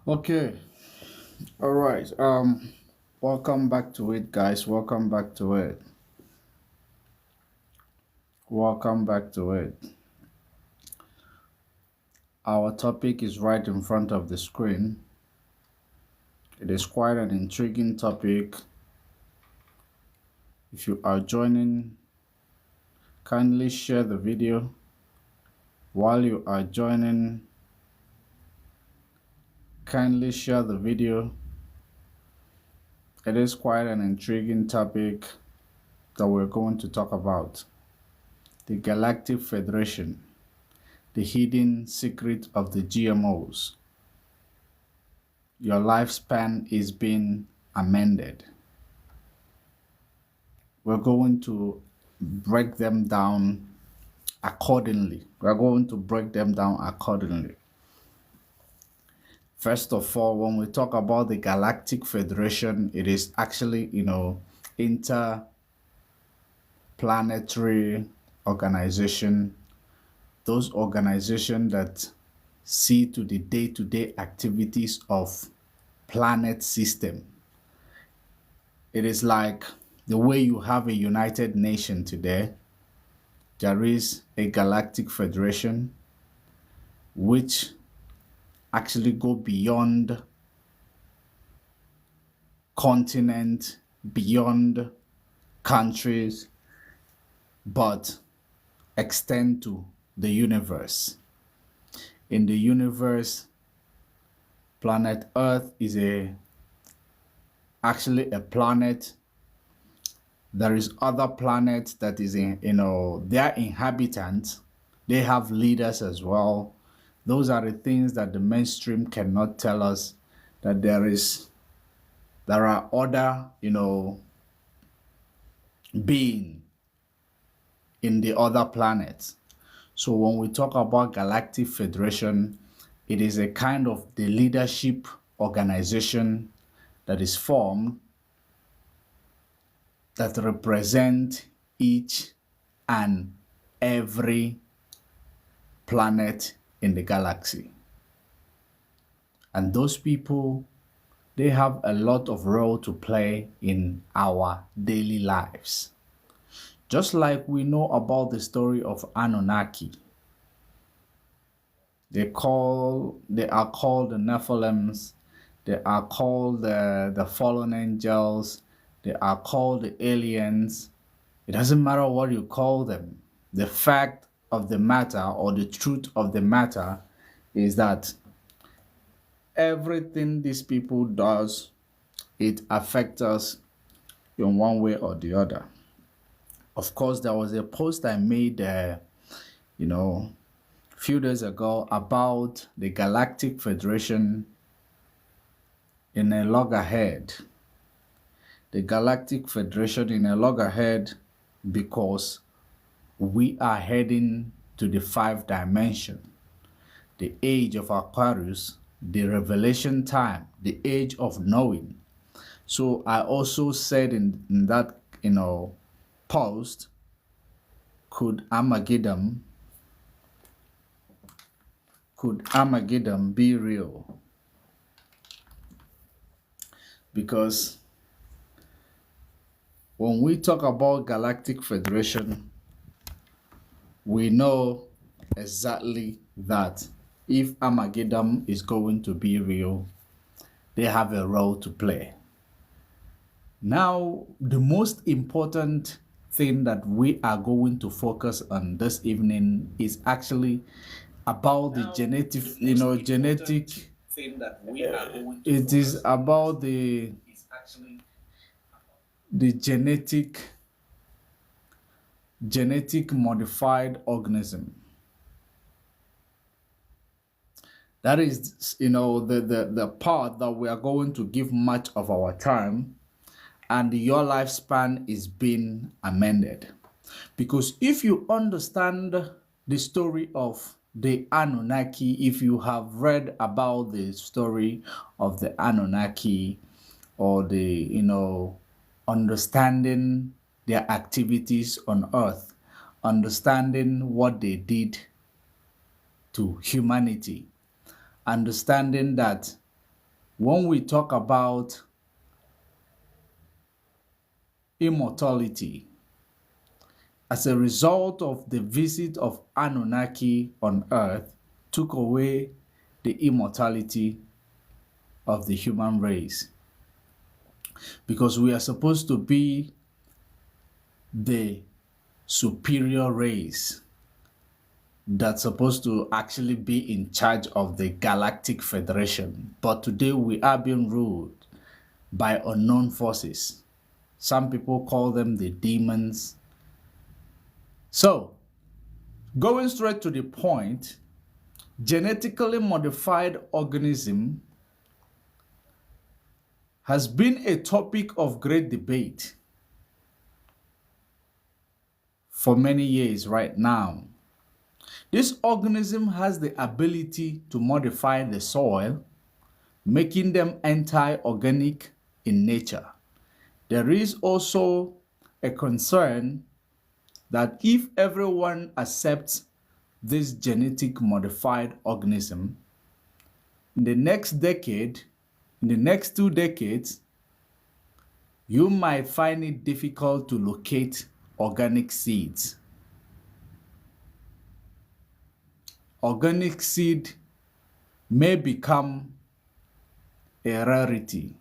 Okay, all right. Welcome back to it, guys. Welcome back to it. Welcome back to it. Our topic is right in front of the screen. It is quite an intriguing topic. If you are joining, kindly share the video. While you are joining, kindly share the video. It is quite an intriguing topic that we're going to talk about. The Galactic Federation, the hidden secret of the GMO'S. Your lifespan is being amended. We're going to break them down accordingly. We're going to break them down accordingly. First of all, when we talk about the Galactic Federation, it is actually, interplanetary organization. Those organizations that see to the day-to-day activities of planet system. It is like the way you have a United Nation today. There is a Galactic Federation which actually go beyond continent, beyond countries, but extend to the universe. In the universe, planet Earth is actually a planet. There is other planets that is their inhabitants. They have leaders as well. Those are the things that the mainstream cannot tell us, that there are other, being in the other planets. So when we talk about Galactic Federation, it is a kind of the leadership organization that is formed that represent each and every planet in the galaxy. And those people, they have a lot of role to play in our daily lives. Just like we know about the story of Anunnaki. They are called the Nephilims. They are called the fallen angels. They are called the aliens. It doesn't matter what you call them. The fact of the matter, or the truth of the matter, is that everything these people does, it affects us in one way or the other. Of course, there was a post I made, a few days ago about the Galactic Federation in a loggerhead. The Galactic Federation in a loggerhead because we are heading to the 5th dimension, the age of Aquarius, the revelation time, the age of knowing. So I also said in that post, could Armageddon be real? Because when we talk about Galactic Federation, we know exactly that if Armageddon is going to be real, they have a role to play. Now, the most important thing that we are going to focus on this evening is actually about the genetic thing that we are going to it is about the genetic modified organism. That is, the part that we are going to give much of our time, and your lifespan is being amended. Because if you understand the story of the Anunnaki, if you have read about the story of the Anunnaki, or the, understanding their activities on Earth, understanding what they did to humanity, understanding that when we talk about immortality, as a result of the visit of Anunnaki on Earth, took away the immortality of the human race. Because we are supposed to be the superior race that's supposed to actually be in charge of the Galactic Federation. But today we are being ruled by unknown forces. Some people call them the demons. So, going straight to the point, genetically modified organism has been a topic of great debate for many years right now. This organism has the ability to modify the soil, making them anti-organic in nature. There is also a concern that if everyone accepts this genetic modified organism, in the next decade, in the next 2 decades, you might find it difficult to locate organic seeds. Organic seed may become a rarity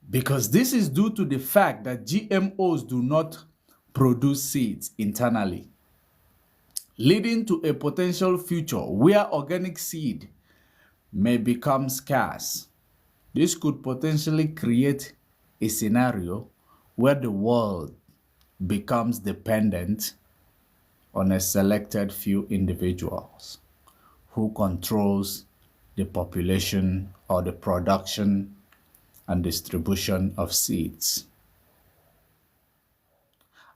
because this is due to the fact that GMOs do not produce seeds internally, leading to a potential future where organic seed may become scarce. This could potentially create a scenario where the world becomes dependent on a selected few individuals who controls the population or the production and distribution of seeds.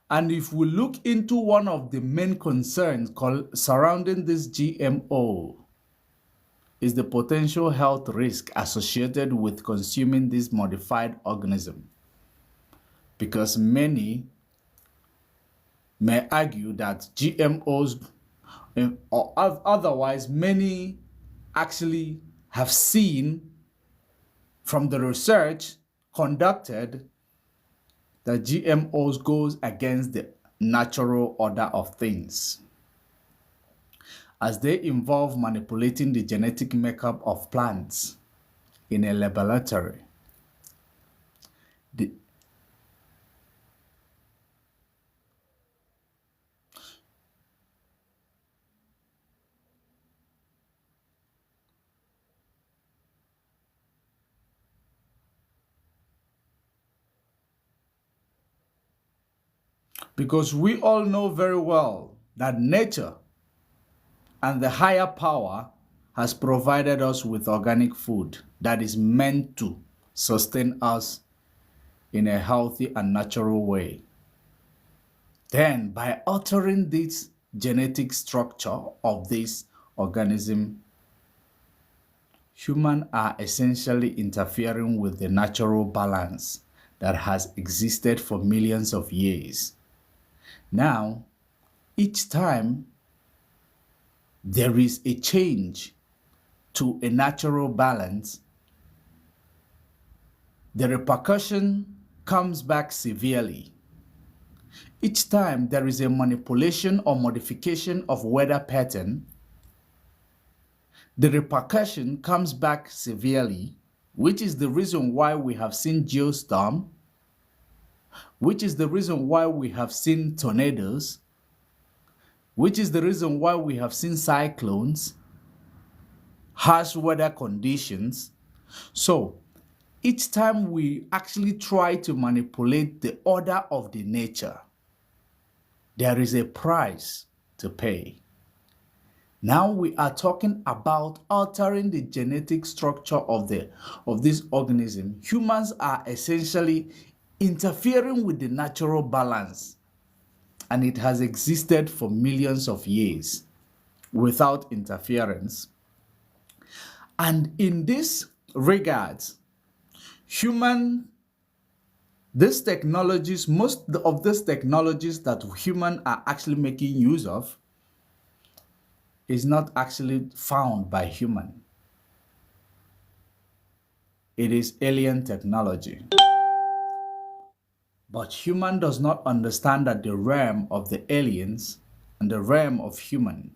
And if we look into one of the main concerns surrounding this GMO is the potential health risk associated with consuming this modified organism. Because many may argue that GMOs, or otherwise, many actually have seen from the research conducted that GMOs goes against the natural order of things, as they involve manipulating the genetic makeup of plants in a laboratory. Because we all know very well that nature and the higher power has provided us with organic food that is meant to sustain us in a healthy and natural way. Then, by altering this genetic structure of this organism, humans are essentially interfering with the natural balance that has existed for millions of years. Now, each time there is a change to a natural balance, the repercussion comes back severely. Each time there is a manipulation or modification of weather pattern, the repercussion comes back severely, which is the reason why we have seen geostorm, which is the reason why we have seen tornadoes, which is the reason why we have seen cyclones, harsh weather conditions. So each time we actually try to manipulate the order of the nature, there is a price to pay. Now we are talking about altering the genetic structure of this organism. Humans are essentially interfering with the natural balance, and it has existed for millions of years without interference. And in this regards, these technologies, most of these technologies that humans are actually making use of is not actually found by human. it is alien technology. But human does not understand that the realm of the aliens and the realm of human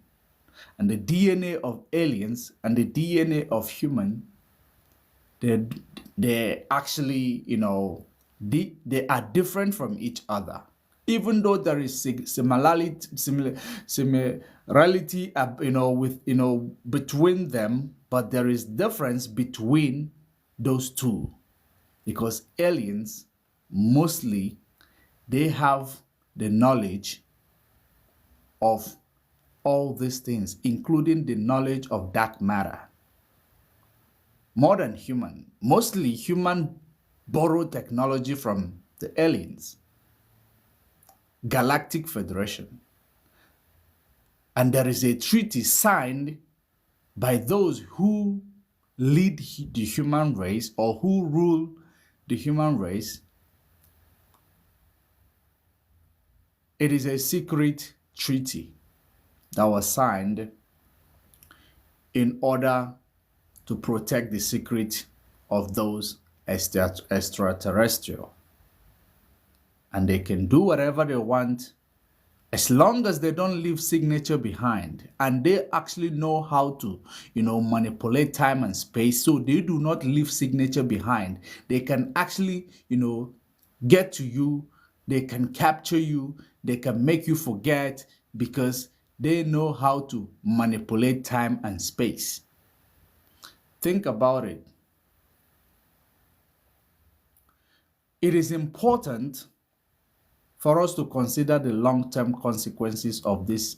and the DNA of aliens and the DNA of human, they actually, they are different from each other. Even though there is similarity, between them, but there is difference between those two, because aliens mostly they have the knowledge of all these things, including the knowledge of dark matter, more than human. Mostly human borrow technology from the aliens, Galactic Federation. And there is a treaty signed by those who lead the human race or who rule the human race. It is a secret treaty that was signed in order to protect the secret of those extraterrestrial. And they can do whatever they want as long as they don't leave signature behind. And they actually know how to, manipulate time and space, so they do not leave signature behind. They can actually, get to you. They can capture you. They can make you forget, because they know how to manipulate time and space. Think about it. It is important for us to consider the long-term consequences of this,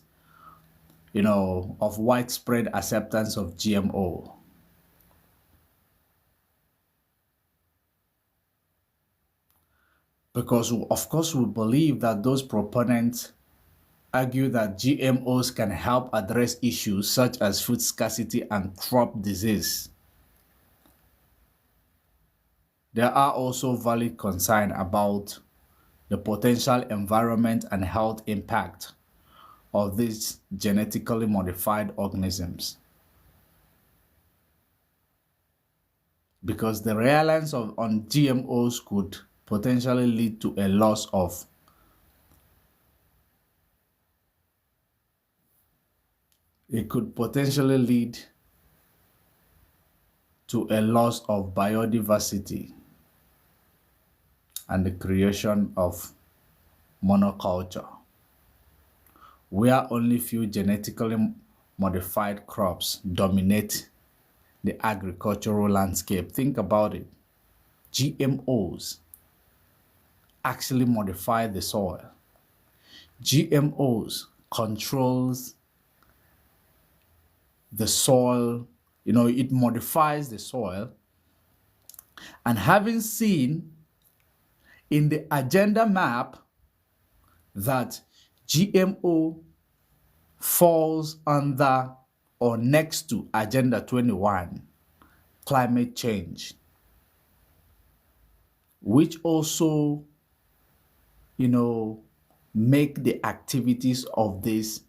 of widespread acceptance of GMO. Because, of course, we believe that those proponents argue that GMOs can help address issues such as food scarcity and crop disease. There are also valid concerns about the potential environment and health impact of these genetically modified organisms. Because the reliance on GMOs could potentially lead to a loss of biodiversity and the creation of monoculture, where only few genetically modified crops dominate the agricultural landscape. Think about it. GMOs actually modify the soil. GMOs controls the soil, it modifies the soil. And having seen in the agenda map that GMO falls under or next to Agenda 21, climate change, which also, make the activities of these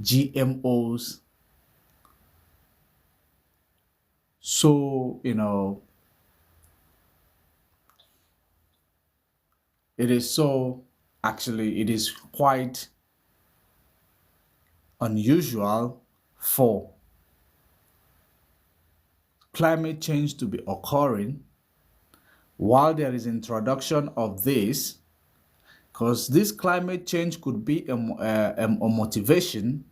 GMOs so, it is quite unusual for climate change to be occurring while there is introduction of this, because this climate change could be a motivation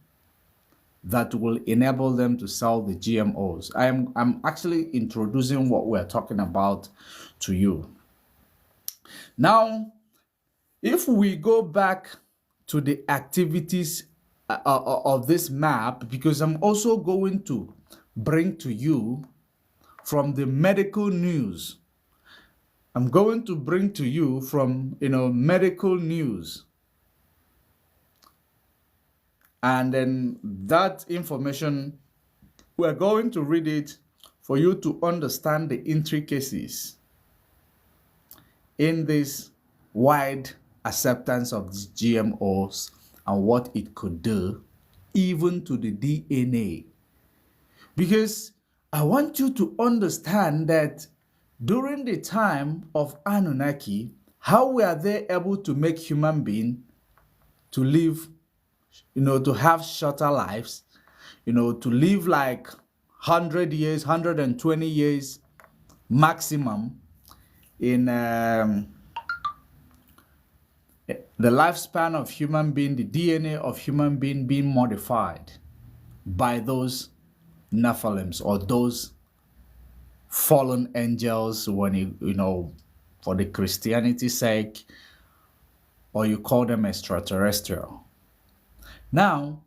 that will enable them to sell the GMOs. I'm actually introducing what we're talking about to you. Now, if we go back to the activities of this map, because I'm also going to bring to you from the medical news. I'm going to bring to you from, medical news. And then that information, we're going to read it for you to understand the intricacies in this wide acceptance of GMOs and what it could do, even to the DNA. Because I want you to understand that During the time of Anunnaki, how were they able to make human beings to live, to have shorter lives, to live like 100 years, 120 years maximum in the lifespan of human being, the DNA of human being modified by those Nephilims or those fallen angels, when for the Christianity sake, or you call them extraterrestrial. Now,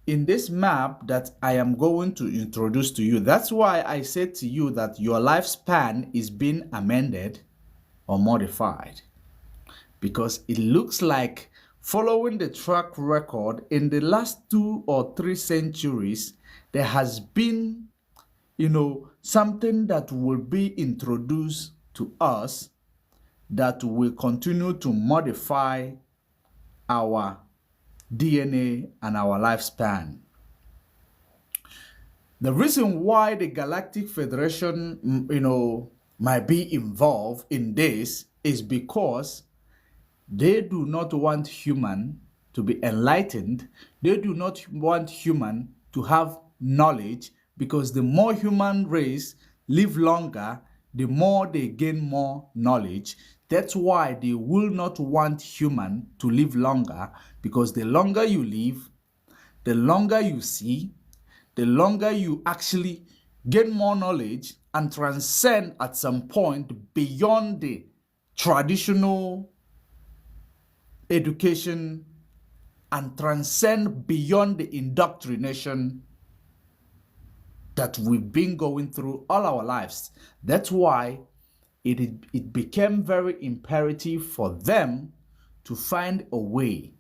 in this map that I am going to introduce to you, that's why I said to you that your lifespan is being amended or modified, because it looks like, following the track record in the last 2 or 3 centuries, there has been something that will be introduced to us that will continue to modify our DNA and our lifespan. The reason why the Galactic Federation, might be involved in this is because they do not want human to be enlightened. They do not want human to have knowledge, because the more human race live longer, the more they gain more knowledge. That's why they will not want human to live longer, because the longer you live, the longer you see, the longer you actually gain more knowledge and transcend at some point beyond the traditional education and transcend beyond the indoctrination that we've been going through all our lives. That's why it became very imperative for them to find a way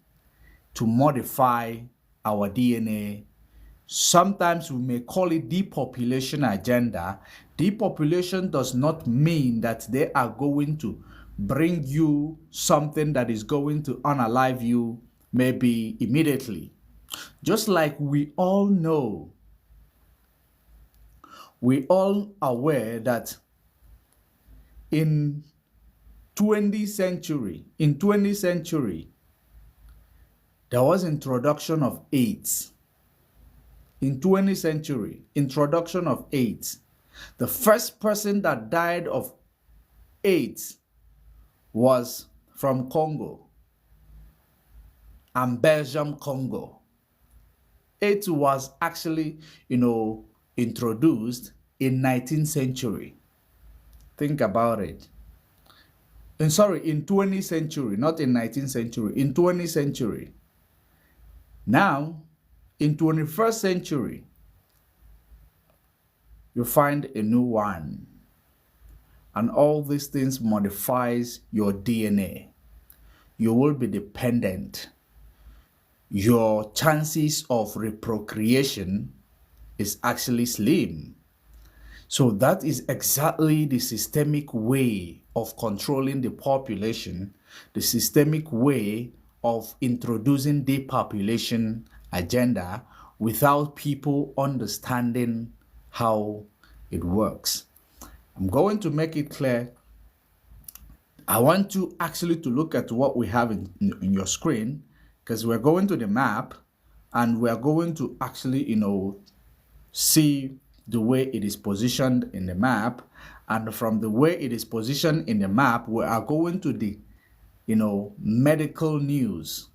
to modify our DNA. Sometimes we may call it depopulation agenda. Depopulation does not mean that they are going to bring you something that is going to unalive you maybe immediately. Just like we all know, we all aware that in 20th century, there was introduction of AIDS. In 20th century, introduction of AIDS. The first person that died of AIDS was from Congo and Belgium, Congo. AIDS was actually, introduced in 19th century. Think about it. In 20th century, not in 19th century, in 20th century. Now, in 21st century, you find a new one. And all these things modifies your DNA. You will be dependent. Your chances of reprocreation is actually slim. So that is exactly the systemic way of controlling the population, the systemic way of introducing depopulation agenda without people understanding how it works. I'm going to make it clear. I want you actually to look at what we have in your screen, because we're going to the map and we're going to actually, see the way it is positioned in the map. And from the way it is positioned in the map, we are going to the, medical news.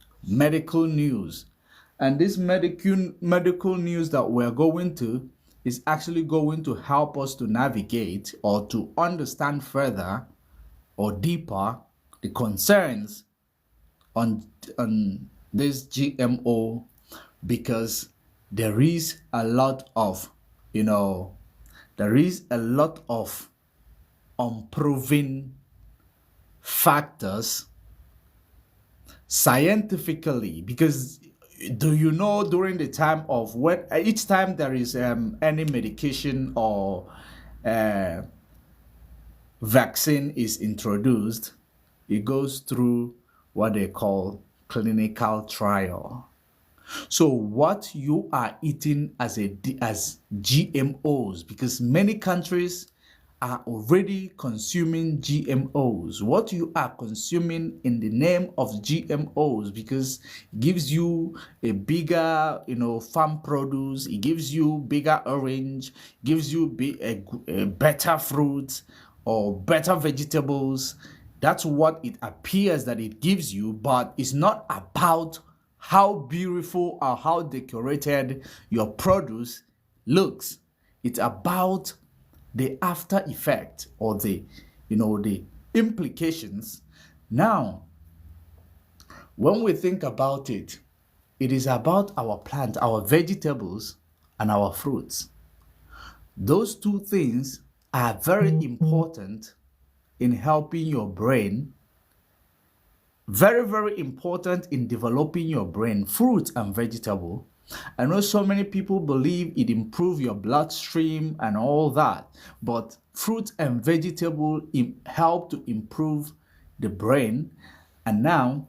And this medical news that we're going to is actually going to help us to navigate or to understand further or deeper the concerns on this GMO, because there is a lot of unproven factors scientifically. Because do you know, during the time of when each time there is any medication or vaccine is introduced, it goes through what they call clinical trial. So what you are eating as GMOs, because many countries are already consuming GMOs, what you are consuming in the name of GMOs, because it gives you a bigger, farm produce, it gives you bigger orange, gives you a better fruit or better vegetables. That's what it appears that it gives you, but it's not about how beautiful or how decorated your produce looks. It's about the after effect or the implications. Now, when we think about it, it is about our plant, our vegetables, and our fruits. Those two things are very important in helping your brain, very, very important in developing your brain, fruit and vegetable. I know so many people believe it improves your bloodstream and all that, but fruit and vegetable help to improve the brain. And now,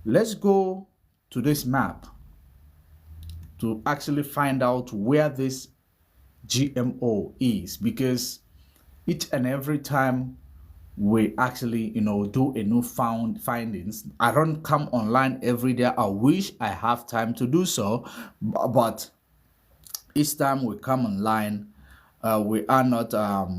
let's go to this map to actually find out where this GMO is, because each and every time we actually do a new findings, I don't come online every day. I wish I have time to do so, but each time we come online, we are not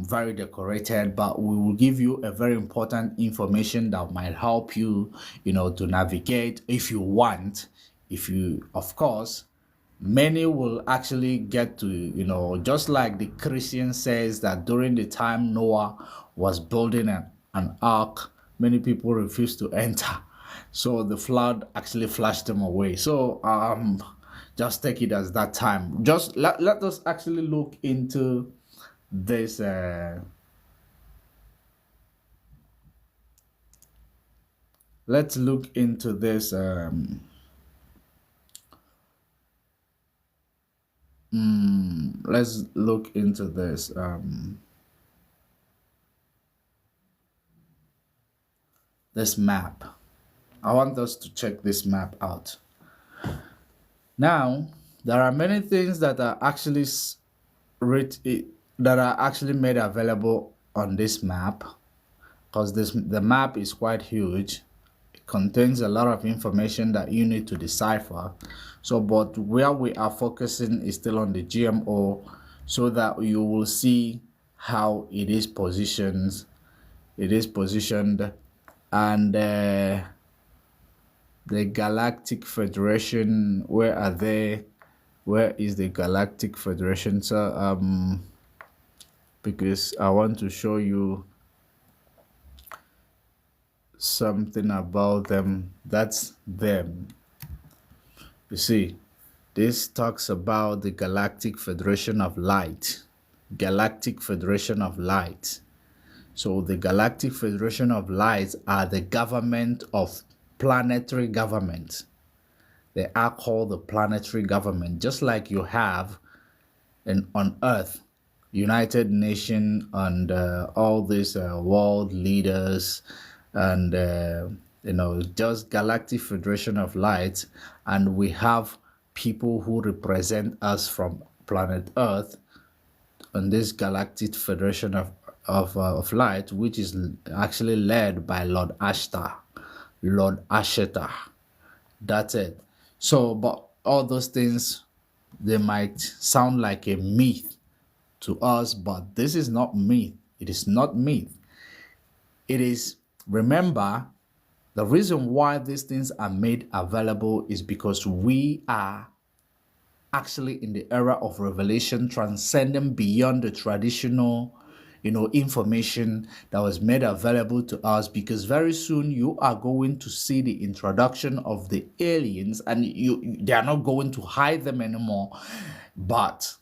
very decorated, but we will give you a very important information that might help you to navigate if you want. If you, of course, many will actually get to, just like the Christian says that during the time Noah was building an ark, many people refused to enter. So the flood actually flushed them away. So just take it as that time. Just let us actually look into this. Let's look into this. Let's look into this. This map. I want us to check this map out. Now, there are many things that are actually made available on this map, because the map is quite huge. It contains a lot of information that you need to decipher. So, but where we are focusing is still on the GMO, so that you will see how it is positioned. And the Galactic Federation, where are they? Where is the Galactic Federation? So because I want to show you something about them. That's them. You see, this talks about the Galactic Federation of Light. Galactic Federation of Light. So the Galactic Federation of Light are the government of planetary government. They are called the planetary government, just like you have on Earth, United Nations and all these world leaders and just Galactic Federation of Light, and we have people who represent us from planet Earth on this Galactic Federation of Light, which is actually led by Lord Ashtar. That's it. So, but all those things, they might sound like a myth to us, but this is not myth. It is not myth. It is, remember, the reason why these things are made available is because we are actually in the era of revelation, transcending beyond the traditional information that was made available to us, because very soon you are going to see the introduction of the aliens, and they are not going to hide them anymore. But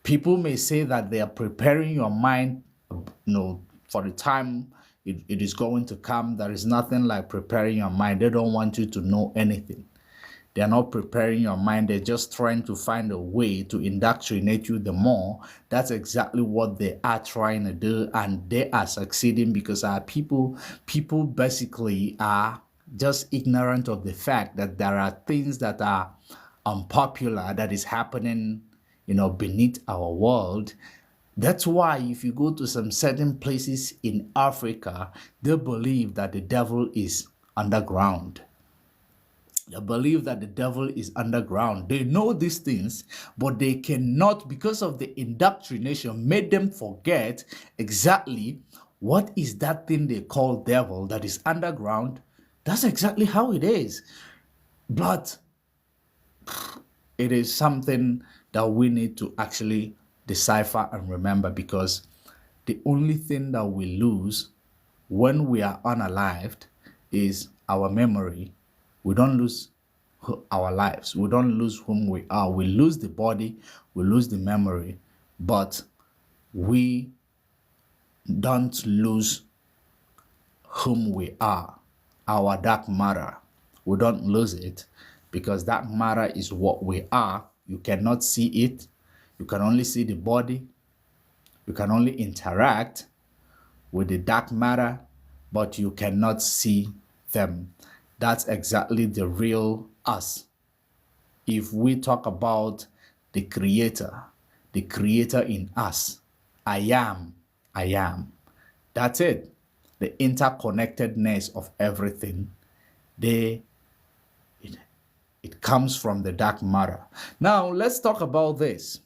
people may say that they are preparing your mind, for the time it is going to come. There is nothing like preparing your mind. They don't want you to know anything. They're not preparing your mind. They're just trying to find a way to indoctrinate you the more. That's exactly what they are trying to do, and they are succeeding, because our people basically are just ignorant of the fact that there are things that are unpopular that is happening, beneath our world. That's why if you go to some certain places in Africa, they believe that the devil is underground. They believe that the devil is underground. They know these things, but they cannot, because of the indoctrination, made them forget exactly what is that thing they call devil that is underground. That's exactly how it is. But it is something that we need to actually decipher and remember, because the only thing that we lose when we are unalived is our memory. We don't lose our lives. We don't lose whom we are. We lose the body, we lose the memory, but we don't lose whom we are, our dark matter. We don't lose it, because that matter is what we are. You cannot see it. You can only see the body. You can only interact with the dark matter, but you cannot see them. That's exactly the real us. If we talk about the creator in us, I am. That's it. The interconnectedness of everything. It comes from the dark matter. Now, let's talk about this.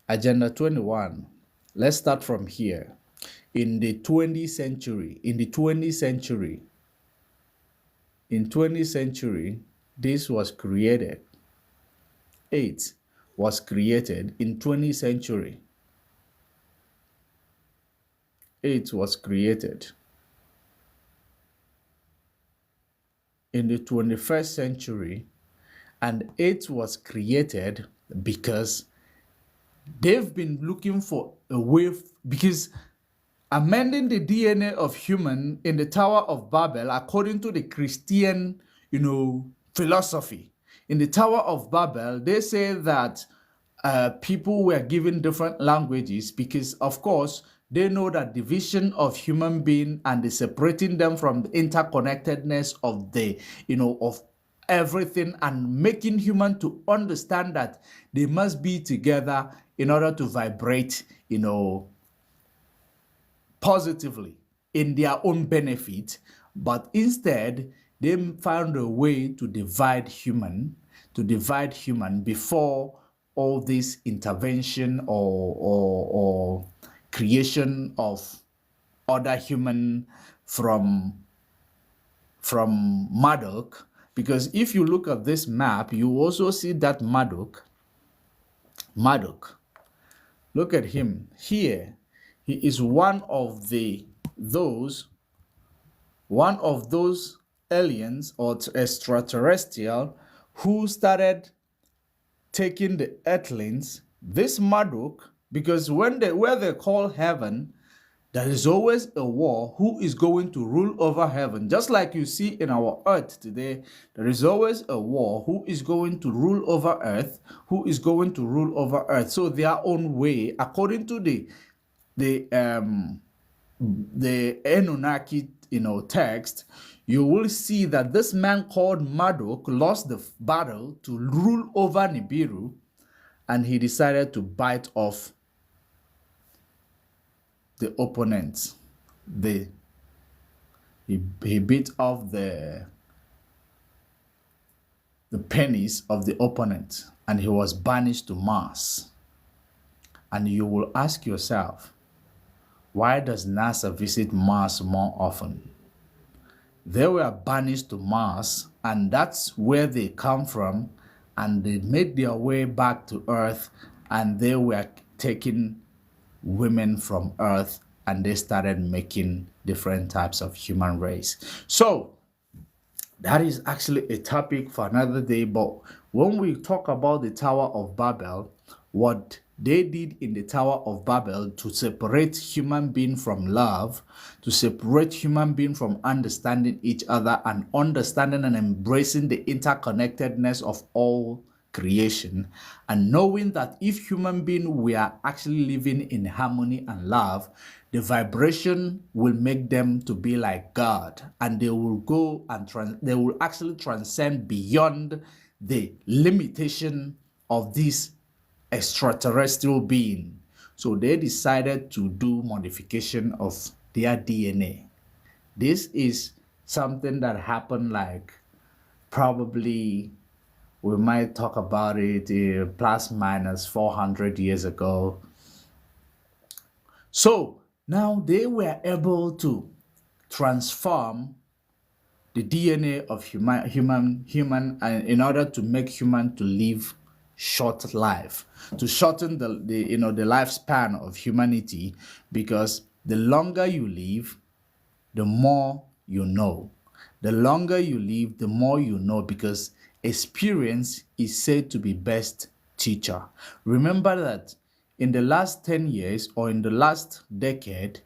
Agenda 21. Let's start from here. In the 20th century, this was created. 8 was created in 20th century. 8 was created. In the 21st century, and 8 was created because they've been looking for a way, because amending the DNA of human in the Tower of Babel, according to the Christian, philosophy. In the Tower of Babel, they say that people were given different languages because, of course, they know that division of human being and the separating them from the interconnectedness of of everything, and making human to understand that they must be together in order to vibrate, positively in their own benefit. But instead, they found a way to divide human before all this intervention or creation of other human from Marduk. Because if you look at this map, you also see that Marduk, look at him here. He is one of those aliens or extraterrestrial who started taking the earthlings. This Marduk, because where they call heaven, there is always a war. Who is going to rule over heaven? Just like you see in our earth today, there is always a war. Who is going to rule over earth? Who is going to rule over earth? So their own way, according to the Anunnaki, text, you will see that this man called Marduk lost the battle to rule over Nibiru, and he decided to bite off the opponents. He bit off the pennies of the opponent, and he was banished to Mars. And you will ask yourself, why does NASA visit Mars more often? They were banished to Mars, and that's where they come from, and they made their way back to Earth, and they were taking women from Earth, and they started making different types of human race. So that is actually a topic for another day. But when we talk about the Tower of Babel, what they did in the Tower of Babel to separate human being from love, to separate human being from understanding each other and understanding and embracing the interconnectedness of all creation, and knowing that if human beings were actually living in harmony and love, the vibration will make them to be like God, and they will go and they will actually transcend beyond the limitation of this extraterrestrial being. So they decided to do modification of their DNA. This is something that happened like probably we might talk about it plus minus 400 years ago. So now they were able to transform the DNA of human in order to make human to live short life, to shorten the lifespan of humanity, because the longer you live, the more you know. The longer you live, the more you know, because experience is said to be best teacher. Remember that in the last 10 years or in the last decade,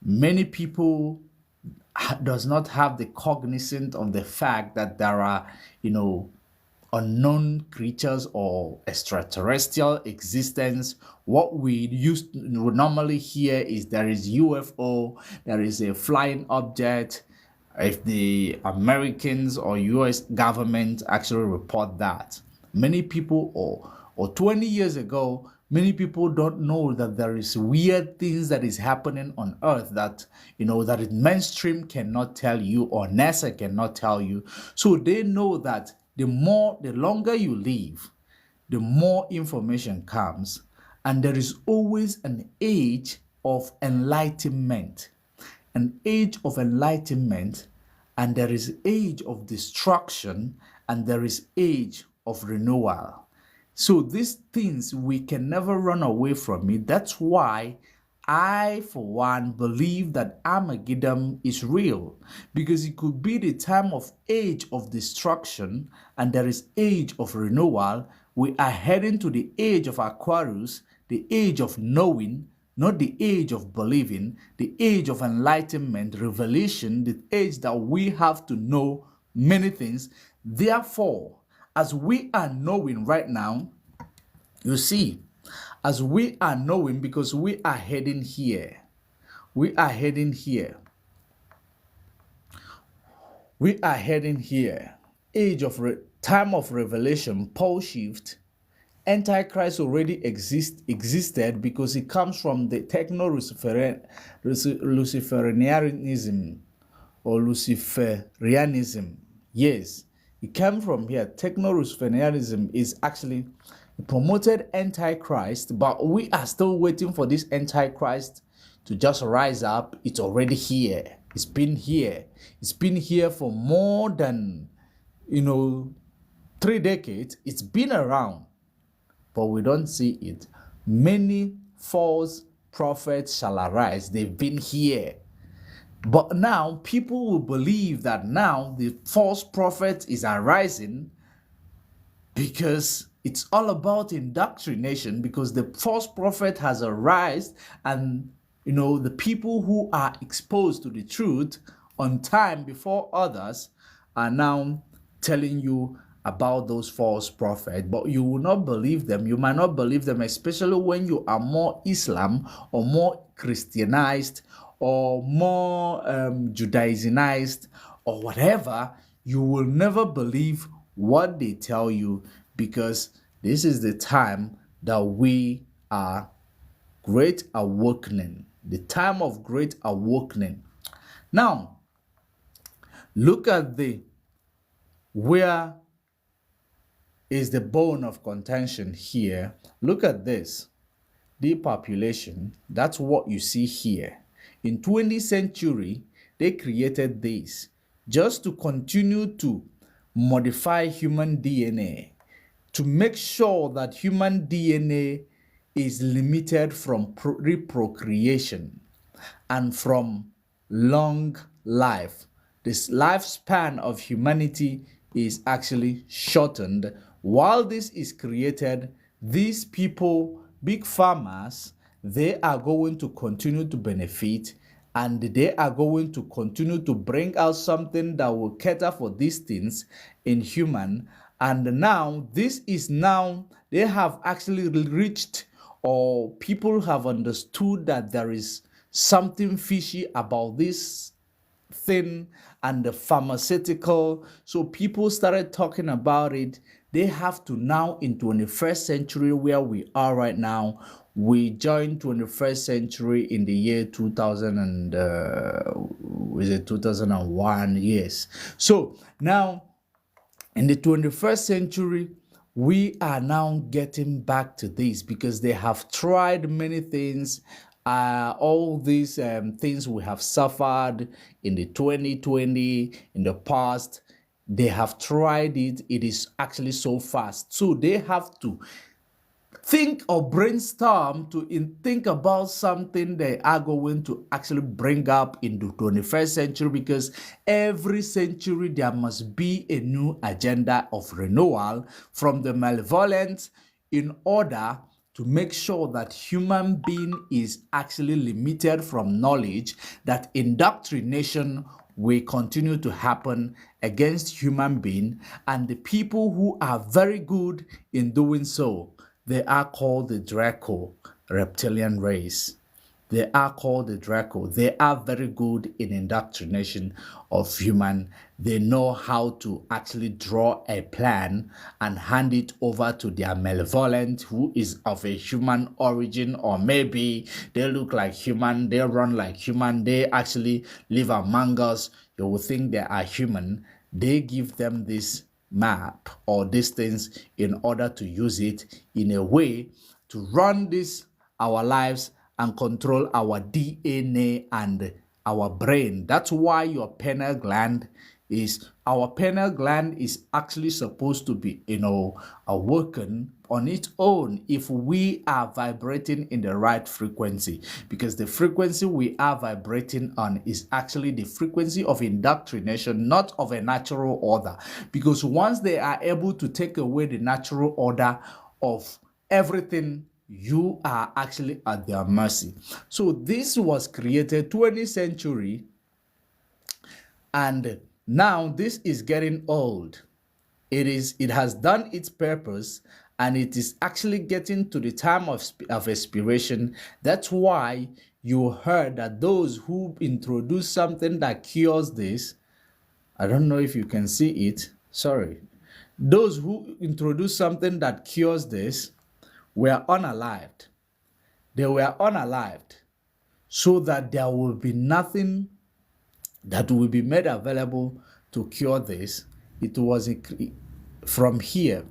many people does not have the cognizance of the fact that there are, unknown creatures or extraterrestrial existence. What we would normally hear is there is UFO, there is a flying object. If the Americans or US government actually report that, many people, or 20 years ago, many people don't know that there is weird things that is happening on Earth that, that mainstream cannot tell you or NASA cannot tell you. So they know that the longer you live, the more information comes, and there is always an age of enlightenment. An age of enlightenment, and there is age of destruction, and there is age of renewal. So these things, we can never run away from it. That's why I, for one, believe that Armageddon is real, because it could be the time of age of destruction and there is age of renewal. We are heading to the age of Aquarius, the age of knowing, not the age of believing, the age of enlightenment, revelation, the age that we have to know many things. Therefore, as we are knowing right now, you see, as we are knowing, because we are heading here. We are heading here. We are heading here. Time of revelation, pole shift. Antichrist already existed because it comes from the Luciferianism or Luciferianism. Yes, it came from here. Techno-Luciferianism is actually promoted Antichrist, but we are still waiting for this Antichrist to just rise up. It's already here. It's been here. It's been here for more than, 3 decades. It's been around, but we don't see it. Many false prophets shall arise. They've been here. But now people will believe that now the false prophet is arising because it's all about indoctrination, because the false prophet has arisen, and the people who are exposed to the truth on time before others are now telling you about those false prophets, but you will not believe them. You might not believe them, especially when you are more Islam or more Christianized or more Judaized or whatever. You will never believe what they tell you, because this is the time that we are great awakening, the time of great awakening. Now, look at where is the bone of contention here. Look at this. Depopulation, that's what you see here. In 20th century, they created this just to continue to modify human DNA, to make sure that human DNA is limited from reprocreation and from long life. This lifespan of humanity is actually shortened. While this is created, these people, big farmers, they are going to continue to benefit, and they are going to continue to bring out something that will cater for these things in human. And now, they have actually reached, or people have understood that there is something fishy about this thing and the pharmaceutical. So people started talking about it. they have to now in 21st century where we are right now. We joined 21st century in the year 2000 and is it 2001? Yes. So now in the 21st century, we are now getting back to this because they have tried many things. All these things we have suffered in the 2020, in the past, they have tried it. It is actually so fast. So they have to think or brainstorm to think about something they are going to actually bring up in the 21st century, because every century there must be a new agenda of renewal from the malevolent in order to make sure that human being is actually limited from knowledge, that indoctrination will continue to happen against human being, and the people who are very good in doing so, they are called the Draco reptilian race. They are called the Draco. They are very good in indoctrination of human. They know how to actually draw a plan and hand it over to their malevolent who is of a human origin, or maybe they look like human, they run like human, they actually live among us. You will think they are human. They give them this map or these things in order to use it in a way to run this our lives and control our DNA and our brain. That's why your pineal gland is, our pineal gland is actually supposed to be, awoken on its own if we are vibrating in the right frequency, because the frequency we are vibrating on is actually the frequency of indoctrination, not of a natural order. Because once they are able to take away the natural order of everything, you are actually at their mercy. So this was created 20th century, and now this is getting old. It has done its purpose, and it is actually getting to the time of expiration. That's why you heard that those who introduce something that cures this, I don't know if you can see it, sorry, those who introduce something that cures this were unalived. They were unalived so that there will be nothing that will be made available to cure this. It was from here.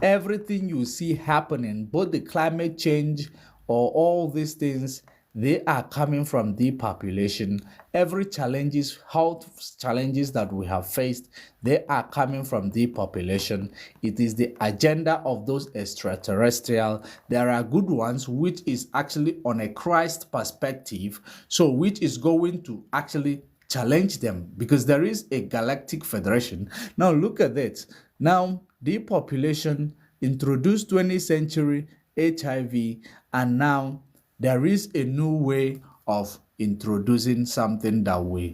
Everything you see happening, both the climate change or all these things, they are coming from depopulation. Every challenges, health challenges that we have faced, they are coming from depopulation. It is the agenda of those extraterrestrial. There are good ones which is actually on a Christ perspective, so which is going to actually challenge them, because there is a galactic federation. Now look at it. Now depopulation introduced 20th century HIV, and now there is a new way of introducing something that will,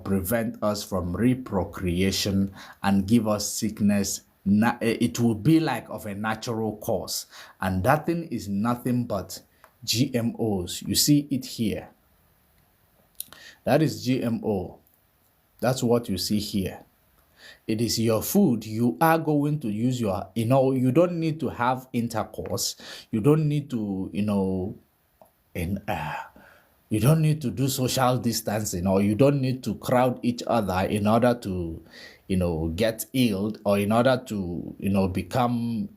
prevent us from reprocreation and give us sickness. It will be like of a natural cause, and that thing is nothing but GMOs. You see it here. That is GMO. That's what you see here. It is your food. You are going to use you don't need to have intercourse. You don't need to, you don't need to do social distancing, or you don't need to crowd each other in order to, get ill, or in order to, become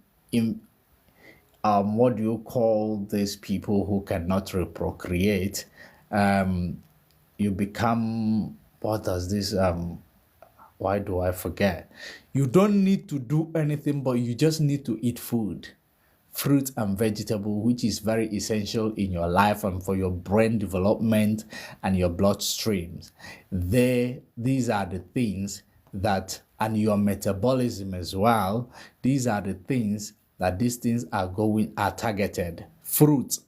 what do you call these people who cannot reprocreate? You become, what does this, why do I forget? You don't need to do anything, but you just need to eat food, fruit and vegetable, which is very essential in your life and for your brain development and your bloodstreams. These are the things that, and your metabolism as well, these are the things that these things are targeted. Fruit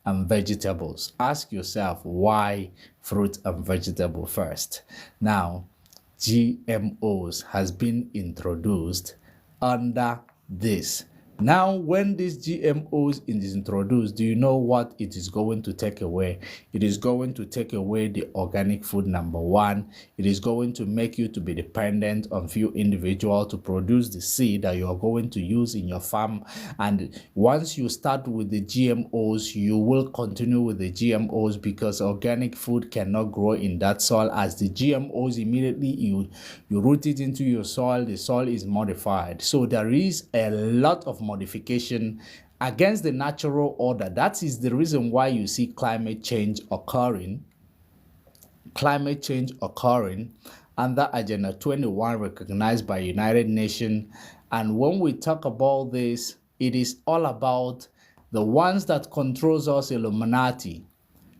and vegetables. Ask yourself why fruit and vegetable first. Now, GMOs has been introduced under this. Now, when this GMOs is introduced, do you know what it is going to take away? It is going to take away the organic food, number one. It is going to make you to be dependent on few individuals to produce the seed that you are going to use in your farm. And once you start with the GMOs, you will continue with the GMOs because organic food cannot grow in that soil. As the GMOs, immediately you root it into your soil, the soil is modified. So there is a lot of modification against the natural order. That is the reason why you see climate change occurring under Agenda 21 recognized by United Nations. And when we talk about this, it is all about the ones that controls us, Illuminati.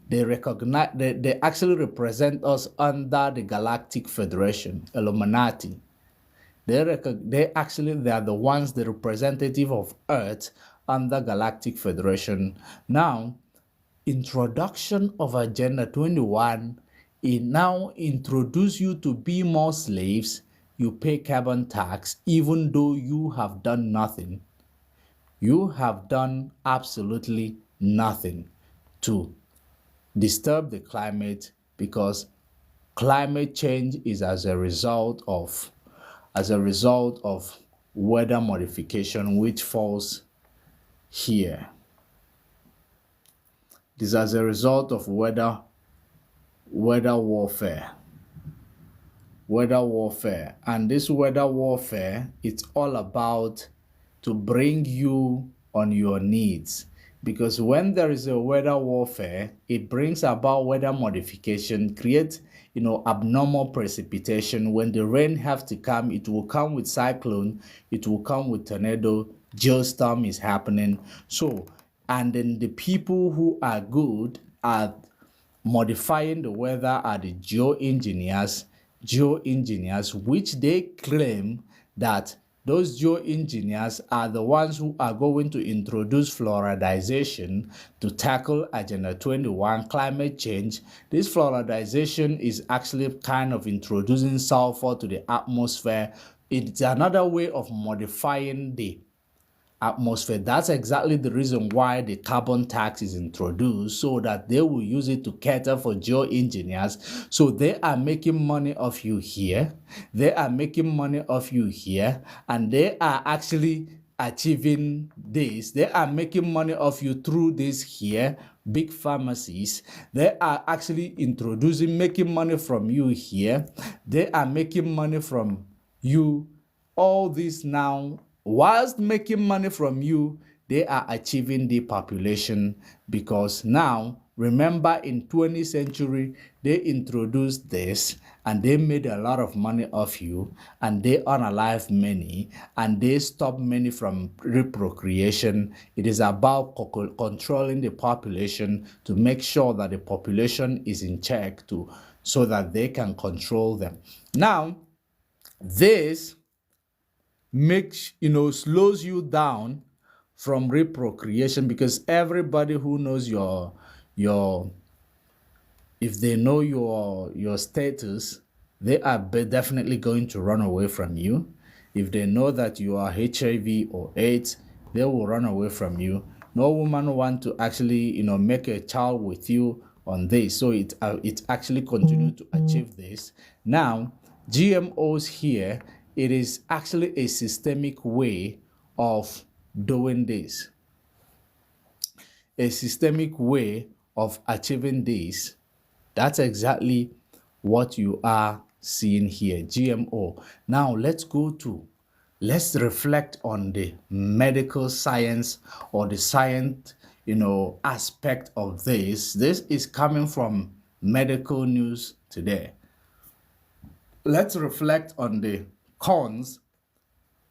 They actually represent us under the Galactic Federation, Illuminati. They are the ones, the representative of Earth under Galactic Federation. Now, introduction of Agenda 21, it now introduce you to be more slaves. You pay carbon tax even though you have done nothing. You have done absolutely nothing to disturb the climate, because climate change is as a result of weather modification, which falls here. This is as a result of weather warfare. And this weather warfare, it's all about to bring you on your needs. Because when there is a weather warfare, it brings about weather modification, creates abnormal precipitation. When the rain has to come, it will come with cyclone, it will come with tornado, geostorm is happening. So, and then the people who are good at modifying the weather are the geoengineers, which they claim that those geoengineers are the ones who are going to introduce fluoridization to tackle Agenda 21 climate change. This fluoridization is actually kind of introducing sulfur to the atmosphere. It's another way of modifying the atmosphere. That's exactly the reason why the carbon tax is introduced, so that they will use it to cater for geoengineers. So they are making money off you here. And they are actually achieving this. They are making money off you through this here. Big pharmacies, they are actually making money from you here. They are making money from you. All this now, whilst making money from you, they are achieving depopulation, because now, remember, in 20th century, they introduced this and they made a lot of money off you, and they unalive many, and they stop many from reprocreation. It is about controlling the population to make sure that the population is in check so that they can control them. Now, this slows you down from reprocreation, because everybody who knows if they know your status, they are definitely going to run away from you. If they know that you are HIV or AIDS, they will run away from you. No woman want to actually make a child with you on this. So it actually continues to achieve this. Now, GMOs here, it is actually a systemic way of doing this. A systemic way of achieving this. That's exactly what you are seeing here, GMO. Now let's reflect on the medical science, or the science, aspect of this. This is coming from Medical News Today. Let's reflect on the cons,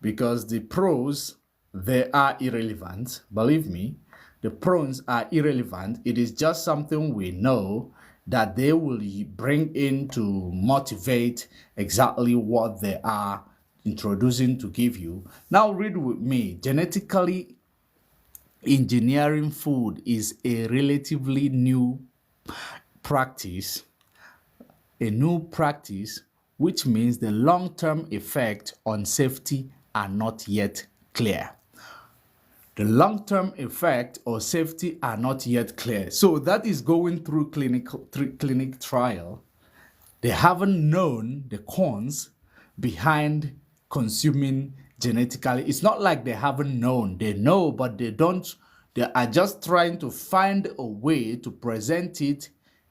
because the pros, they are irrelevant. Believe me, the pros are irrelevant. It is just something we know that they will bring in to motivate exactly what they are introducing to give you. Now read with me. Genetically engineering food is a relatively new practice, which means the long-term effect on safety are not yet clear. The long-term effect or safety are not yet clear. So that is going through clinic trial. They haven't known the cons behind consuming genetically. It's not like they haven't known. They know, but they don't. They are just trying to find a way to present it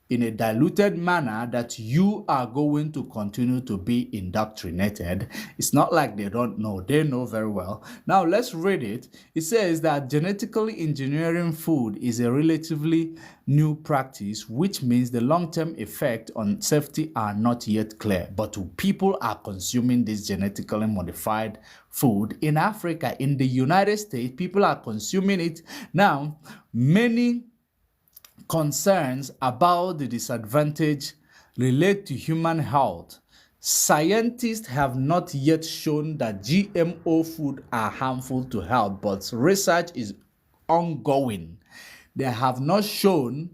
in a diluted manner that you are going to continue to be indoctrinated. It's not like they don't know. They know very well. Now let's read it. It says that genetically engineering food is a relatively new practice, which means the long-term effect on safety are not yet clear. But people are consuming this genetically modified food in Africa. In the United States, people are consuming it. Now, many concerns about the disadvantage relate to human health. Scientists have not yet shown that GMO food are harmful to health, but research is ongoing. They have not shown,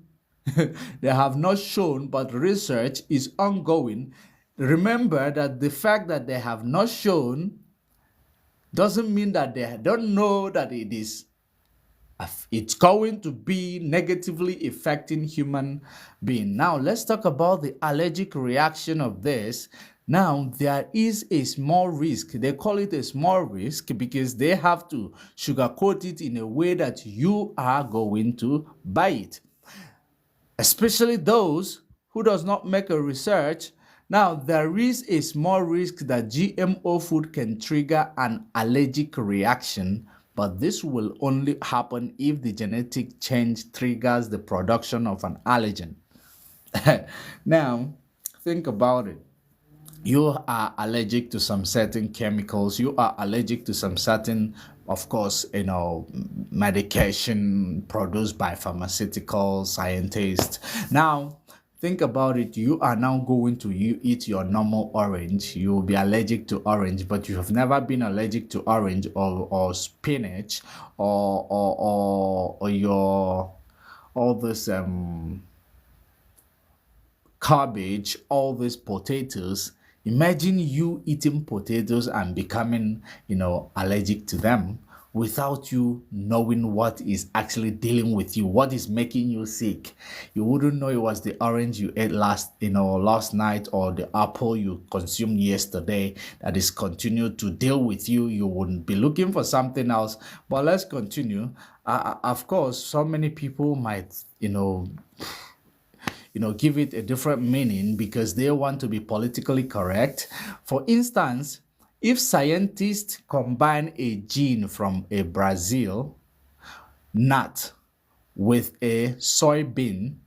but research is ongoing. Remember that the fact that they have not shown doesn't mean that they don't know that it's going to be negatively affecting human being. Now, let's talk about the allergic reaction of this. Now, there is a small risk. They call it a small risk because they have to sugarcoat it in a way that you are going to buy it. Especially those who does not make a research. Now, there is a small risk that GMO food can trigger an allergic reaction, but this will only happen if the genetic change triggers the production of an allergen. Now, think about it. You are allergic to some certain chemicals. You are allergic to some certain, of course, medication produced by pharmaceutical scientists. Now, think about it. You are now going to eat your normal orange. You will be allergic to orange, but you have never been allergic to orange or spinach or your all this cabbage, all these potatoes. Imagine you eating potatoes and becoming, allergic to them without you knowing what is actually dealing with you, what is making you sick. You wouldn't know it was the orange you ate last night or the apple you consumed yesterday that is continued to deal with you. You wouldn't be looking for something else. But let's continue. Of course, so many people might, give it a different meaning because they want to be politically correct. For instance, if scientists combine a gene from a Brazil nut with a soybean,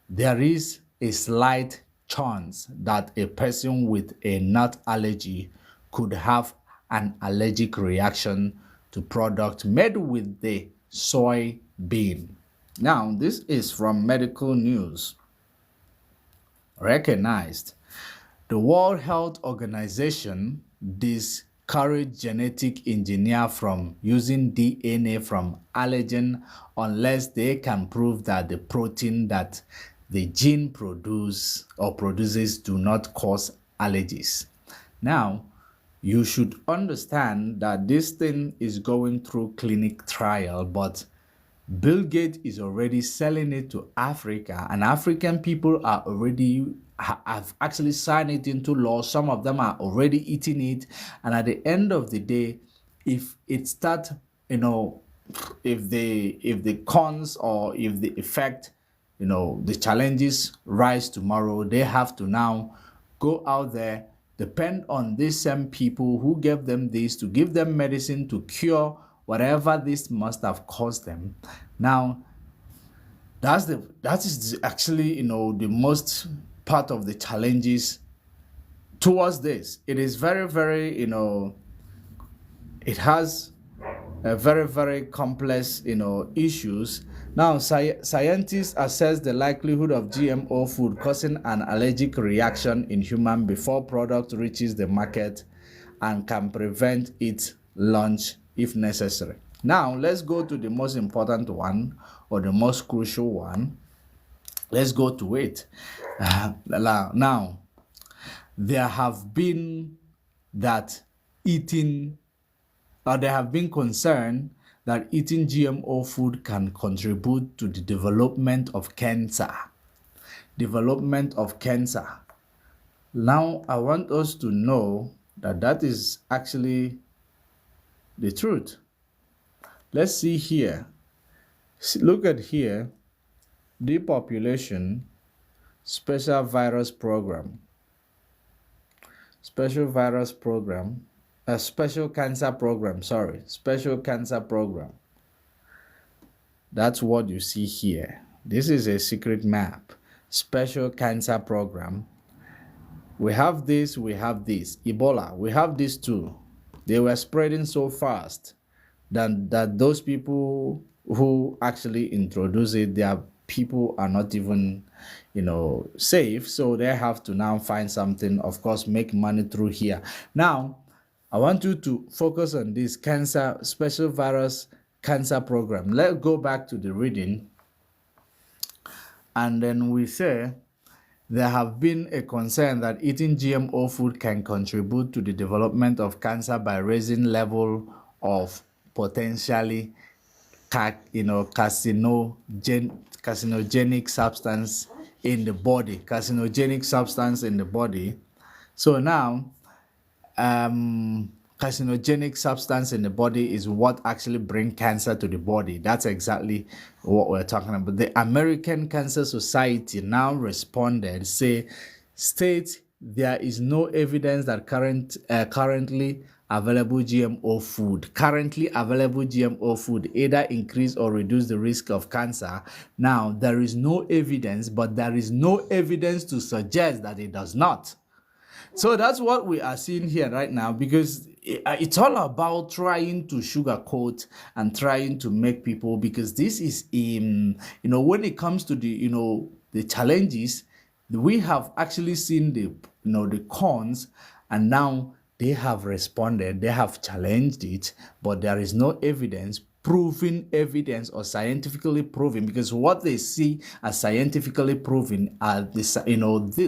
there is a slight chance that a person with a nut allergy could have an allergic reaction to product made with the soybean. Now, this is from medical news. Recognized. The World Health Organization discouraged genetic engineer from using DNA from allergen unless they can prove that the protein that the gene produces do not cause allergies. Now, you should understand that this thing is going through clinic trial, but Bill Gates is already selling it to Africa, and African people are already have actually signed it into law. Some of them are already eating it, and at the end of the day, if it starts, if the cons or if the effect, the challenges rise tomorrow, they have to now go out there, depend on these same people who gave them this to give them medicine to cure whatever this must have caused them. Now, that is actually, the most part of the challenges towards this. It is very, very, it has a very, very complex, issues. Now, scientists assess the likelihood of GMO food causing an allergic reaction in human before product reaches the market and can prevent its launch if necessary. Now, let's go to the most important one or the most crucial one. Let's go to it. Now, there have been concern that eating GMO food can contribute to the development of cancer. Development of cancer. Now, I want us to know that that is actually the truth. Let's see here. Look at here. Depopulation, special virus program. Special virus program. A special cancer program, sorry. Special cancer program. That's what you see here. This is a secret map. Special cancer program. We have this, we have this. Ebola, we have this too. They were spreading so fast that those people who actually introduce it, their people are not even, safe. So they have to now find something, of course, make money through here. Now, I want you to focus on this cancer, special virus cancer program. Let's go back to the reading. And then we say, there have been a concern that eating GMO food can contribute to the development of cancer by raising level of potentially carcinogenic substance in the body. Carcinogenic substance in the body. So now, carcinogenic substance in the body is what actually brings cancer to the body. That's exactly what we're talking about. The American Cancer Society now responded, states there is no evidence that currently available GMO food either increase or reduce the risk of cancer. Now, there is no evidence, but there is no evidence to suggest that it does not. So that's what we are seeing here right now, because it's all about trying to sugarcoat and trying to make people, because this is when it comes to the challenges, we have actually seen the cons, and now they have responded, they have challenged it, but there is no evidence or scientifically proven, because what they see as scientifically proven are the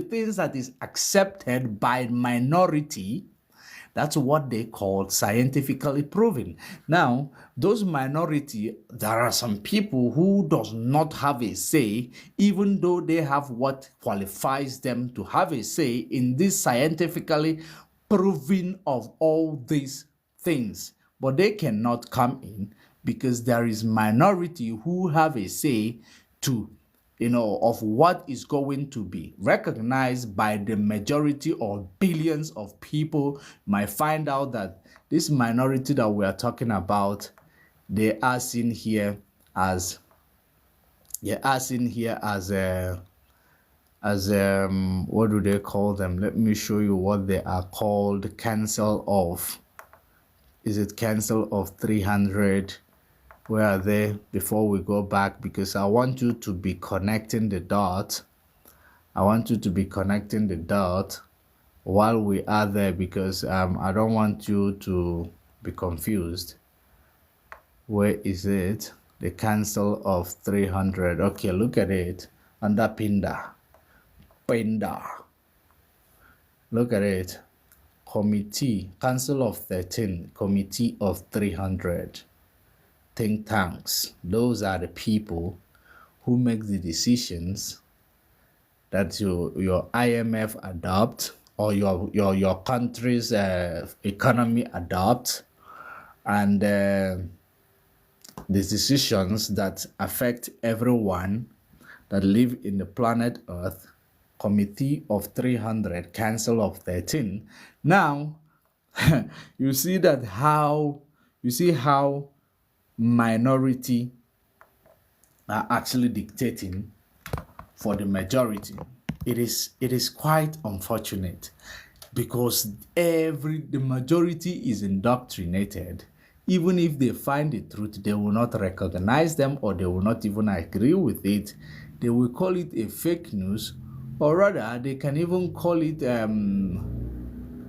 things that is accepted by minority. That's what they call scientifically proven. Now, those minority, there are some people who does not have a say, even though they have what qualifies them to have a say in this scientifically proven of all these things. But they cannot come in, because there is minority who have a say to, of what is going to be recognized by the majority or billions of people. Might find out that this minority that we are talking about, they are seen here as what do they call them? Let me show you what they are called. Cancel of, is it cancel of 300? Where are they? Before we go back, because I want you to be connecting the dot. While we are there, because I don't want you to be confused. Where is it? The cancel of 300. Okay, look at it. Under Pinda. Look at it. Committee. Council of 13. Committee of 300. Think tanks. Those are the people who make the decisions that your IMF adopt, or your country's economy adopt, and the decisions that affect everyone that live in the planet Earth. Committee of 300, Council of 13. Now, you see how minority are actually dictating for the majority. It is quite unfortunate, because the majority is indoctrinated. Even if they find the truth, they will not recognize them, or they will not even agree with it. They will call it a fake news, or rather they can even call it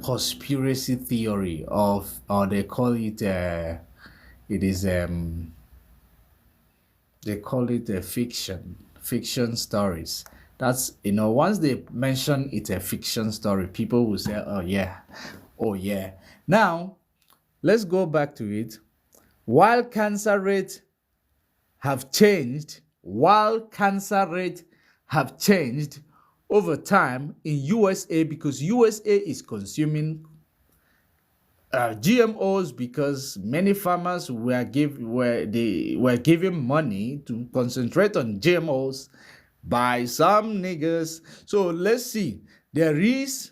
conspiracy theory or they call it they call it a fiction stories. That's, once they mention it's a fiction story, people will say, oh yeah. Now, let's go back to it. while cancer rate have changed, over time in USA, because USA is consuming GMOs, because many farmers were given money to concentrate on GMOs by some niggas. So let's see. There is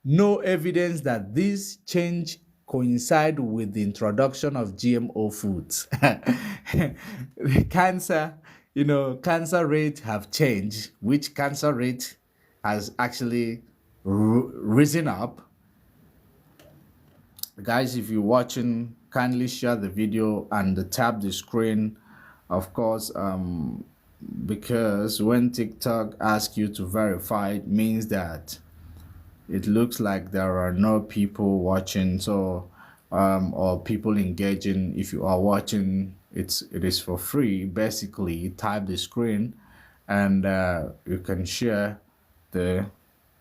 no evidence that this change coincide with the introduction of GMO foods. The cancer rate have changed, which cancer rate has actually risen up. Guys, if you're watching, kindly share the video and tap the screen, of course, because when TikTok asks you to verify, it means that it looks like there are no people watching, so or people engaging. If you are watching, it is for free. Basically, type the screen and you can share the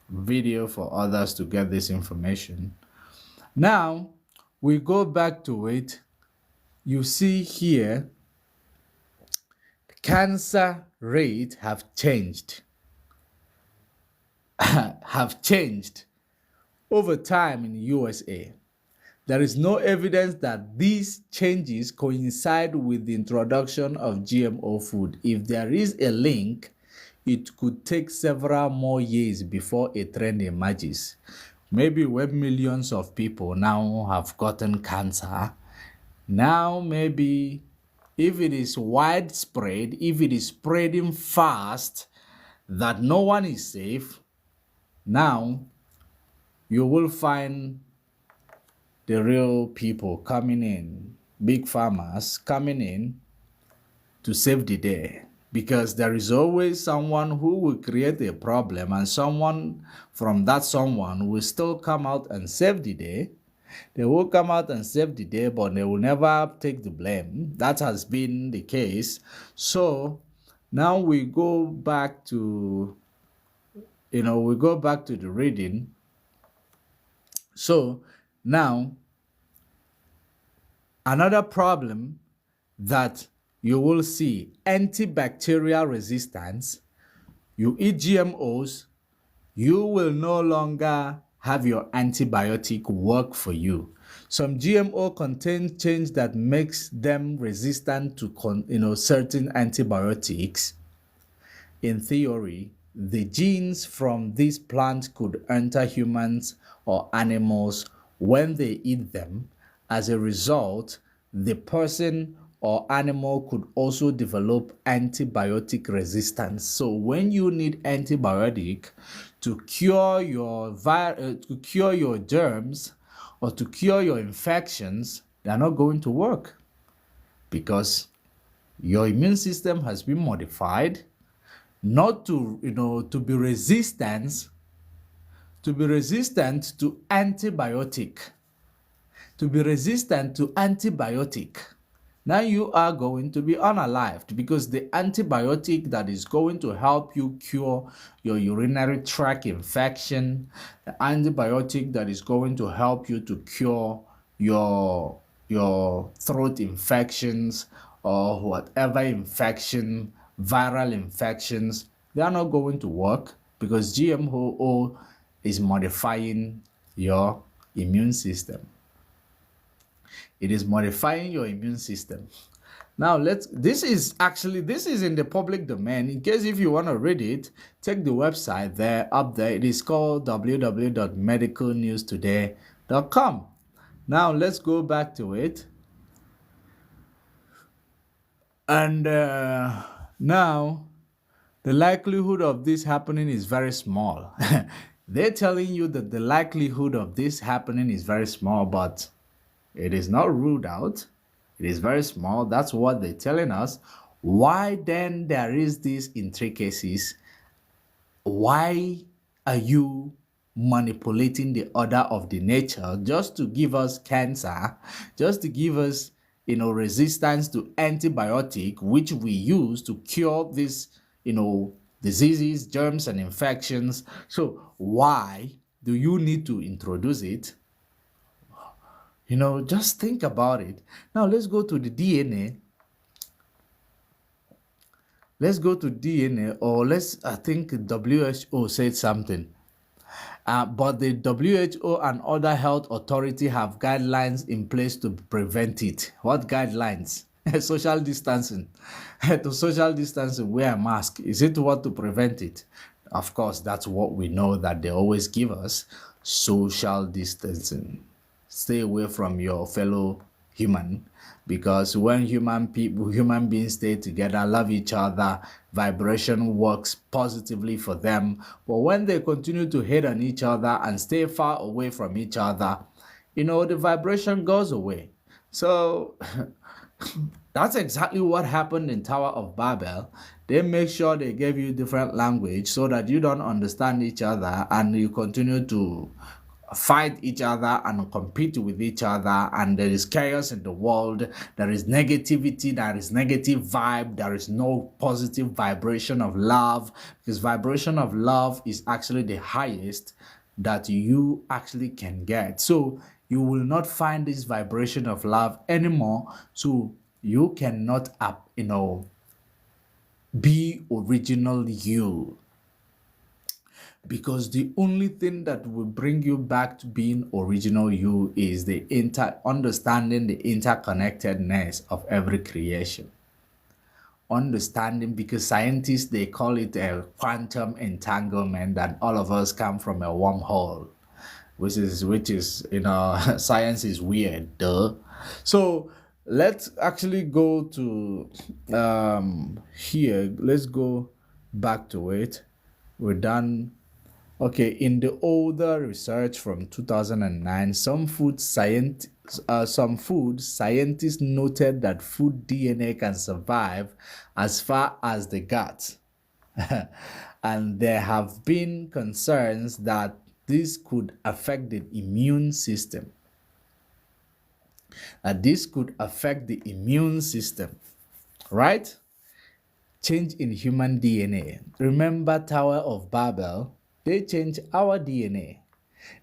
video for others to get this information. Now we go back to it. You see here, cancer rate have changed over time in the USA. There is no evidence that these changes coincide with the introduction of GMO food. If there is a link, it could take several more years before a trend emerges. Maybe when millions of people now have gotten cancer, now maybe if it is widespread, if it is spreading fast, that no one is safe, now you will find the real people coming in, big farmers coming in to save the day. Because there is always someone who will create a problem, and someone from that someone will still come out and save the day. They will come out and save the day, but they will never take the blame. That has been the case. So now we go back to, the reading. So now, another problem that you will see, antibacterial resistance. You eat GMOs, you will no longer have your antibiotic work for you. Some GMO contain change that makes them resistant to certain antibiotics. In theory, the genes from these plants could enter humans or animals when they eat them. As a result, the person or animal could also develop antibiotic resistance. So when you need antibiotic to cure your germs or to cure your infections, they are not going to work, because your immune system has been modified not to be resistant to antibiotic. Now you are going to be unalived, because the antibiotic that is going to help you cure your urinary tract infection, the antibiotic that is going to help you to cure your throat infections or whatever infection, viral infections, they are not going to work, because GMO is modifying your immune system. It is modifying your immune system. Now this is in the public domain. In case if you want to read it, check the website up there. It is called www.medicalnewstoday.com. Now let's go back to it. And now the likelihood of this happening is very small. They're telling you that the likelihood of this happening is very small, but it is not ruled out. It is very small. That's what they're telling us. Why then there is these intricacies? Why are you manipulating the order of the nature just to give us cancer, just to give us resistance to antibiotic, which we use to cure these diseases, germs, and infections? So why do you need to introduce it? Just think about it. Now let's go to the DNA. Let's go to DNA, or I think WHO said something. But the WHO and other health authority have guidelines in place to prevent it. What guidelines? Social distancing. To social distancing, wear a mask. Is it what to prevent it? Of course, that's what we know that they always give us. Social distancing. Stay away from your fellow human, because when human beings stay together, love each other, vibration works positively for them. But when they continue to hate on each other and stay far away from each other, the vibration goes away. So that's exactly what happened in Tower of Babel. They make sure they gave you different language so that you don't understand each other and you continue to fight each other and compete with each other, and there is chaos in the world. There is negativity, there is negative vibe, there is no positive vibration of love, because vibration of love is actually the highest that you actually can get. So you will not find this vibration of love anymore, so you cannot be original you, because the only thing that will bring you back to being original you is the understanding the interconnectedness of every creation. Understanding, because scientists, they call it a quantum entanglement, that all of us come from a wormhole, which is science is weird, duh. So let's actually go to here. Let's go back to it. We're done. Okay, in the older research from 2009, some food scientists noted that food DNA can survive as far as the gut. And there have been concerns that this could affect the immune system. Right? Change in human DNA. Remember Tower of Babel? They changed our DNA.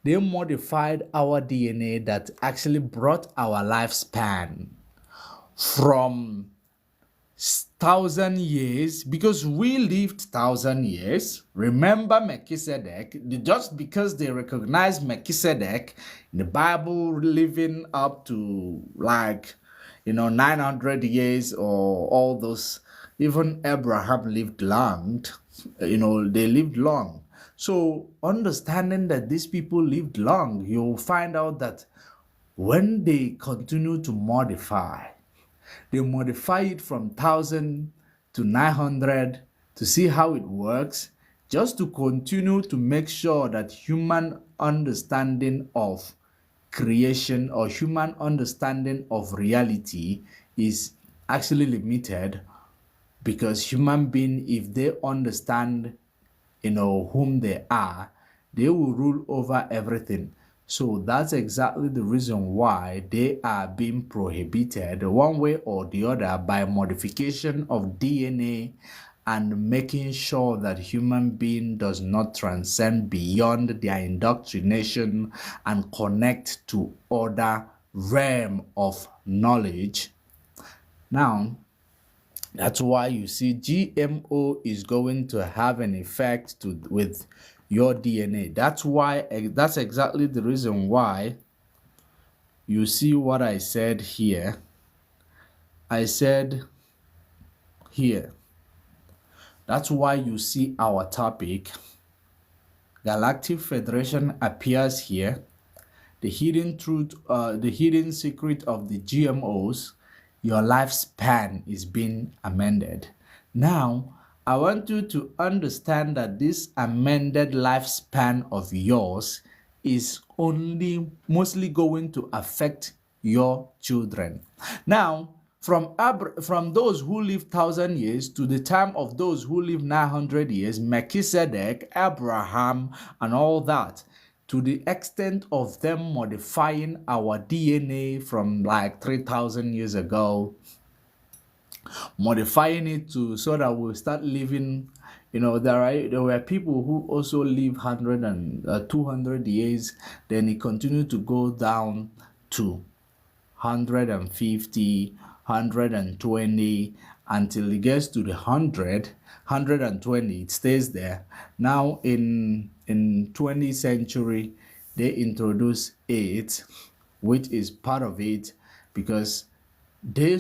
They modified our DNA that actually brought our lifespan from 1,000 years, because we lived 1,000 years. Remember Melchizedek? Just because they recognize Melchizedek in the Bible living up to 900 years, or all those. Even Abraham lived long. They lived long. So understanding that these people lived long, you'll find out that when they continue to modify, they modify it from 1,000 to 900 to see how it works, just to continue to make sure that human understanding of creation or human understanding of reality is actually limited. Because human beings, if they understand whom they are, they will rule over everything. So that's exactly the reason why they are being prohibited one way or the other by modification of DNA, and making sure that human being does not transcend beyond their indoctrination and connect to other realm of knowledge. Now, that's why you see GMO is going to have an effect with your DNA. That's exactly the reason why you see what I said here. I said here. That's why you see our topic. Galactic Federation appears here. The hidden truth, the hidden secret of the GMOs. Your lifespan is being amended. Now, I want you to understand that this amended lifespan of yours is only mostly going to affect your children. Now, from those who live 1,000 years to the time of those who live 900 years, Melchizedek, Abraham, and all that, to the extent of them modifying our DNA from 3,000 years ago, modifying it so that we'll start living. There were people who also live 100 and 200 years. Then it continued to go down to 150, 120, until it gets to the 120, it stays there. Now in 20th century, they introduce it, which is part of it, because they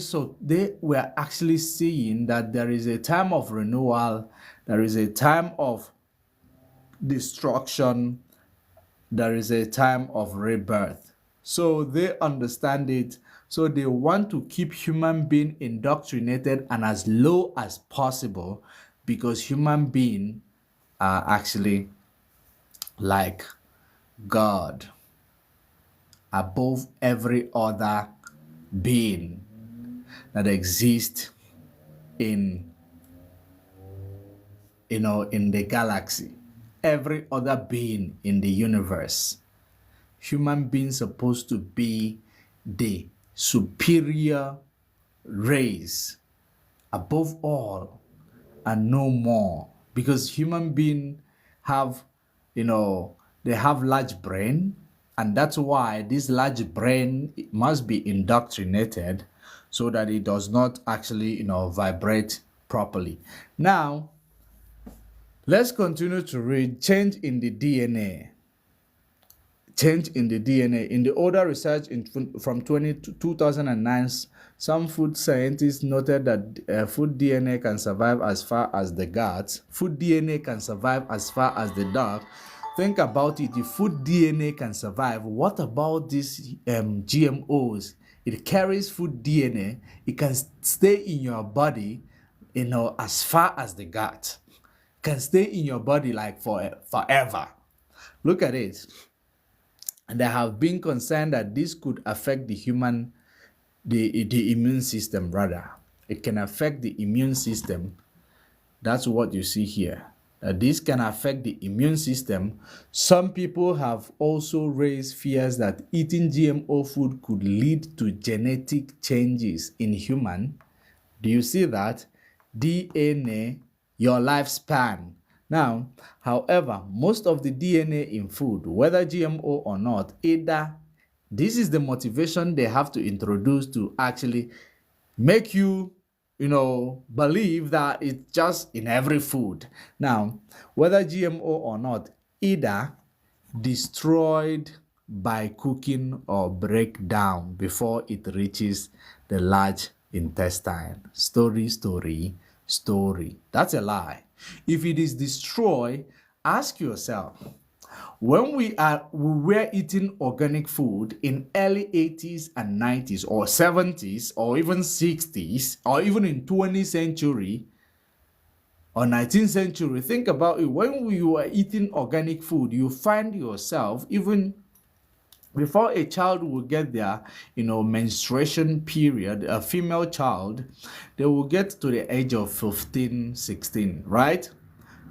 were actually seeing that there is a time of renewal, there is a time of destruction, there is a time of rebirth. So they understand it. So they want to keep human being indoctrinated and as low as possible, because human beings are actually like God, above every other being that exists in in the galaxy, every other being in the universe. Human beings supposed to be the superior race above all and no more, because human beings have they have large brain, and that's why this large brain must be indoctrinated so that it does not actually vibrate properly. Now let's continue to read. Change in the DNA. Change in the DNA. In the older research from 2009, some food scientists noted that food DNA can survive as far as the gut. Food DNA can survive as far as the dark. Think about it. If food DNA can survive, what about these GMOs? It carries food DNA. It can stay in your body, as far as the gut. It can stay in your body like forever. Look at it. And there have been concern that this could affect the immune system rather. It can affect the immune system. That's what you see here. This can affect the immune system. Some people have also raised fears that eating GMO food could lead to genetic changes in human. Do you see that? DNA, your lifespan. Now, however, most of the DNA in food, whether GMO or not, either this is the motivation they have to introduce to actually make you, believe that it's just in every food. Now, whether GMO or not, either destroyed by cooking or break down before it reaches the large intestine. Story. That's a lie. If it is destroyed, ask yourself, when we were eating organic food in early 80s and 90s or 70s or even 60s or even in 20th century or 19th century, think about it. When we were eating organic food, you find yourself, even before a child will get their menstruation period, a female child, they will get to the age of 15, 16, right?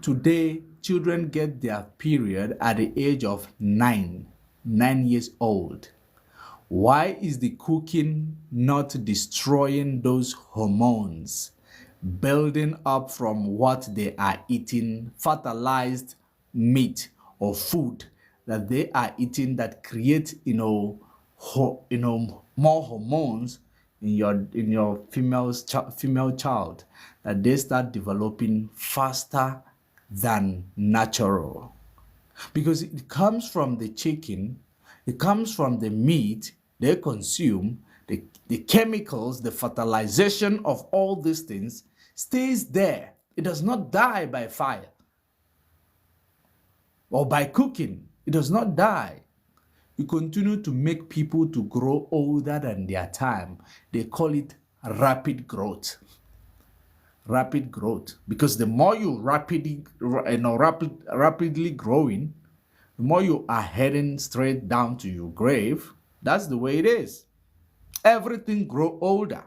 Today, children get their period at the age of 9 years old. Why is the cooking not destroying those hormones building up from what they are eating, fertilized meat or food that they are eating that create more hormones in your female child, that they start developing faster than natural, because it comes from the chicken, it comes from the meat they consume. The chemicals, the fertilization of all these things stays there. It does not die by fire or by cooking. It does not die. You continue to make people to grow older than their time. They call it rapid growth. Rapid growth, because the more you rapidly growing, the more you are heading straight down to your grave. That's the way it is. Everything grow older,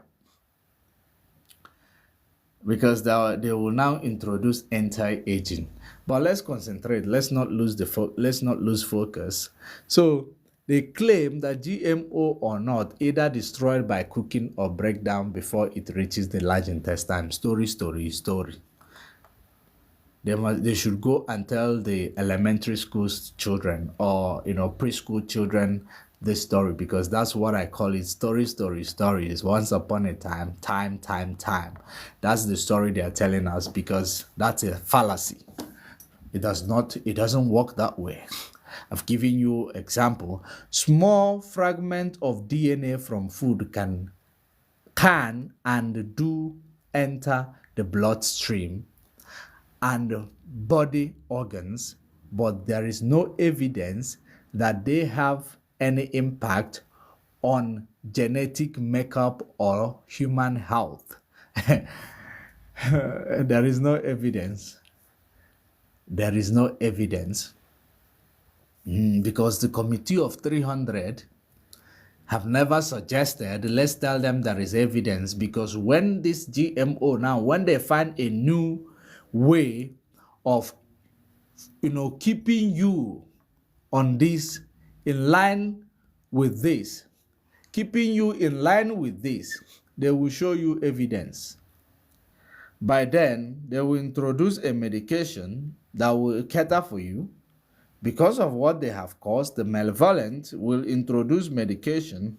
because they will now introduce anti-aging. But let's concentrate. Let's not lose focus. So they claim that GMO or not, either destroyed by cooking or break down before it reaches the large intestine. Story. They should go and tell the elementary school children or preschool children this story, because that's what I call it. Story. Is once upon a time, time. That's the story they are telling us, because that's a fallacy. It doesn't work that way. I've given you example. Small fragment of DNA from food can and do enter the bloodstream and body organs, but there is no evidence that they have any impact on genetic makeup or human health. There is no evidence. There is no evidence. Because the committee of 300 have never suggested, let's tell them there is evidence, because when this GMO now, when they find a new way of, keeping you on this, in line with this, keeping you in line with this, they will show you evidence. By then, they will introduce a medication that will cater for you. Because of what they have caused, the malevolent will introduce medication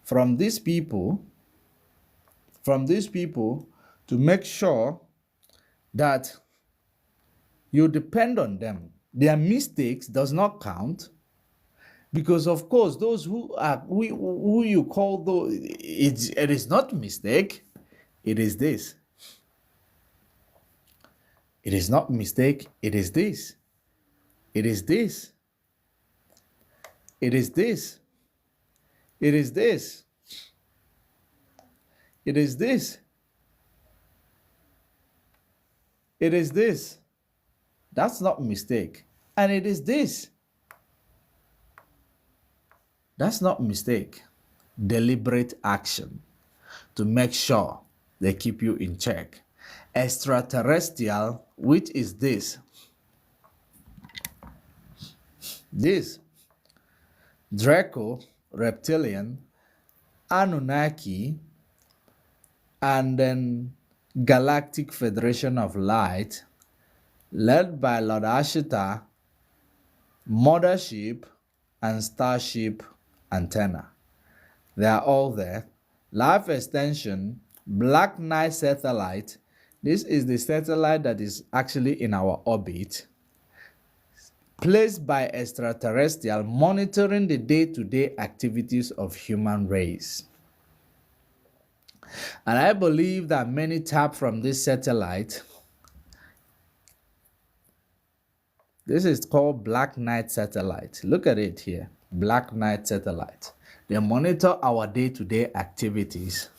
from these people to make sure that you depend on them. Their mistakes does not count, because of course those who you call those, it is not mistake, it is this. It is not mistake, it is this. It is this. It is this. It is this. It is this. It is this. That's not mistake. And it is this. That's not mistake. Deliberate action to make sure they keep you in check. Extraterrestrial, which is this. This Draco, reptilian, Anunnaki, and then Galactic Federation of Light, led by Lord Ashita, Mothership, and Starship Antenna. They are all there. Life Extension, Black Knight Satellite. This is the satellite that is actually in our orbit, placed by extraterrestrial, monitoring the day-to-day activities of human race. And I believe that many tap from this satellite. This is called Black Knight Satellite. Look at it here. Black Knight Satellite. They monitor our day-to-day activities.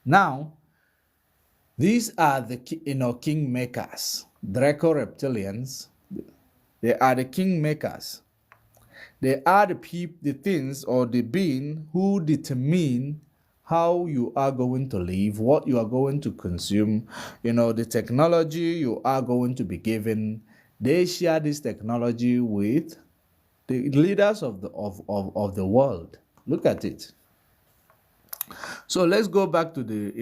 Now, these are the king makers. Draco reptilians, they are the king makers. They are the things or the being who determine how you are going to live, what you are going to consume, the technology you are going to be given. They share this technology with the leaders of the world. Look at it. So let's go back to the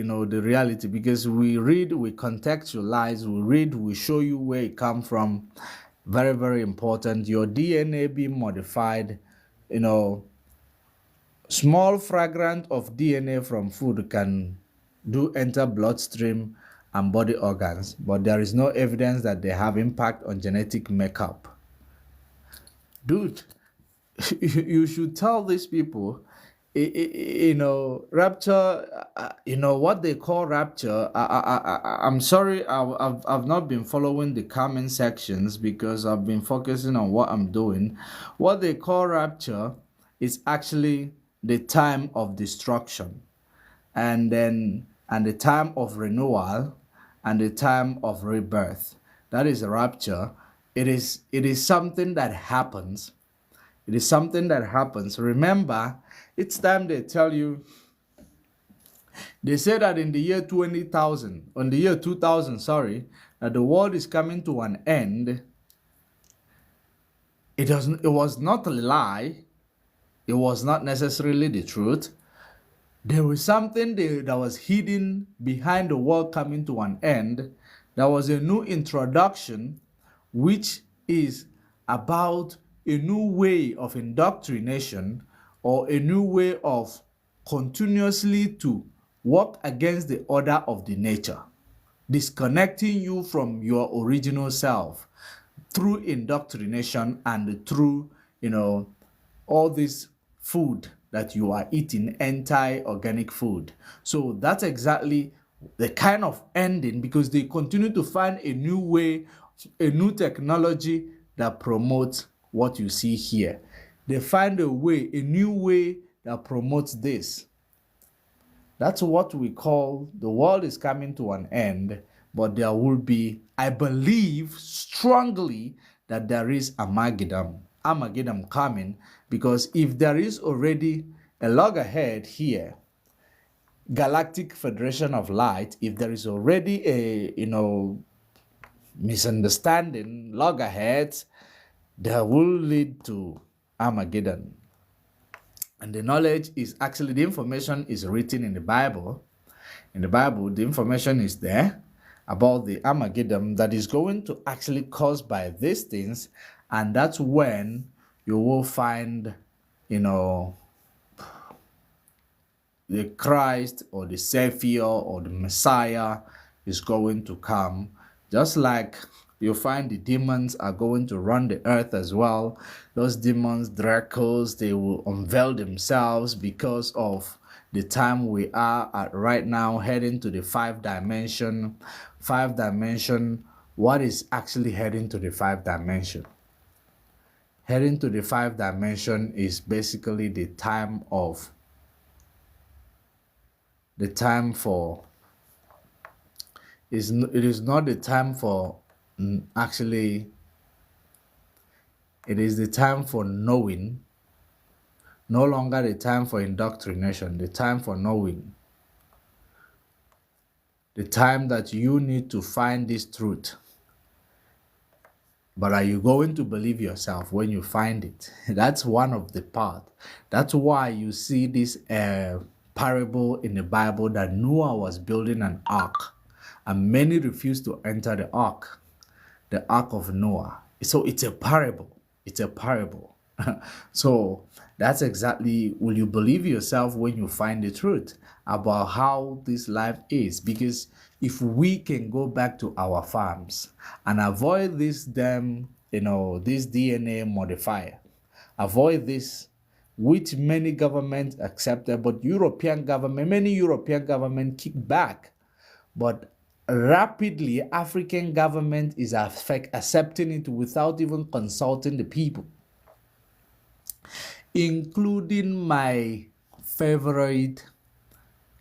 reality, because we read, we contextualize, we show you where it comes from. Very, very important. Your DNA being modified, small fragment of DNA from food can do enter bloodstream and body organs, but there is no evidence that they have impact on genetic makeup. Dude, you should tell these people, rapture, what they call rapture. I'm sorry, I've not been following the comment sections because I've been focusing on what I'm doing. What they call rapture is actually the time of destruction, and the time of renewal, and the time of rebirth. That is a rapture. It is something that happens. It is something that happens. Remember, each time they tell you, they say that in the year 20,000, on the year 2000, that the world is coming to an end. It was not a lie. It was not necessarily the truth. There was something that was hidden behind the world coming to an end. There was a new introduction, which is about a new way of indoctrination or a new way of continuously to work against the order of the nature, disconnecting you from your original self through indoctrination and through, all this food that you are eating, anti-organic food. So that's exactly the kind of ending, because they continue to find a new way, a new technology that promotes what you see here. They find a way, a new way that promotes this. That's what we call the world is coming to an end, but there will be, I believe strongly that there is Armageddon coming, because if there is already a loggerhead here, Galactic Federation of Light, if there is already a misunderstanding, loggerheads, that will lead to Armageddon. And the knowledge is actually, the information is written in the Bible. In the Bible, the information is there about the Armageddon that is going to actually caused by these things. And that's when you will find, the Christ or the Savior or the Messiah is going to come. Just like you find the demons are going to run the earth as well. Those demons, Dracos, they will unveil themselves because of the time we are at right now, heading to the 5th dimension. 5th dimension, what is actually heading to the 5th dimension? Heading to the 5th dimension is basically the time for, it is not the time for, actually, it is the time for knowing, no longer the time for indoctrination, the time for knowing, the time that you need to find this truth. But are you going to believe yourself when you find it? That's one of the part. That's why you see this parable in the Bible that Noah was building an ark, and many refused to enter the ark of Noah. So it's a parable. It's a parable. So that's exactly, will you believe yourself when you find the truth about how this life is? Because if we can go back to our farms and avoid this this DNA modifier, avoid this, which many governments accepted, but many European government kick back. But rapidly, African government is accepting it without even consulting the people, including my favorite,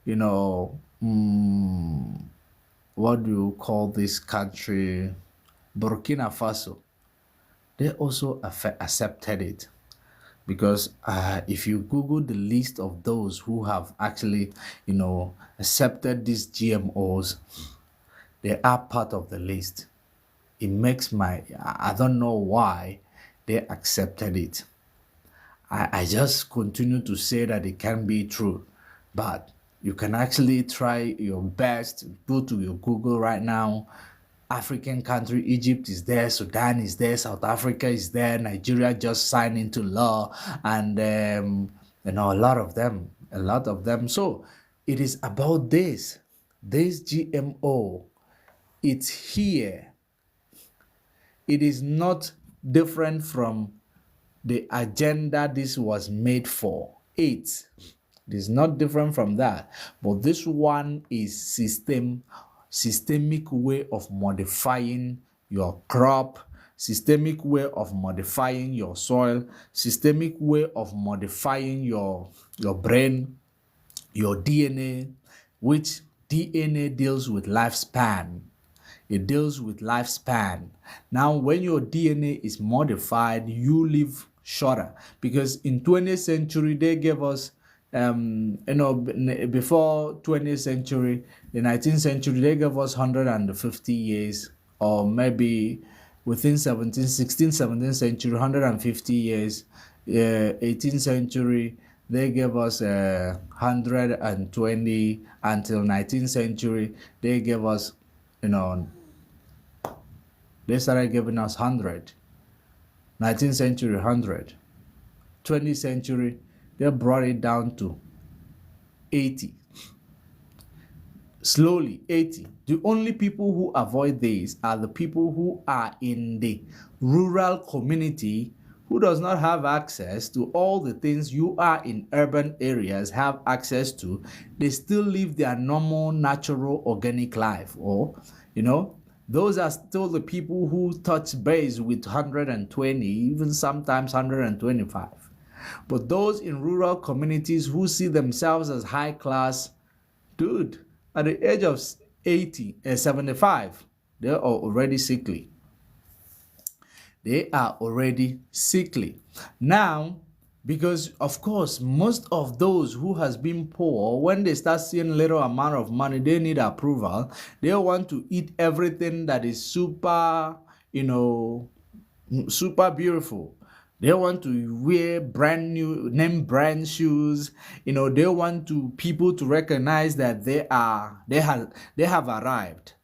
what do you call this country? Burkina Faso. They also accepted it. Because if you Google the list of those who have actually, accepted these GMOs, they are part of the list. It makes I don't know why they accepted it. I just continue to say that it can be true, but you can actually try your best. Go to your Google right now. African country, Egypt is there, Sudan is there, South Africa is there, Nigeria just signed into law, and a lot of them. So it is about this GMO. It's here. It is not different from the agenda this was made for. It is not different from that, but this one is systemic way of modifying your crop, systemic way of modifying your soil, systemic way of modifying your brain, your DNA, which DNA deals with lifespan. It deals with lifespan. Now, when your DNA is modified, you live shorter, because in 20th century they gave us before 20th century, the 19th century, they gave us 150 years, or maybe within 16th, 17th century, 150 years. 18th century, they gave us 120, until 19th century, they gave us, they started giving us 100. 19th century 100, 20th century they brought it down to 80. Slowly 80. The only people who avoid this are the people who are in the rural community, who does not have access to all the things you are in urban areas have access to. They still live their normal, natural, organic life. Or, those are still the people who touch base with 120, even sometimes 125. But those in rural communities who see themselves as high class, dude, at the age of 75, they are already sickly. They are already sickly. Now, because of course, most of those who has been poor, when they start seeing little amount of money, they need approval. They want to eat everything that is super, super beautiful. They want to wear brand new name brand shoes. They want people to recognize that they have arrived.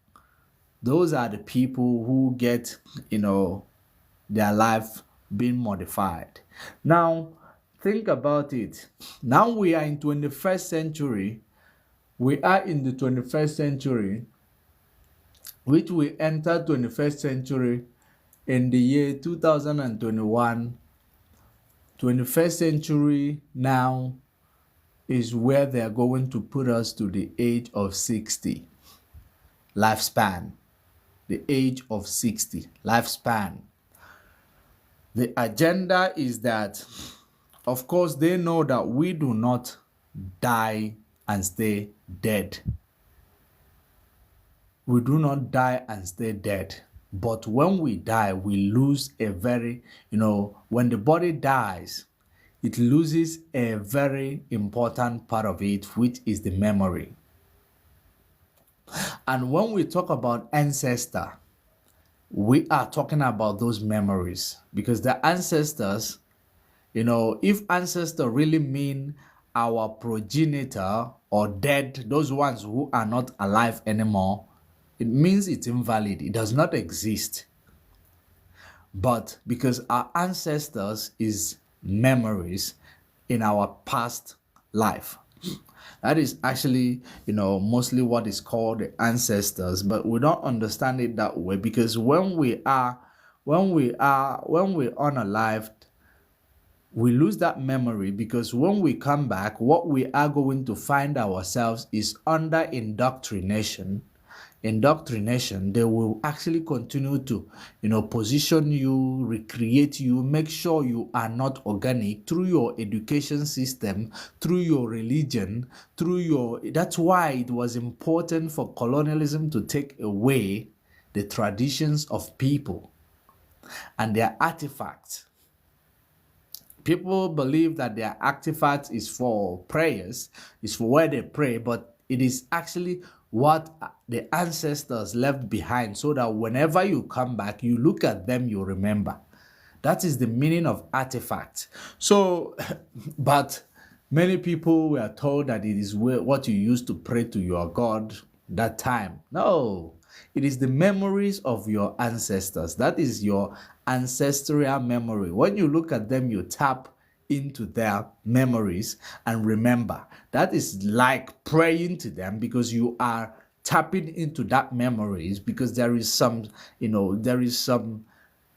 Those are the people who get, their life being modified. Now, think about it. Now we are in 21st century. We are in the 21st century, which we enter 21st century in the year 2021. 21st century now is where they are going to put us to the age of 60 lifespan. The age of 60 lifespan. The agenda is that, of course, they know that we do not die and stay dead. We do not die and stay dead. But when we die, we lose a very, when the body dies, it loses a very important part of it, which is the memory. And when we talk about ancestor, we are talking about those memories, because the ancestors, if ancestor really mean our progenitor or dead, those ones who are not alive anymore, it means it's invalid. It does not exist. But because our ancestors is memories in our past life. That is actually, mostly what is called the ancestors, but we don't understand it that way, because when we're unalive, we lose that memory, because when we come back, what we are going to find ourselves is under indoctrination. They will actually continue to, position you, recreate you, make sure you are not organic through your education system, through your religion, that's why it was important for colonialism to take away the traditions of people and their artifacts. People believe that their artifacts is for prayers, is for where they pray, but it is actually what the ancestors left behind, so that whenever you come back, you look at them, you remember. That is the meaning of artifact. So, but many people were told that it is what you used to pray to your God that time. No, it is the memories of your ancestors. That is your ancestral memory. When you look at them, you tap into their memories and remember. That is like praying to them, because you are tapping into that memories, because there is some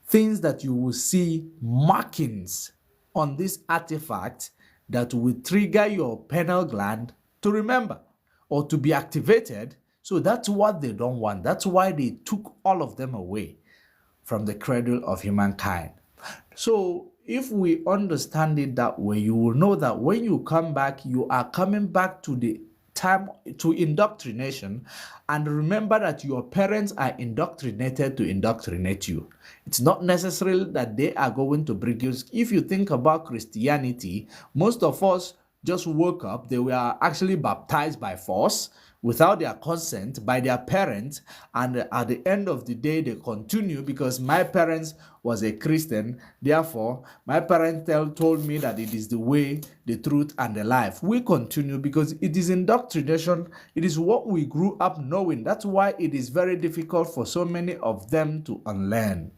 things that you will see markings on this artifact that will trigger your pineal gland to remember or to be activated. So that's what they don't want. That's why they took all of them away from the cradle of humankind. So if we understand it that way, you will know that when you come back, you are coming back to the time to indoctrination. And remember that your parents are indoctrinated to indoctrinate you. It's not necessarily that they are going to bring you. If you think about Christianity, most of us just woke up. They were actually baptized by force, without their consent, by their parents, and at the end of the day they continue, because my parents was a Christian, therefore my parents told me that it is the way, the truth, and the life. We continue because it is indoctrination. It is what we grew up knowing. That's why it is very difficult for so many of them to unlearn.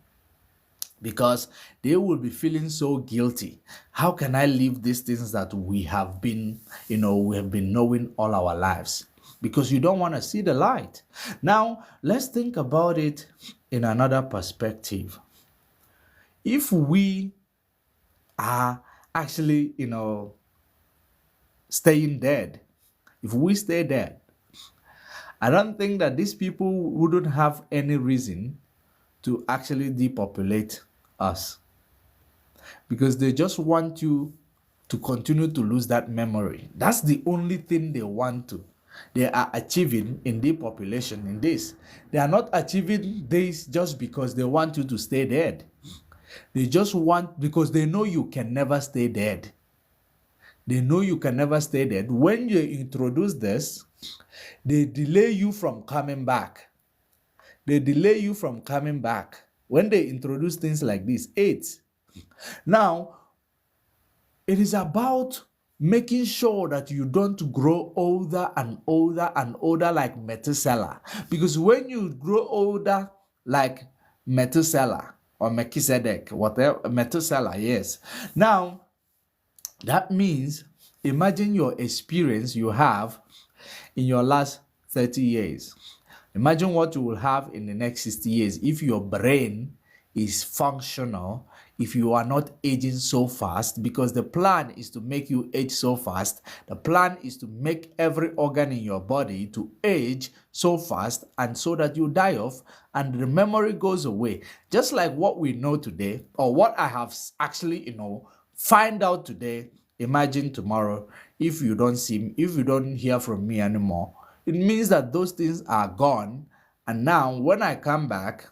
because they will be feeling so guilty. How can I leave these things that we have been knowing all our lives? Because you don't want to see the light. Now, let's think about it in another perspective. If we are actually, staying dead, if we stay dead, I don't think that these people wouldn't have any reason to actually depopulate us, because they just want you to continue to lose that memory. That's the only thing they are achieving in depopulation in this. They are not achieving this just because they want you to stay dead. They just want, because they know you can never stay dead. They know you can never stay dead. When you introduce this, they delay you from coming back. They delay you from coming back. When they introduce things like this, 8. Now, it is about making sure that you don't grow older and older and older like Methuselah. Because when you grow older like Methuselah or Melchizedek, whatever, Methuselah, yes. Now, that means, imagine your experience you have in your last 30 years. Imagine what you will have in the next 60 years if your brain is functional, if you are not aging so fast, because the plan is to make you age so fast. The plan is to make every organ in your body to age so fast, and so that you die off and the memory goes away. Just like what we know today, or what I have actually, find out today. Imagine tomorrow, if you don't hear from me anymore, it means that those things are gone. And now when I come back,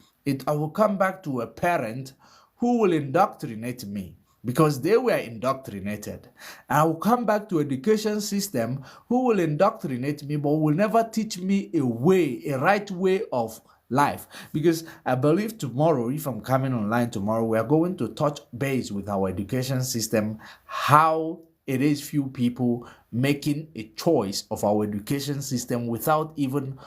I will come back to a parent who will indoctrinate me, because they were indoctrinated. And I will come back to education system who will indoctrinate me, but will never teach me a right way of life. Because I believe tomorrow, if I'm coming online tomorrow, we are going to touch base with our education system, how it is few people making a choice of our education system without even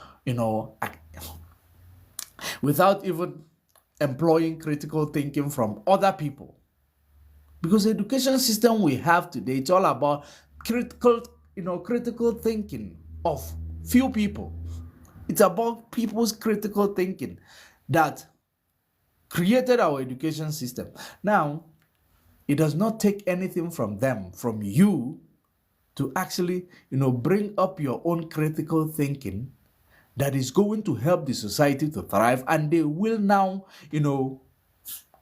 employing critical thinking from other people. Because the education system we have today, it's all about critical thinking of few people. It's about people's critical thinking that created our education system. Now, it does not take anything from them, from you, to actually, bring up your own critical thinking that is going to help the society to thrive. And they will now,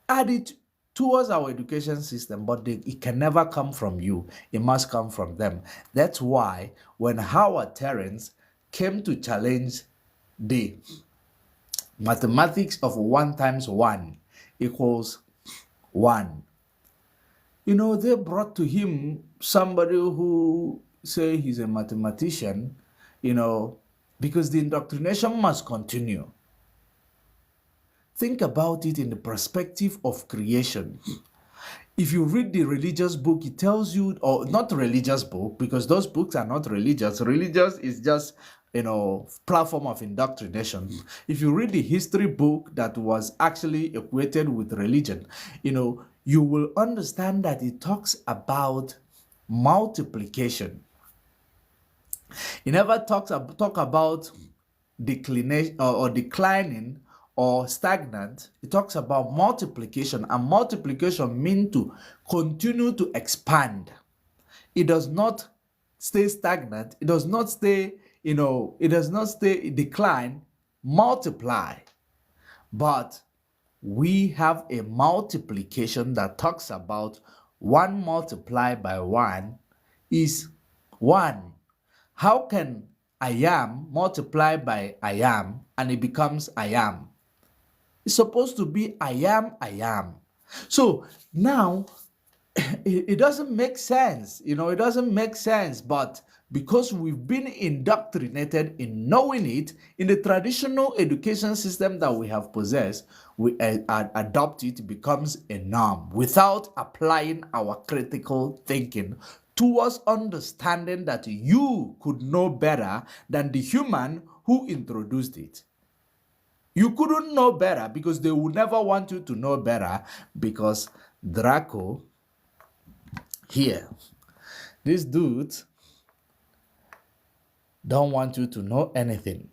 add it towards our education system, but it can never come from you. It must come from them. That's why when Howard Terence came to challenge the mathematics of 1 times 1 equals 1, they brought to him somebody who say he's a mathematician, because the indoctrination must continue. Think about it in the perspective of creation. If you read the religious book, it tells you, or not religious book, because those books are not religious. Religious is just, platform of indoctrination. If you read the history book that was actually equated with religion, you will understand that it talks about multiplication. It never talk about declination or declining or stagnant. It talks about multiplication, and multiplication means to continue to expand. It does not stay stagnant. It does not stay, decline, multiply. But we have a multiplication that talks about 1 multiplied by 1 is 1. How can I am multiply by I am and it becomes I am? It's supposed to be I am. So now it doesn't make sense. It doesn't make sense, but because we've been indoctrinated in knowing it, in the traditional education system that we have possessed, we adopt it, becomes a norm without applying our critical thinking towards understanding that you could know better than the human who introduced it. You couldn't know better because they would never want you to know better, because Draco here, these dudes don't want you to know anything.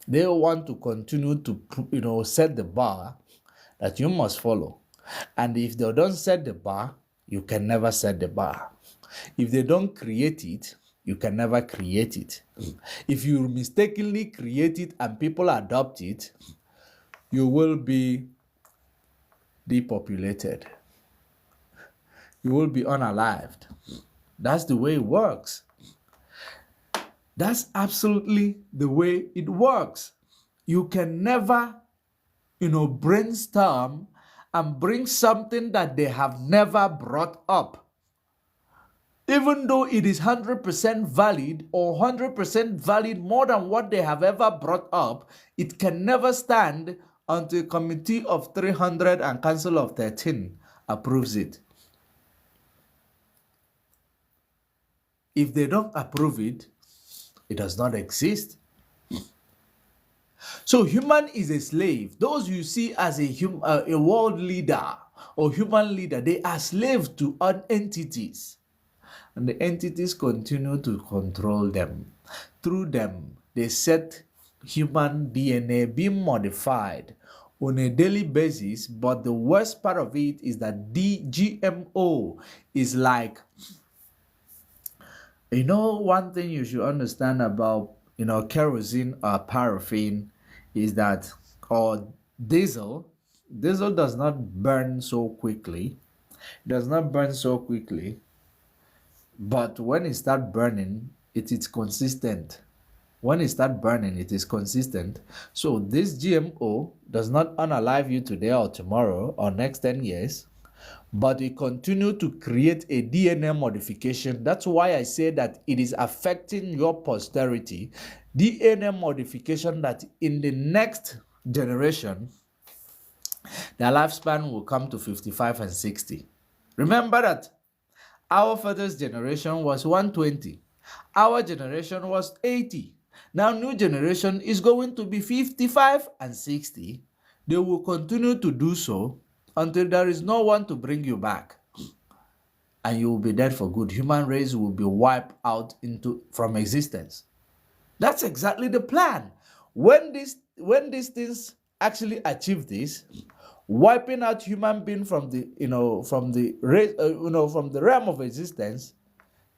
They want to continue to set the bar that you must follow. And if they don't set the bar, you can never set the bar. If they don't create it, you can never create it. If you mistakenly create it and people adopt it, you will be depopulated. You will be unalived. That's the way it works. That's absolutely the way it works. You can never, brainstorm and bring something that they have never brought up. Even though it is 100% valid or 100% valid more than what they have ever brought up, it can never stand until a committee of 300 and council of 13 approves it. If they don't approve it, it does not exist. So human is a slave. Those you see as a world leader or human leader, they are slaves to entities. And the entities continue to control them. Through them, they set human DNA being modified on a daily basis. But the worst part of it is that the GMO is like, one thing you should understand about, kerosene or paraffin is that, or diesel does not burn so quickly. It does not burn so quickly. But when it starts burning, it is consistent. When it starts burning, it is consistent. So this GMO does not unalive you today or tomorrow or next 10 years. But it continues to create a DNA modification. That's why I say that it is affecting your posterity. DNA modification that in the next generation, their lifespan will come to 55 and 60. Remember that our father's generation was 120. Our generation was 80. Now new generation is going to be 55 and 60. They will continue to do so until there is no one to bring you back. And you will be dead for good. Human race will be wiped out from existence. That's exactly the plan. When these things actually achieve this, wiping out human being from the realm of existence,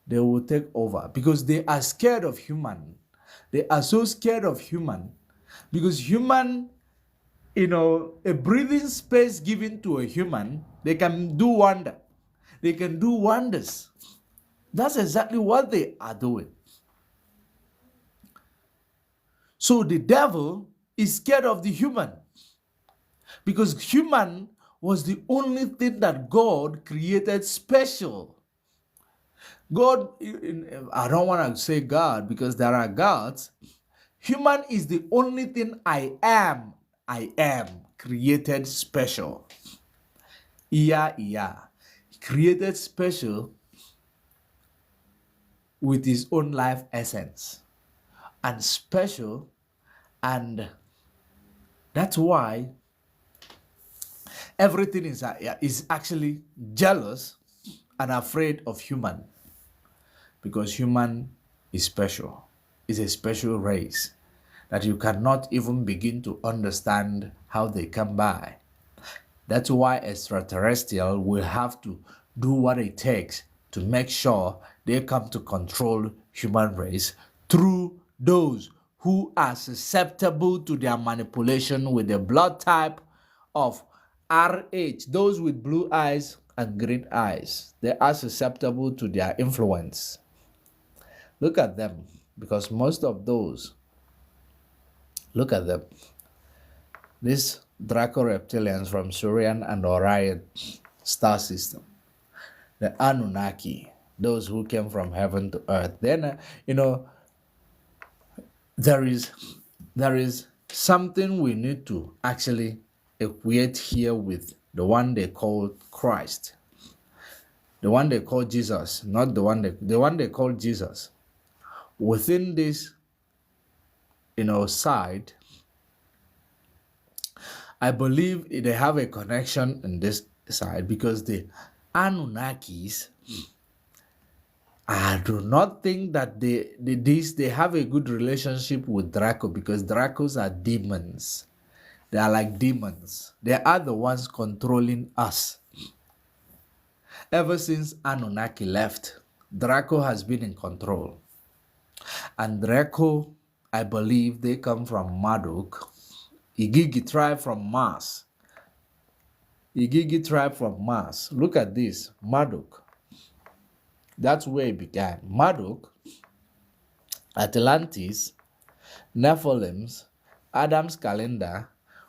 they will take over because they are scared of human. They are so scared of human because human, a breathing space given to a human, they can do wonder. They can do wonders. That's exactly what they are doing. So the devil is scared of the human because human was the only thing that God created special. God, I don't want to say God because there are gods. Human is the only thing I am created special. Created special with his own life essence. And special, and that's why everything is actually jealous and afraid of human. Because human is special. It's a special race that you cannot even begin to understand how they come by. That's why extraterrestrial will have to do what it takes to make sure they come to control human race through those who are susceptible to their manipulation with the blood type of RH, those with blue eyes and green eyes. They are susceptible to their influence. Look at them, because most of those, look at them. These Draco reptilians from Surian and Orion star system, the Anunnaki, those who came from heaven to earth. Then, there is something we need to actually equate here with the one they call Christ, the one they call Jesus, not the one they call Jesus. Within this, side, I believe they have a connection in this side because the Anunnakis, I do not think that they have a good relationship with Draco, because Dracos are demons. They are like demons. They are the ones controlling us. Ever since Anunnaki left, Draco has been in control. And Draco, I believe they come from Marduk. Igigi tribe from Mars. Igigi tribe from Mars. Look at this. Marduk. That's where it began. Marduk, Atlantis, Nephilims, Adam's calendar,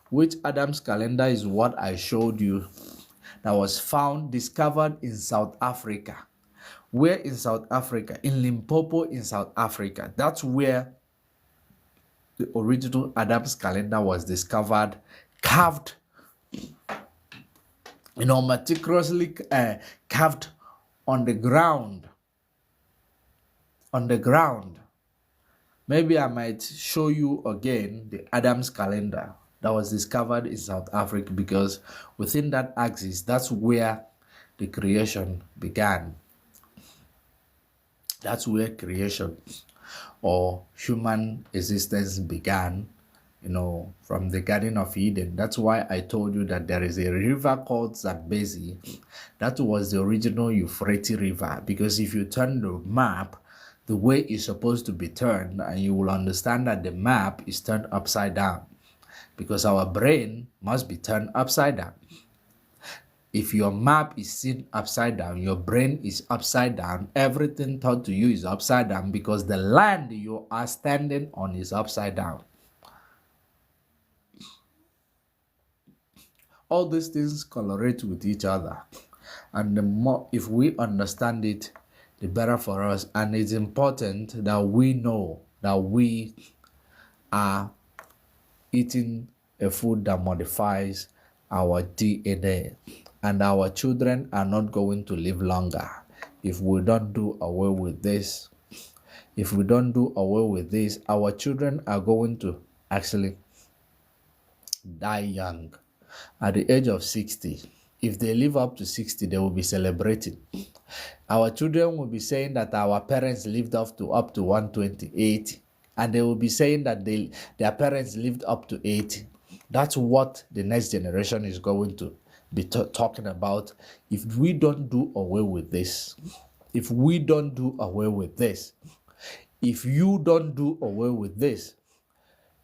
which Adam's calendar is what I showed you, that was discovered in South Africa. Where in South Africa? In Limpopo in South Africa. That's where the original Adam's calendar was discovered, carved, meticulously carved on the ground. On the ground. Maybe I might show you again the Adam's calendar that was discovered in South Africa, because within that axis, that's where the creation began. That's where creation or human existence began, from the Garden of Eden. That's why I told you that there is a river called Zambezi. That was the original Euphrates River, because if you turn the map the way it's supposed to be turned, and you will understand that the map is turned upside down, because our brain must be turned upside down. If your map is seen upside down, your brain is upside down, everything taught to you is upside down, because the land you are standing on is upside down. All these things correlate with each other, and the more, if we understand it, the better for us. And it's important that we know that we are eating a food that modifies our DNA, and our children are not going to live longer if we don't do away with this. If we don't do away with this, our children are going to actually die young at the age of 60. If they live up to 60, they will be celebrating. Our children will be saying that our parents lived up to 120, 80. And they will be saying that their parents lived up to 80. That's what the next generation is going to be talking about. If we don't do away with this, if we don't do away with this, if you don't do away with this,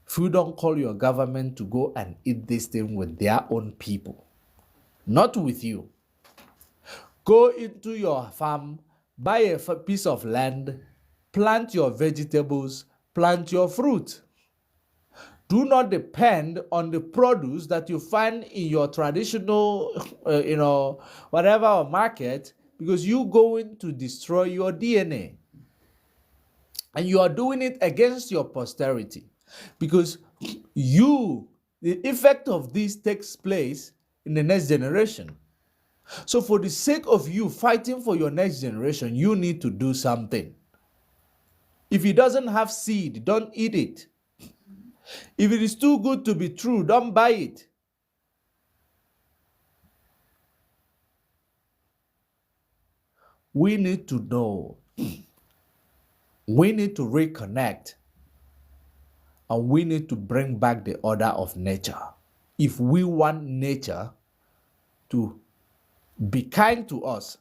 if you don't call your government to go and eat this thing with their own people, not with you, go into your farm, buy a piece of land, plant your vegetables, plant your fruit. Do not depend on the produce that you find in your traditional, whatever market, because you're going to destroy your DNA. And you are doing it against your posterity, because the effect of this takes place in the next generation. So for the sake of you fighting for your next generation, you need to do something. If it doesn't have seed, don't eat it. If it is too good to be true, don't buy it. We need to know. We need to reconnect. And we need to bring back the order of nature. If we want nature to be kind to us,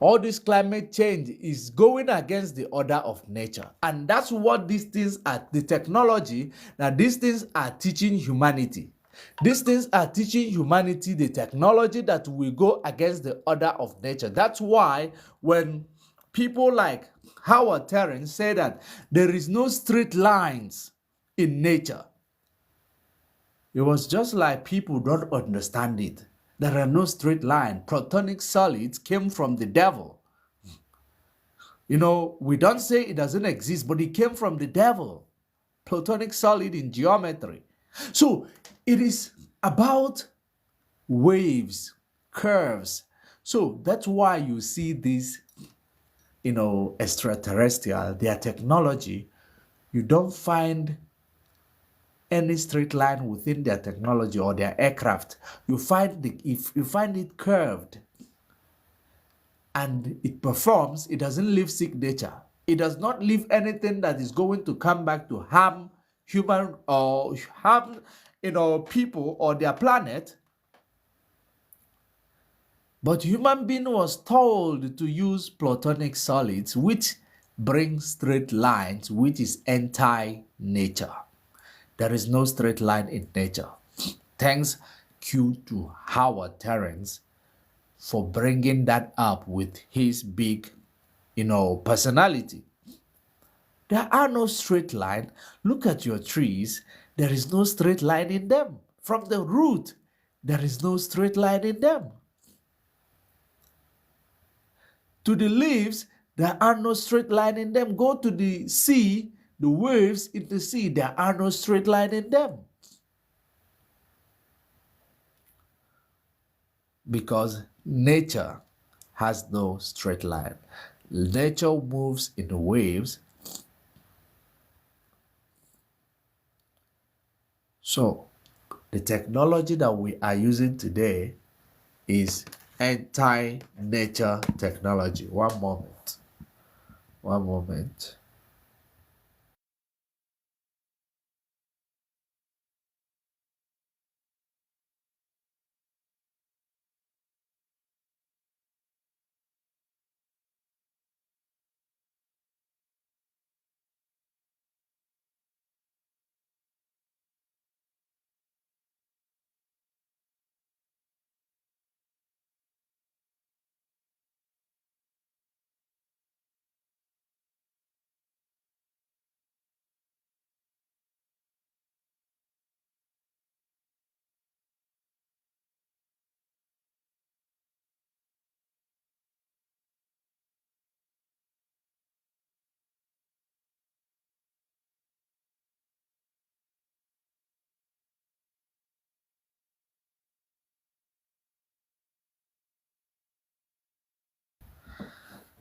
all this climate change is going against the order of nature. And that's what these things are, the technology, that these things are teaching humanity. These things are teaching humanity the technology that will go against the order of nature. That's why when people like Howard Terence say that there is no straight lines in nature, it was just like people don't understand it. There are no straight lines. Protonic solids came from the devil. We don't say it doesn't exist, but it came from the devil. Platonic solid in geometry. So it is about waves, curves. So that's why you see this, extraterrestrial, their technology, you don't find any straight line within their technology or their aircraft. If you find it curved and it performs, it doesn't leave signature. It does not leave anything that is going to come back to harm human or harm people or their planet. But human being was told to use platonic solids, which bring straight lines, which is anti-nature. There is no straight line in nature. Thanks to Howard Terence for bringing that up with his big, personality. There are no straight line. Look at your trees. There is no straight line in them. From the root, there is no straight line in them. To the leaves, there are no straight line in them. Go to the sea, the waves in the sea, there are no straight line in them. Because nature has no straight line. Nature moves in waves. So, the technology that we are using today is anti-nature technology. One moment.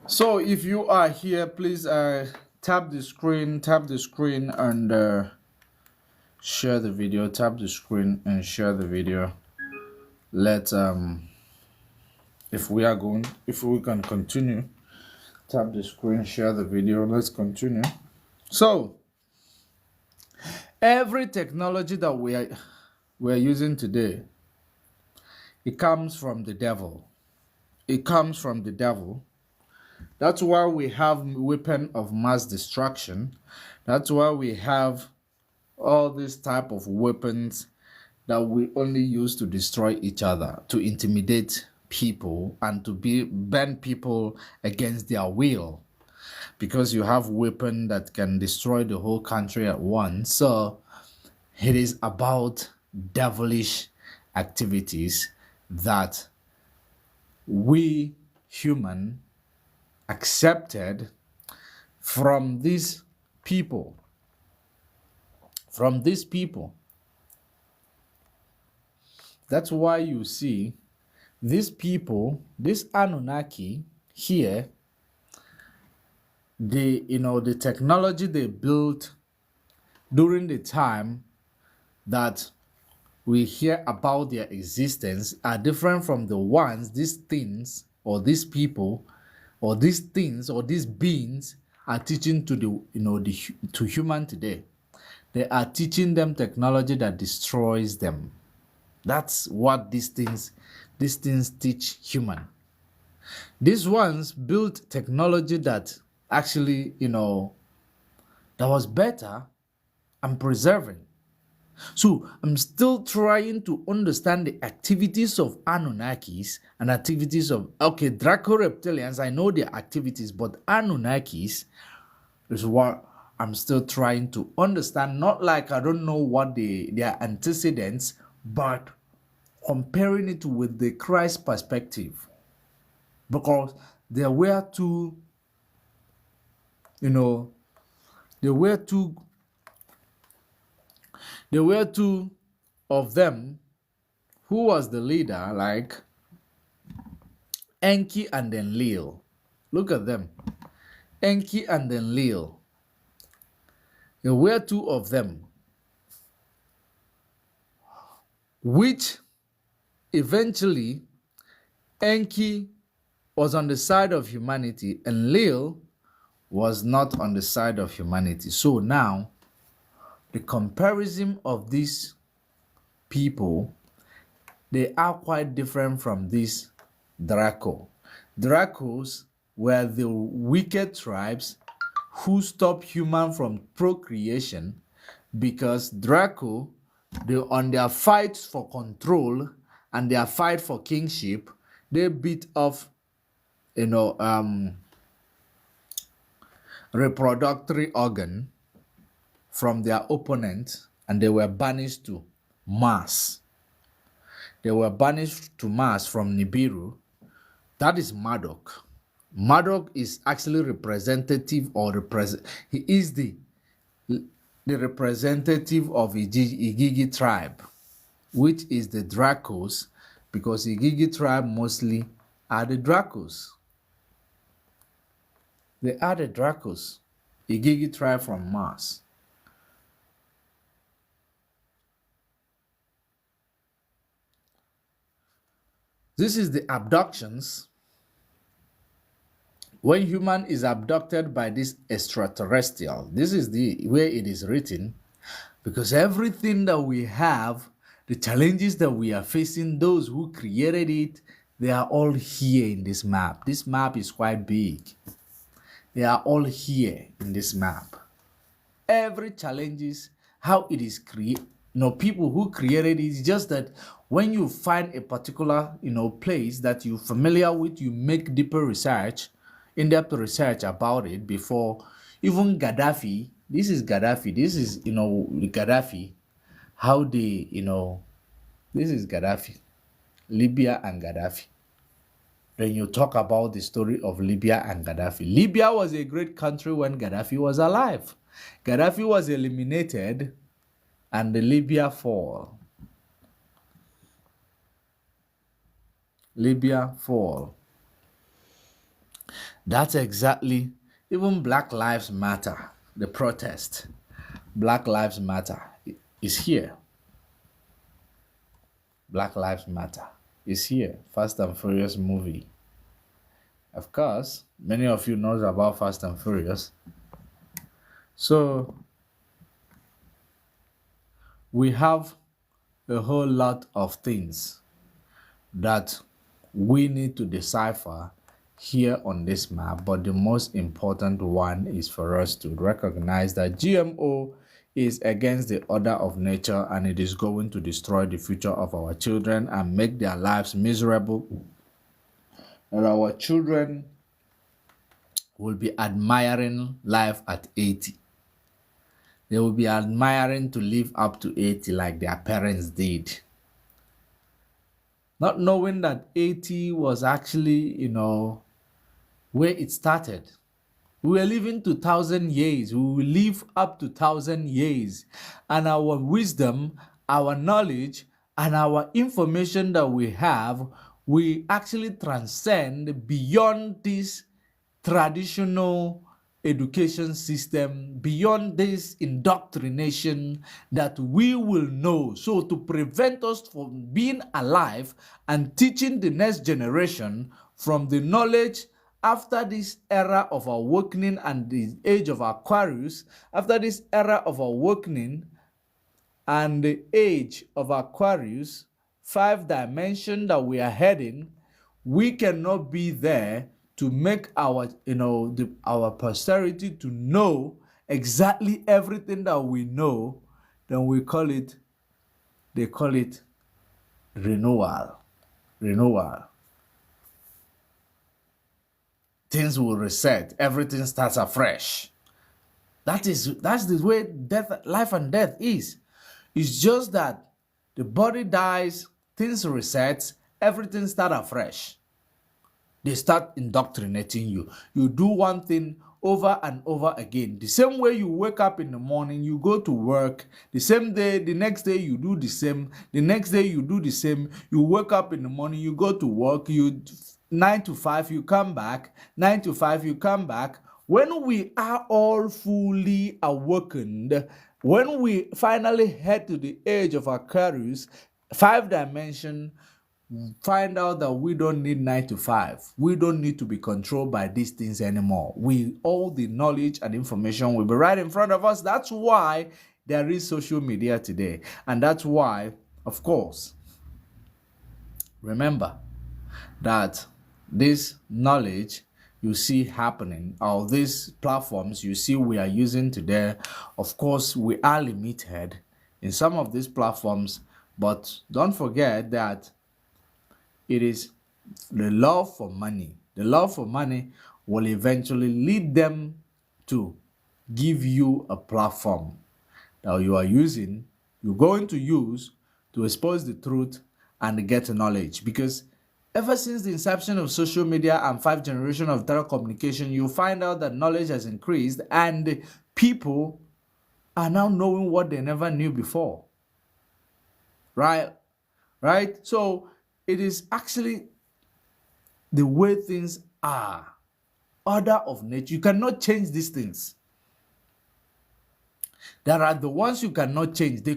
So if you are here, please tap the screen and share the video. Tap the screen and share the video. Let if we can continue, tap the screen, share the video. Let's continue. So every technology that we're using today, it comes from the devil. It comes from the devil. That's why we have weapon of mass destruction. That's why we have all these type of weapons that we only use to destroy each other, to intimidate people and to bend people against their will. Because you have weapon that can destroy the whole country at once. So it is about devilish activities that we human accepted from these people. That's why you see these people, this Anunnaki here, the technology they built during the time that we hear about their existence are different from the ones these things or these people or these things or these beings are teaching to to human today. They are teaching them technology that destroys them. That's what these things teach human. These ones built technology that actually, that was better and preserving. So I'm still trying to understand the activities of Anunnakis and activities of, Draco reptilians, I know their activities, but Anunnakis is what I'm still trying to understand. Not like I don't know what their antecedents, but comparing it with the Christ perspective. Because there were two, there were two of them. Who was the leader? Like Enki and then Lil. Look at them. Enki and then Lil. There were two of them. which eventually Enki was on the side of humanity and Lil was not on the side of humanity. So now, the comparison of these people, they are quite different from this Draco. Dracos were the wicked tribes who stopped human from procreation because Draco, on their fight for control and their fight for kingship, they beat off, reproductory organ from their opponent, and they were banished to Mars. They were banished to Mars from Nibiru. That is Marduk. Marduk is actually representative he is the representative of Igigi tribe, which is the Dracos, because Igigi tribe mostly are the Dracos. They are the Dracos. Igigi tribe from Mars. This is the abductions. When human is abducted by this extraterrestrial, this is the way it is written, because everything that we have, the challenges that we are facing, those who created it, they are all here in this map. This map is quite big. They are all here in this map. Every challenges, how it is created. People who created it, is just that when you find a particular, place that you're familiar with, you make deeper research, in-depth research about it before. Even Gaddafi, this is Gaddafi, how they, this is Gaddafi, Libya and Gaddafi. Then you talk about the story of Libya and Gaddafi. Libya was a great country when Gaddafi was alive. Gaddafi was eliminated and the Libya fall. Libya fall. That's exactly, even Black Lives Matter, the protest. Black Lives Matter is here. Black Lives Matter is here. Fast and Furious movie. Of course, many of you knows about Fast and Furious. So we have a whole lot of things that we need to decipher here on this map, but the most important one is for us to recognize that GMO is against the order of nature, and it is going to destroy the future of our children and make their lives miserable. And our children will be admiring life at 80. They will be admiring to live up to 80 like their parents did. Not knowing that 80 was actually, where it started. We were living to 1,000 years. We will live up to 1,000 years. And our wisdom, our knowledge, and our information that we have, we actually transcend beyond this traditional education system, beyond this indoctrination that we will know. So to prevent us from being alive and teaching the next generation from the knowledge after this era of awakening and the age of Aquarius, after this era of awakening and the age of Aquarius, 5 dimension that we are heading, we cannot be there to make our, our posterity to know exactly everything that we know. Then they call it renewal. Things will reset. Everything starts afresh. That's the way life and death is. It's just that the body dies, things reset, everything starts afresh. They start indoctrinating you. You do one thing over and over again. The same way you wake up in the morning, you go to work. The same day, the next day you do the same. The next day you do the same. You wake up in the morning, you go to work. 9 to 5, you come back. 9 to 5, you come back. When we are all fully awakened, when we finally head to the age of Aquarius, Five dimension, find out that we don't need 9 to 5. We don't need to be controlled by these things anymore. All the knowledge and information will be right in front of us. That's why there is social media today. And that's why, of course, remember that this knowledge you see happening, or these platforms you see we are using today, of course, we are limited in some of these platforms, but don't forget that it is the love for money. The love for money will eventually lead them to give you a platform that you are using, you're going to use to expose the truth and get knowledge. Because ever since the inception of social media and 5th generation of telecommunication, you find out that knowledge has increased and people are now knowing what they never knew before. Right? So it is actually the way things are. Order of nature. You cannot change these things. There are the ones you cannot change. They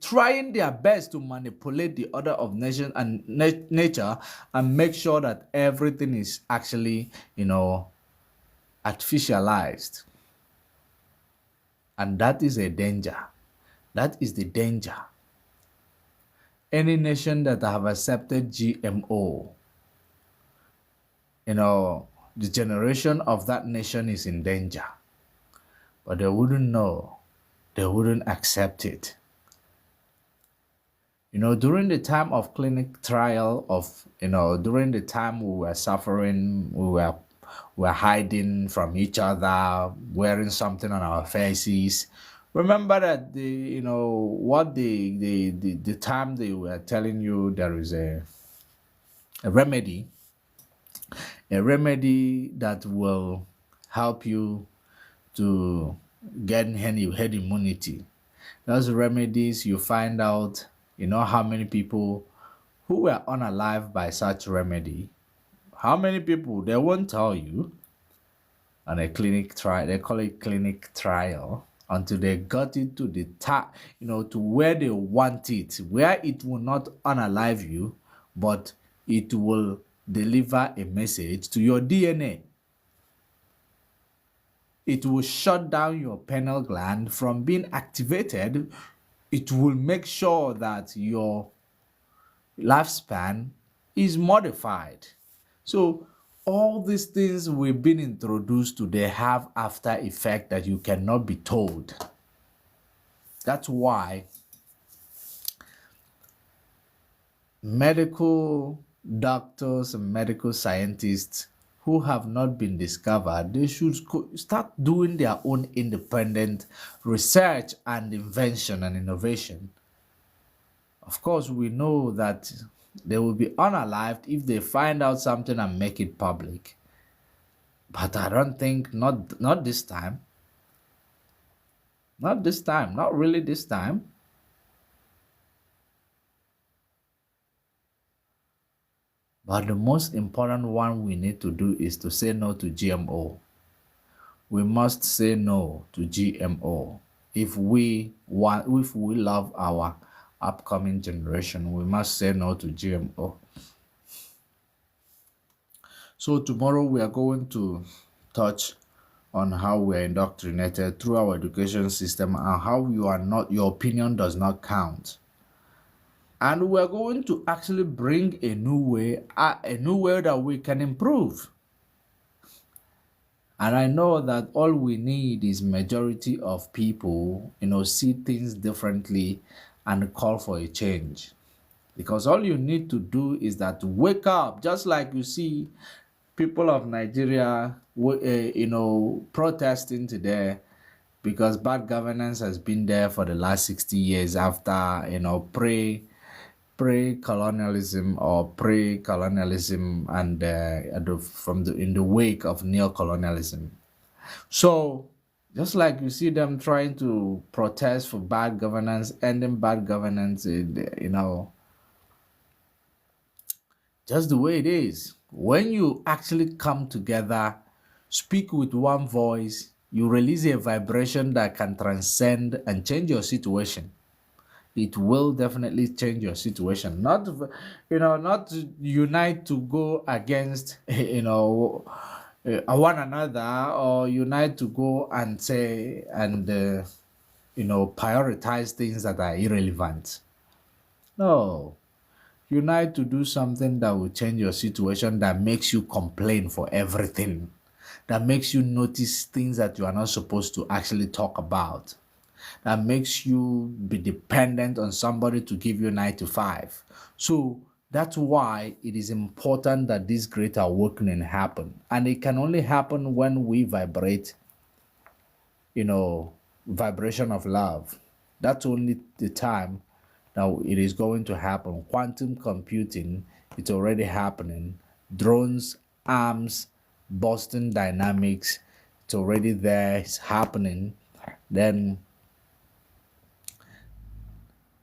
trying their best to manipulate the order of nature and make sure that everything is actually, artificialized. And that is a danger. That is the danger. Any nation that have accepted GMO, the generation of that nation is in danger. But they wouldn't know. They wouldn't accept it. During the time of clinic trial during the time we were suffering, we were hiding from each other, wearing something on our faces. Remember that the time they were telling you there is a remedy that will help you to get head immunity. Those remedies, you find out, how many people who were unalive by such remedy. How many people, they won't tell you on a clinic trial. They call it clinic trial until they got it to the to where they want it, where it will not unalive you, but it will deliver a message to your DNA. It will shut down your pineal gland from being activated. It will make sure that your lifespan is modified. So all these things we've been introduced to, they have after effect that you cannot be told. That's why medical doctors and medical scientists who have not been discovered, they should start doing their own independent research and invention and innovation. Of course, we know that they will be unalived if they find out something and make it public. But I don't think, not this time. Not this time, not really this time. But the most important one we need to do is to say no to GMO. We must say no to GMO. If we love our upcoming generation, we must say no to GMO. So tomorrow we are going to touch on how we are indoctrinated through our education system and how your opinion does not count. And we're going to actually bring a new way that we can improve. And I know that all we need is majority of people, see things differently and call for a change. Because all you need to do is that wake up, just like you see people of Nigeria, protesting today because bad governance has been there for the last 60 years after, pre-colonialism and in the wake of neocolonialism. So just like you see them trying to protest for bad governance, ending bad governance, just the way it is. When you actually come together, speak with one voice, you release a vibration that can transcend and change your situation. It will definitely change your situation. Not, not to unite to go against, one another, or unite to go and say and prioritize things that are irrelevant. No, unite to do something that will change your situation, that makes you complain for everything, that makes you notice things that you are not supposed to actually talk about, that makes you be dependent on somebody to give you 9 to 5. So that's why it is important that this great awakening happen. And it can only happen when we vibrate, vibration of love. That's only the time that it is going to happen. Quantum computing, it's already happening. Drones, arms, Boston Dynamics, it's already there, it's happening. Then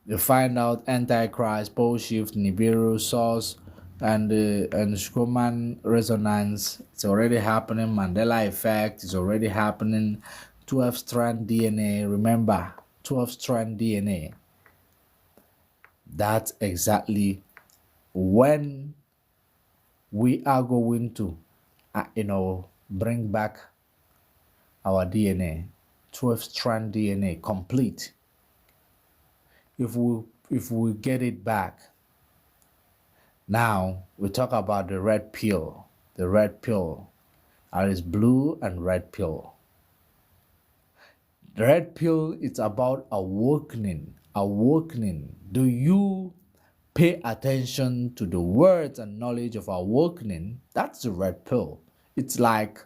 you find out Antichrist, pole shift, Nibiru, source, and Schumann resonance. It's already happening. Mandela effect is already happening. 12-strand DNA. Remember, 12-strand DNA. That's exactly when we are going to, bring back our DNA. 12-strand DNA complete. If we get it back. Now we talk about the red pill. The red pill. There is blue and red pill. The red pill is about awakening. Awakening. Do you pay attention to the words and knowledge of awakening? That's the red pill. It's like,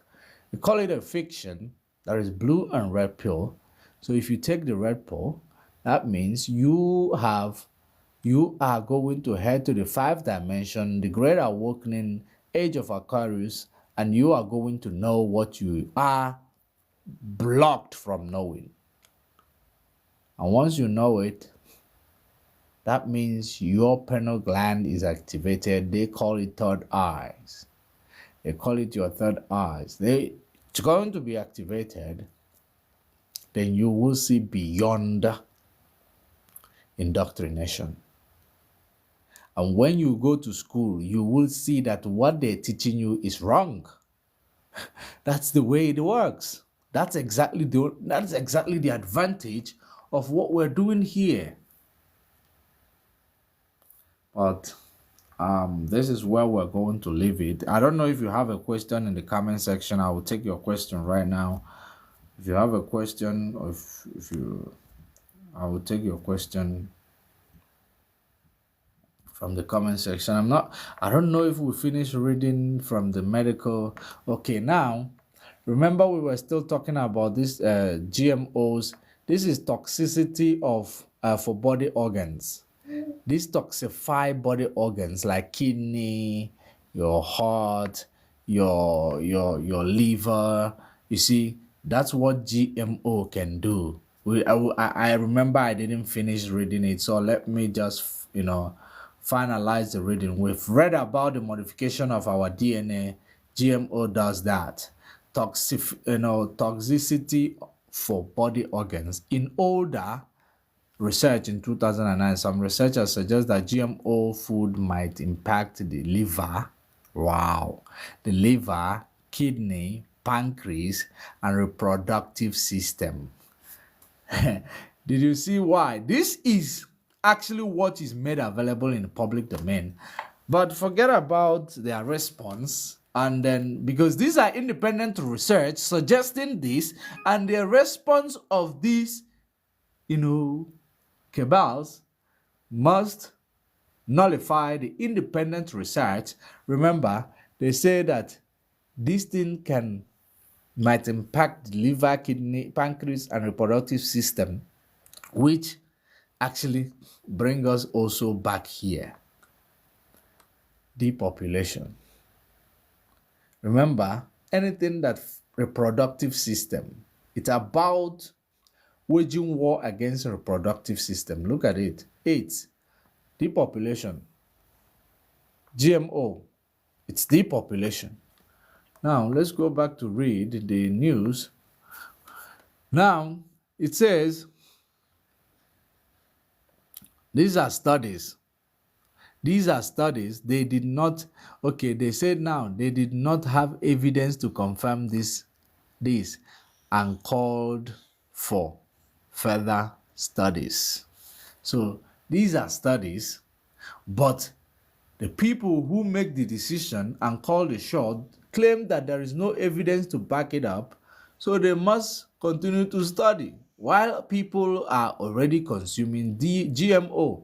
we call it a fiction. There is blue and red pill. So if you take the red pill, that means you are going to head to the 5th dimension, the great awakening, age of Aquarius, and you are going to know what you are blocked from knowing. And once you know it, that means your pineal gland is activated. They call it third eyes. They call it your third eyes. It's going to be activated. Then you will see beyond indoctrination. And when you go to school, you will see that what they're teaching you is wrong. That's the way it works. That's exactly the advantage of what we're doing here. But this is where we're going to leave it. I don't know if you have a question in the comment section. I will take your question right now. If you have a question, or I will take your question from the comment section. I don't know if we finished reading from the medical. Okay, now remember we were still talking about this GMOs. This is toxicity of for body organs. These toxify body organs like kidney, your heart, your liver. You see, that's what GMO can do. I remember I didn't finish reading it, so let me just finalize the reading. We've read about the modification of our DNA. GMO does that. Toxicity for body organs. In older research in 2009, some researchers suggest that GMO food might impact the liver. Wow. The liver, kidney, pancreas, and reproductive system. Did you see why? This is actually what is made available in the public domain. But forget about their response. And then, because these are independent research suggesting this, and the response of these, cabals must nullify the independent research. Remember, they say that this thing might impact the liver, kidney, pancreas, and reproductive system, which actually bring us also back here. Depopulation. Remember, anything that reproductive system, it's about waging war against the reproductive system. Look at it. 8. Depopulation. GMO. It's depopulation. Now, let's go back to read the news. Now, it says, These are studies. These are studies. They did not, okay, they said now they did not have evidence to confirm this and called for further studies. So these are studies, but the people who make the decision and call the shot claim that there is no evidence to back it up, so they must continue to study while people are already consuming the GMO.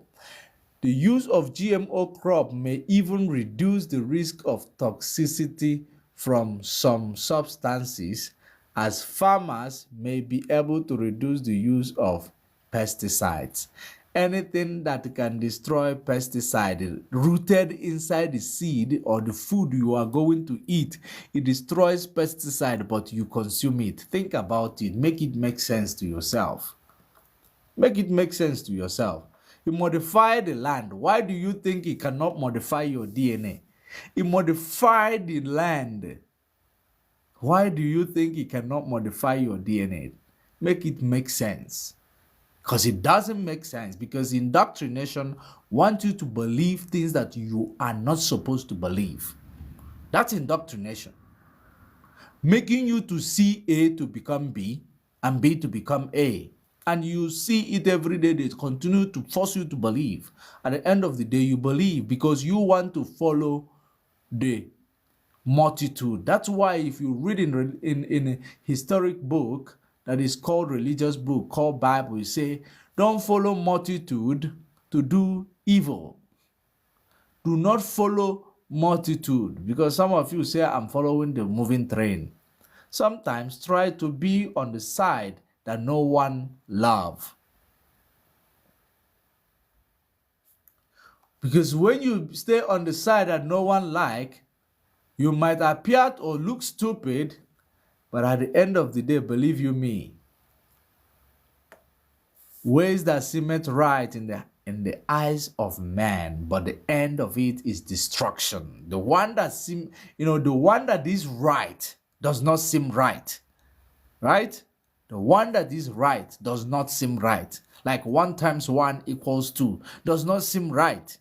The use of GMO crop may even reduce the risk of toxicity from some substances, as farmers may be able to reduce the use of pesticides. Anything that can destroy pesticide rooted inside the seed or the food you are going to eat, it destroys pesticide, but you consume it. Think about it. Make it make sense to yourself. Make it make sense to yourself. You modify the land. Why do you think it cannot modify your DNA? It modified the land. Why do you think it cannot modify your DNA? Make it make sense. Because it doesn't make sense. Because indoctrination wants you to believe things that you are not supposed to believe. That's indoctrination. Making you to see A to become B and B to become A. And you see it every day. They continue to force you to believe. At the end of the day, you believe because you want to follow the multitude. That's why if you read in a historic book that is called religious book, called Bible, you say, don't follow multitude to do evil. Do not follow multitude, because some of you say, I'm following the moving train. Sometimes try to be on the side that no one love. Because when you stay on the side that no one like, you might appear or look stupid, but at the end of the day, believe you me, ways that seemeth right in the eyes of man, but the end of it is destruction. The one that the one that is right does not seem right. Right? The one that is right does not seem right. Like 1 times 1 equals 2 does not seem right.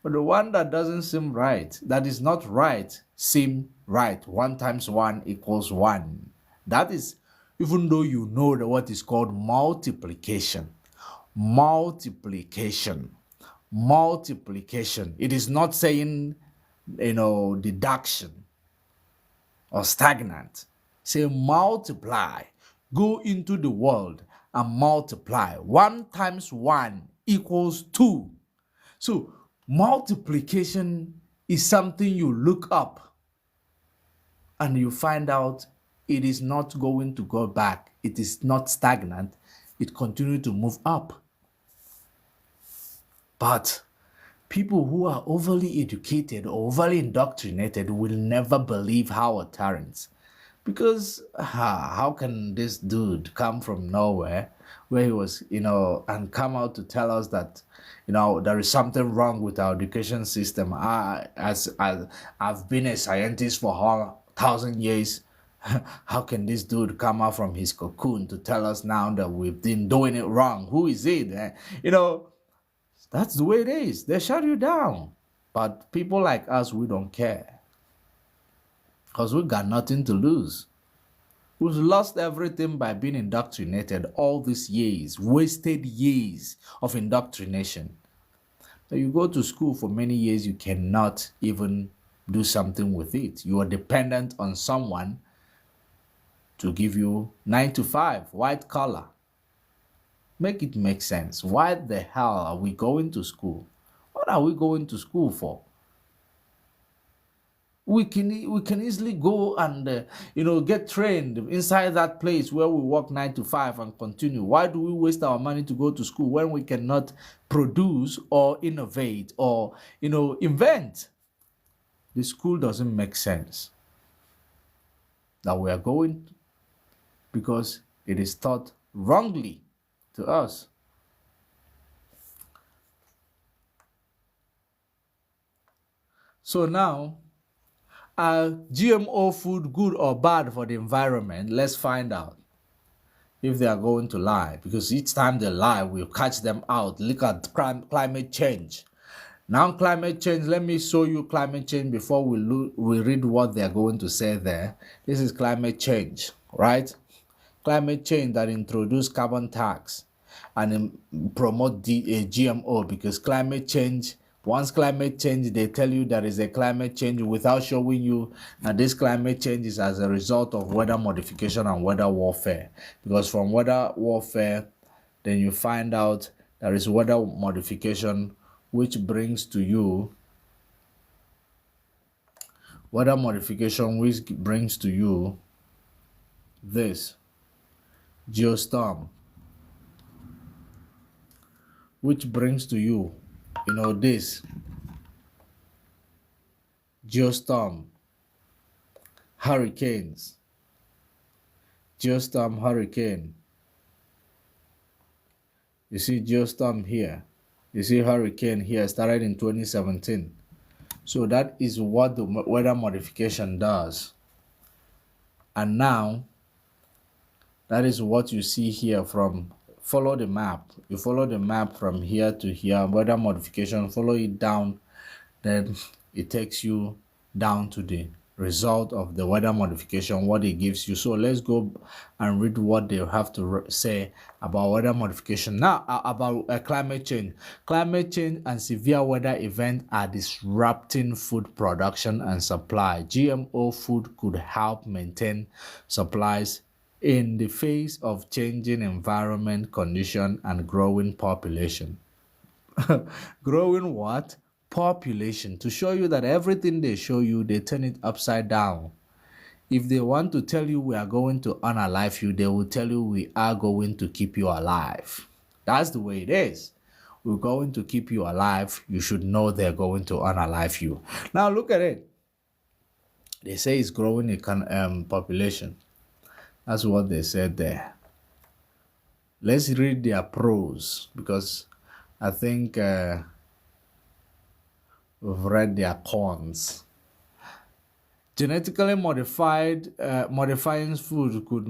But the one that doesn't seem right, that is not right, seem right. 1 times 1 equals 1. That is, even though you know what is called multiplication. Multiplication. Multiplication. It is not saying, deduction or stagnant. Say multiply. Go into the world and multiply. 1 times 1 equals 2. So multiplication is something you look up and you find out it is not going to go back. It is not stagnant. It continues to move up. But people who are overly educated or overly indoctrinated will never believe our tyrants. Because how can this dude come from nowhere where he was, and come out to tell us that, there is something wrong with our education system. I've been a scientist for 1,000 years. How can this dude come out from his cocoon to tell us now that we've been doing it wrong? Who is it? That's the way it is. They shut you down. But people like us, we don't care. Because we got nothing to lose. We've lost everything by being indoctrinated all these years, wasted years of indoctrination. So you go to school for many years, you cannot even do something with it. You are dependent on someone to give you 9 to 5, white collar. Make it make sense. Why the hell are we going to school? What are we going to school for? We can easily go and get trained inside that place where we work 9 to 5 and continue. Why do we waste our money to go to school when we cannot produce or innovate or invent? The school doesn't make sense. That we are going because it is taught wrongly to us. So now, are GMO food good or bad for the environment? Let's find out. if they are going to lie, because each time they lie, we'll catch them out. Look at climate change. Now, climate change, let me show you climate change before we read what they're going to say there. This is climate change, right? Climate change that introduced carbon tax and promote GMO, because climate change, once climate change, they tell you there is a climate change without showing you that this climate change is as a result of weather modification and weather warfare. Because from weather warfare, then you find out there is weather modification, which brings to you this geostorm, which brings to you, this geostorm, hurricanes, geostorm, hurricane. You see geostorm here. You see hurricane here, started in 2017. So that is what the weather modification does. And now, that is what you see here from, follow the map. You follow the map from here to here, weather modification, follow it down, then it takes you down to the result of the weather modification, what it gives you. So let's go and read what they have to say about weather modification. Now, about climate change. Climate change and severe weather events are disrupting food production and supply. GMO food could help maintain supplies in the face of changing environment condition and growing population. Growing what? Population. To show you that everything they show you, they turn it upside down. If they want to tell you we are going to unalive you, they will tell you we are going to keep you alive. That's the way it is. We're going to keep you alive. You should know they're going to unalive you. Now look at it. They say it's growing population. That's what they said there. Let's read their pros, because I think we've read their cons. Genetically modifying food could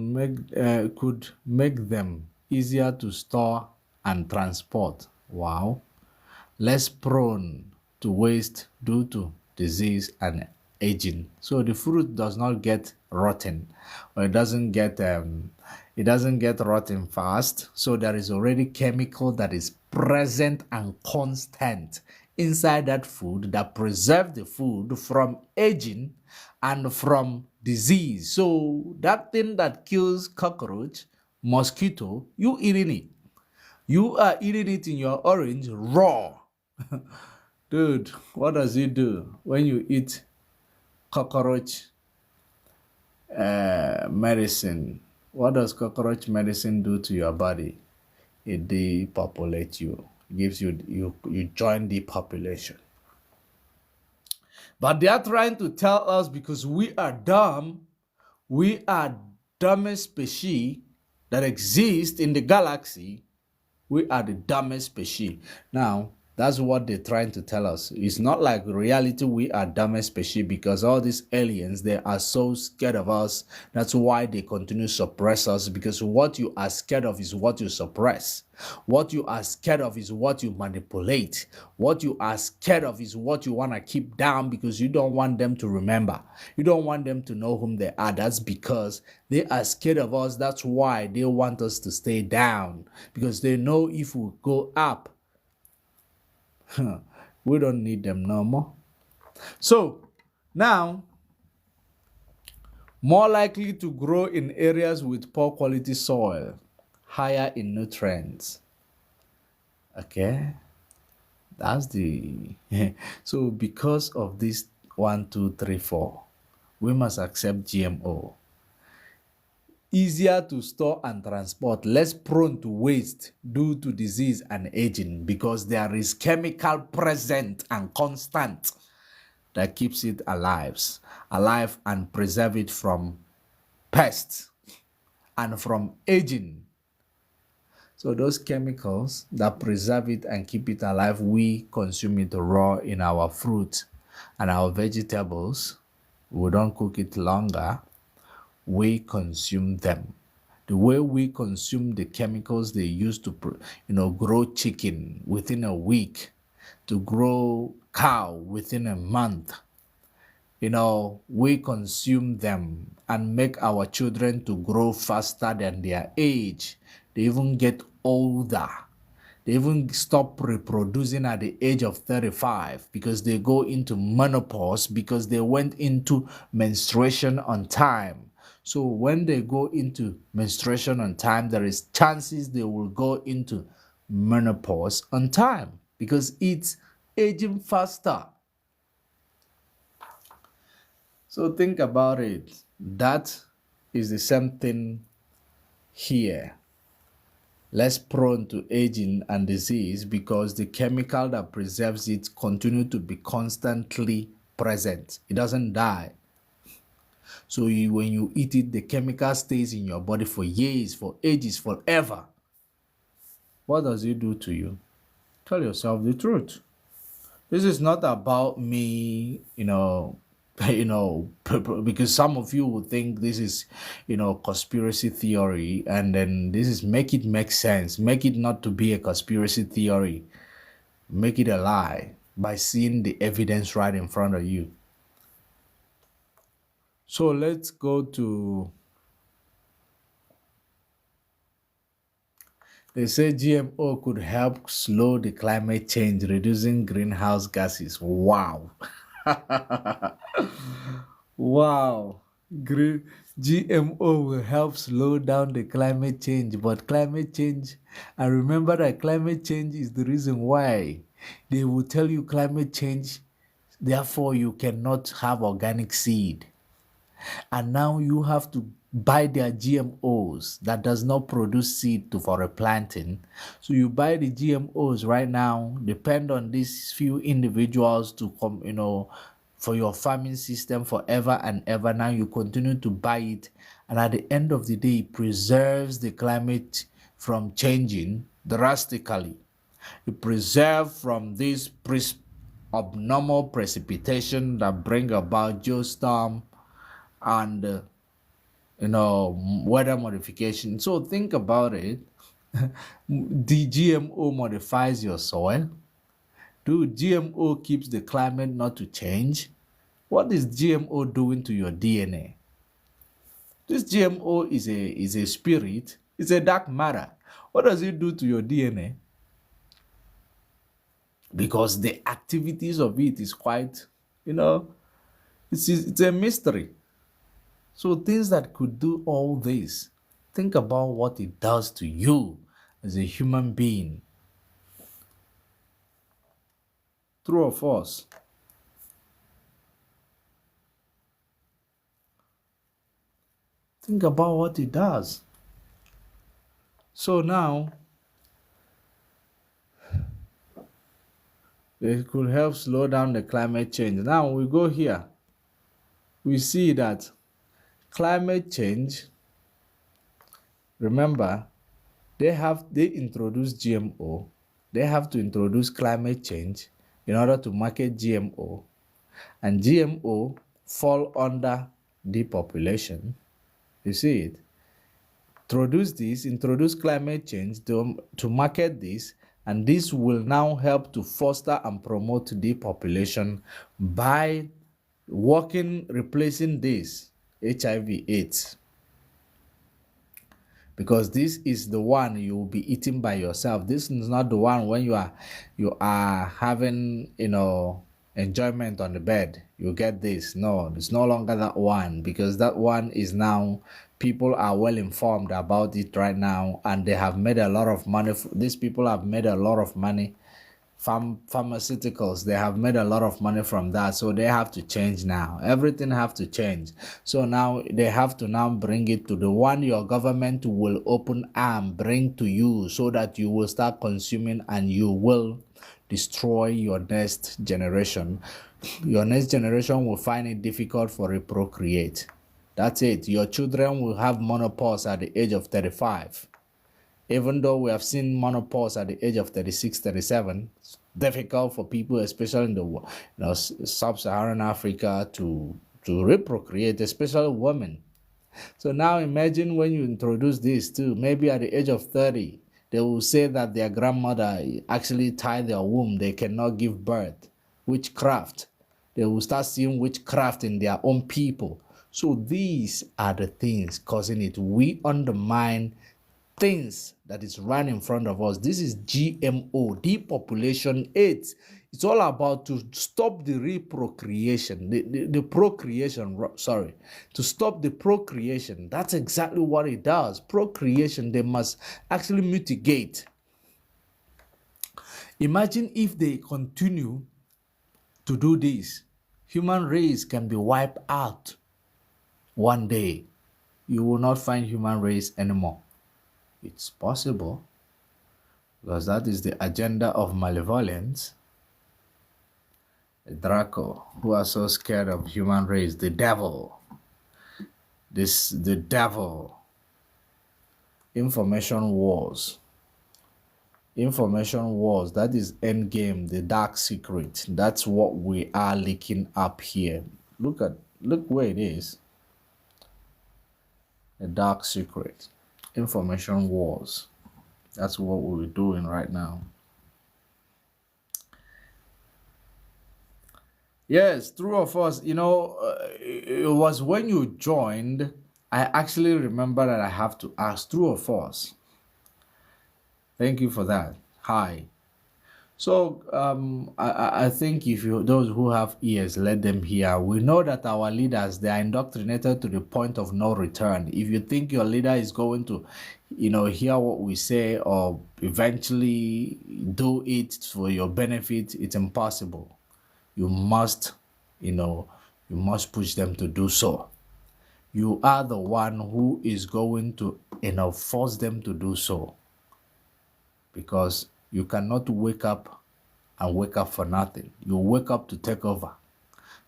make them easier to store and transport. Wow. Less prone to waste due to disease and aging. So the fruit does not get rotten, or it doesn't get rotten fast. So there is already chemical that is present and constant inside that food that preserve the food from aging and from disease. So that thing that kills cockroach, mosquito, you eating it. You are eating it in your orange raw. Dude, what does it do when you eat cockroach medicine? What does cockroach medicine do to your body? It depopulates you. Gives you join the population. But they are trying to tell us, because we are dumb, we are dumbest species that exist in the galaxy. We are the dumbest species. Now, that's what they're trying to tell us. It's not like reality we are dumbest species, because all these aliens, they are so scared of us. That's why they continue to suppress us, because what you are scared of is what you suppress. What you are scared of is what you manipulate. What you are scared of is what you want to keep down, because you don't want them to remember. You don't want them to know whom they are. That's because they are scared of us. That's why they want us to stay down, because they know if we go up, we don't need them no more. So now, more likely to grow in areas with poor quality soil, higher in nutrients. Okay, that's the so because of this 1, 2, 3, 4, we must accept GMO. Easier to store and transport, less prone to waste due to disease and aging, because there is chemical present and constant that keeps it alive and preserve it from pests and from aging. So those chemicals that preserve it and keep it alive, we consume it raw in our fruit and our vegetables. We don't cook it longer. We consume them. The way we consume the chemicals they use to, grow chicken within a week, to grow cow within a month. We consume them and make our children to grow faster than their age. They even get older. They even stop reproducing at the age of 35 because they go into menopause because they went into menstruation on time. So when they go into menstruation on time, there is chances they will go into menopause on time because it's aging faster. So think about it. That is the same thing here. Less prone to aging and disease because the chemical that preserves it continue to be constantly present. It doesn't die. So when you eat it, the chemical stays in your body for years, for ages, forever. What does it do to you? Tell yourself the truth. This is not about me, because some of you would think this is, conspiracy theory, and then this is make it make sense. Make it not to be a conspiracy theory. Make it a lie by seeing the evidence right in front of you. So let's go to, they say GMO could help slow the climate change, reducing greenhouse gases. Wow. Wow. GMO will help slow down the climate change, but climate change, and remember that climate change is the reason why they will tell you climate change, therefore you cannot have organic seed. And now you have to buy their GMOs that does not produce seed for a planting. So you buy the GMOs right now, depend on these few individuals to come, for your farming system forever and ever. Now you continue to buy it, and at the end of the day, it preserves the climate from changing drastically. It preserves from this abnormal precipitation that bring about geostorm and weather modification. So think about it. The GMO modifies your soil. Do GMO keeps the climate not to change? What is GMO doing to your DNA? This GMO is a spirit. It's a dark matter. What does it do to your DNA? Because the activities of it is quite, it's a mystery. So things that could do all this, think about what it does to you as a human being. True or false? Think about what it does. So now, it could help slow down the climate change. Now we go here. We see that climate change, remember, they introduce GMO. They have to introduce climate change in order to market GMO. And GMO fall under depopulation. You see it? Introduce climate change to market this, and this will now help to foster and promote depopulation by replacing this HIV/AIDS. Because this is the one you will be eating by yourself. This is not the one when you are having enjoyment on the bed. You get this. No, it's no longer that one, because that one is now, people are well informed about it right now, and they have made a lot of money. These people have made a lot of money. Pharmaceuticals, they have made a lot of money from that, so they have to change now. Everything have to change. So now they have to now bring it to the one your government will open arm bring to you, so that you will start consuming and you will destroy your next generation. Your next generation will find it difficult for reprocreate. That's it. Your children will have menopause at the age of 35. Even though we have seen menopause at the age of 36, 37, it's difficult for people, especially in the sub-Saharan Africa, to reprocreate, especially women. So now imagine when you introduce this too, maybe at the age of 30, they will say that their grandmother actually tied their womb, they cannot give birth. Witchcraft. They will start seeing witchcraft in their own people. So these are the things causing it. We undermine things that is right in front of us. This is GMO, depopulation aids. It's all about to stop the reprocreation, the procreation, sorry, to stop the procreation. That's exactly what it does. Procreation, they must actually mitigate. Imagine if they continue to do this. Human race can be wiped out one day. You will not find human race anymore. It's possible because that is the agenda of malevolence. The Draco, who are so scared of human race, the devil. The devil. Information wars. Information wars. That is endgame, the dark secret. That's what we are leaking up here. Look where it is. The dark secret. Information wars. That's what we're doing right now. Yes, true of us. It was when you joined, I actually remember that I have to ask, true of us. Thank you for that. Hi. So I think if those who have ears, let them hear. We know that our leaders, they are indoctrinated to the point of no return. If you think your leader is going to, hear what we say or eventually do it for your benefit, it's impossible. You must push them to do so. You are the one who is going to, force them to do so. Because you cannot wake up and wake up for nothing. You wake up to take over.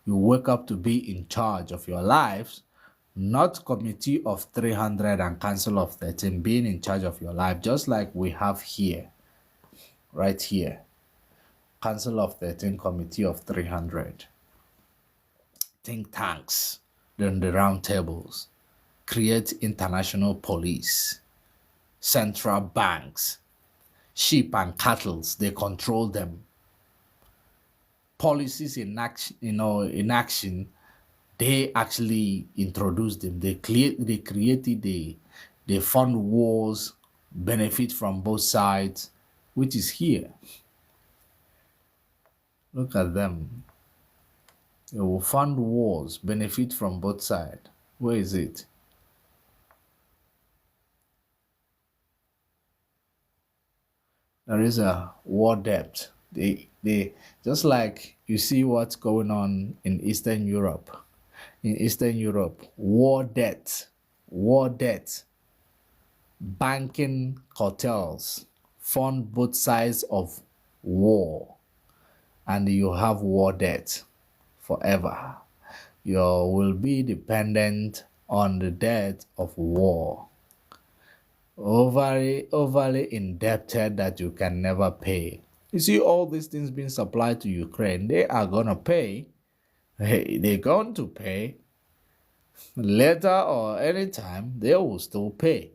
You wake up to be in charge of your lives, not Committee of 300 and Council of 13 being in charge of your life, just like we have here, right here. Council of 13, Committee of 300. Think tanks, then the round tables, create international police, central banks, sheep and cattle, they control them. Policies in action, they actually introduced them. They created, they fund wars, benefit from both sides, which is here. Look at them. They will fund wars, benefit from both sides. Where is it? There is a war debt. They just like you see what's going on in Eastern Europe. In Eastern Europe, war debt, banking cartels fund both sides of war, and you have war debt forever. You will be dependent on the debt of war. Overly indebted that you can never pay. You see all these things being supplied to Ukraine, they are going to pay. They're going to pay. Later or anytime, they will still pay.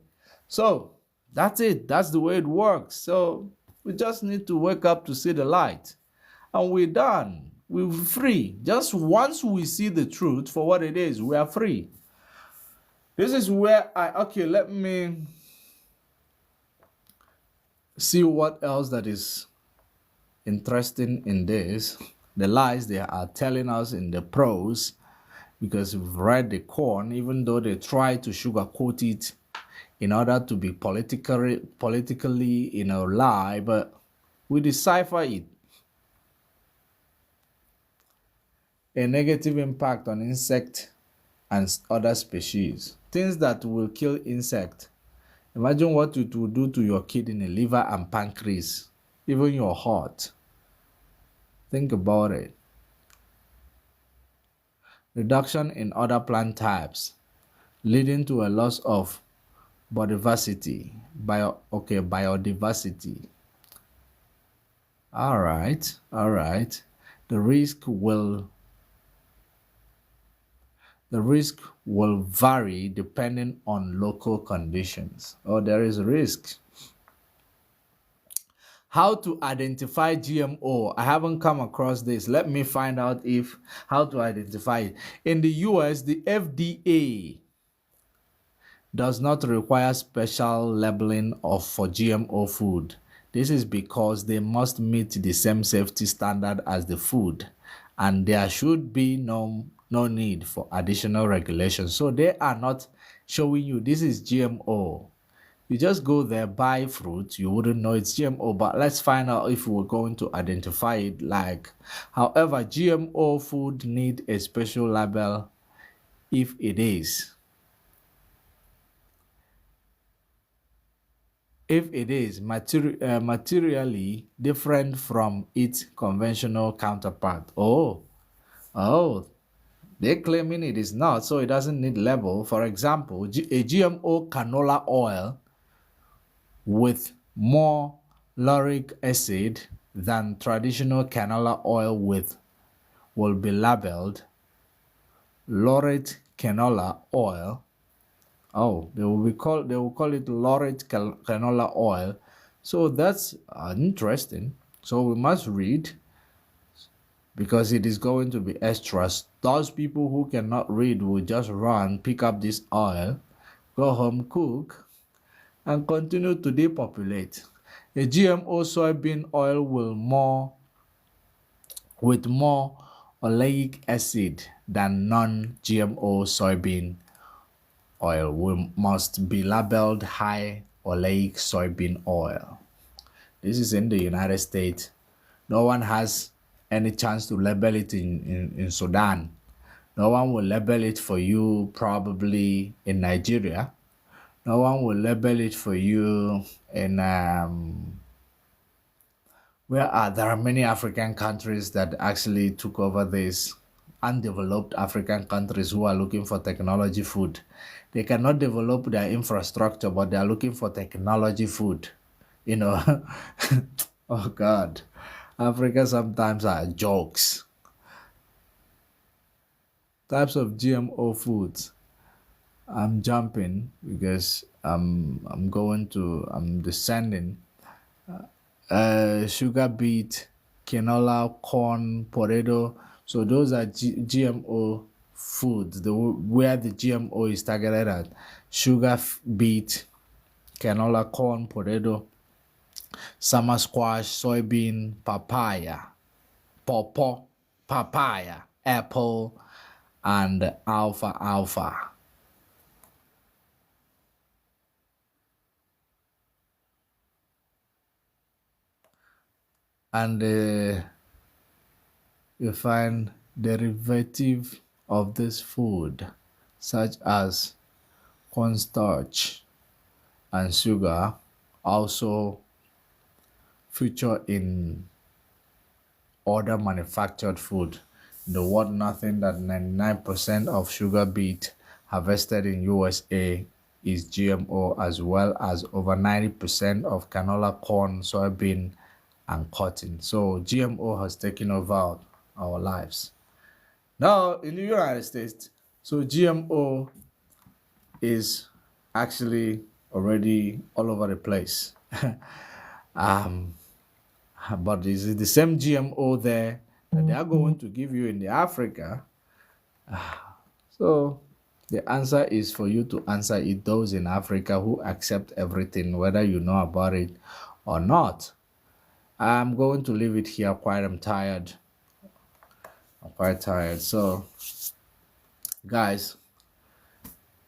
So, that's it. That's the way it works. So, we just need to wake up to see the light. And we're done. We're free. Just once we see the truth for what it is, we are free. This is where let me see what else that is interesting in this. The lies they are telling us in the prose, because we've read the corn, even though they try to sugarcoat it in order to be politically, lie, but we decipher it. A negative impact on insect and other species. Things that will kill insect. Imagine what it will do to your kidney, liver, and pancreas, even your heart. Think about it. Reduction in other plant types, leading to a loss of biodiversity. Biodiversity. All right. The The risk will vary depending on local conditions. Oh, there is risk. How to identify GMO? I haven't come across this. Let me find out if how to identify it. In the US, the FDA does not require special labeling of for GMO food. This is because they must meet the same safety standard as the food, and there should be no need for additional regulations. So they are not showing you this is GMO. You just go there, buy fruit, you wouldn't know it's GMO, but let's find out if we're going to identify it like. However, GMO food need a special label if it is. If it is materially different from its conventional counterpart. Oh, they're claiming it is not, so it doesn't need label. For example, a GMO canola oil with more lauric acid than traditional canola oil with will be labeled laurate canola oil. Oh, they will call it laurate canola oil. So that's interesting. So we must read because it is going to be extras. Those people who cannot read will just run, pick up this oil, go home, cook, and continue to depopulate. A GMO soybean oil with more oleic acid than non-GMO soybean oil must be labeled high oleic soybean oil. This is in the United States. No one has any chance to label it in Sudan. No one will label it for you probably in Nigeria. No one will label it for you in there are many African countries that actually took over this, undeveloped African countries who are looking for technology food. They cannot develop their infrastructure, but they are looking for technology food. You know, oh God, Africa sometimes are jokes. Types of GMO foods. I'm jumping because I'm descending. Sugar beet, canola, corn, potato. So those are GMO foods. Where the GMO is targeted at: sugar beet, canola, corn, potato, summer squash, soybean, papaya, pawpaw, papaya, apple, and alfalfa. And you find derivative of this food such as cornstarch and sugar also feature in other manufactured food. The world nothing that 99% of sugar beet harvested in USA is GMO, as well as over 90% of canola, corn, soybean, and cotton. So GMO has taken over our lives. Now in the United States, so GMO is actually already all over the place. But is it the same GMO there that they are going to give you in the Africa? So the answer is for you to answer it. Those in Africa who accept everything, whether you know about it or not. I'm going to leave it here. I'm tired. I'm quite tired. So, guys,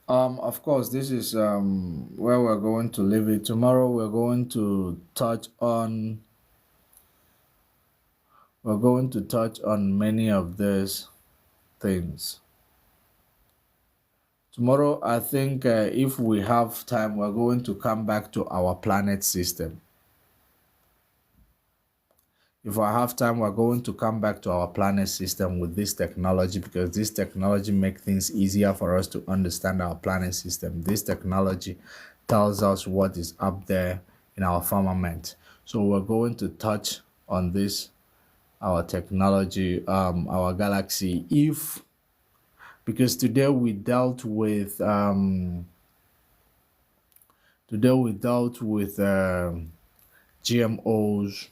of course, this is where we're going to leave it. Tomorrow, we're going to touch on many of these things. Tomorrow, I think if we have time, we're going to come back to our planet system. If I have time, we're going to come back to our planet system with this technology, because this technology makes things easier for us to understand our planet system. This technology tells us what is up there in our firmament. So we're going to touch on this, our technology, our galaxy, if because today we dealt with GMO'S,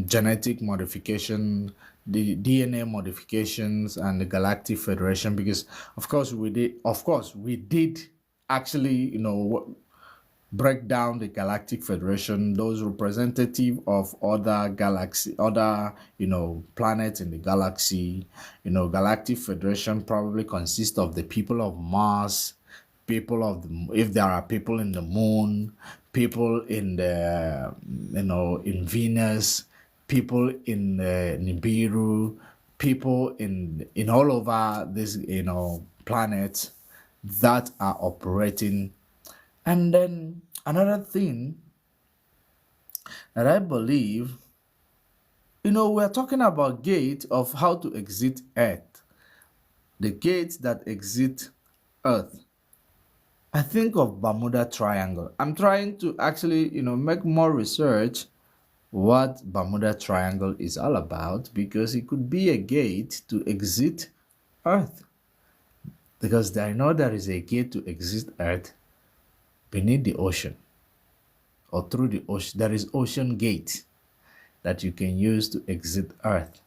genetic modification, the DNA modifications, and the Galactic Federation. Because of course we did actually, break down the Galactic Federation, those representative of other galaxy, other, planets in the galaxy. Galactic Federation probably consists of the people of Mars, people of the, if there are people in the moon, people in the, in Venus, people in Nibiru, people in all over this, planet that are operating. And then another thing that I believe, we're talking about gate of how to exit Earth, the gates that exit Earth. I think of Bermuda Triangle. I'm trying to actually, make more research what Bermuda Triangle is all about, because it could be a gate to exit Earth. Because I know there is a gate to exit Earth beneath the ocean, or through the ocean. There is ocean gate that you can use to exit Earth.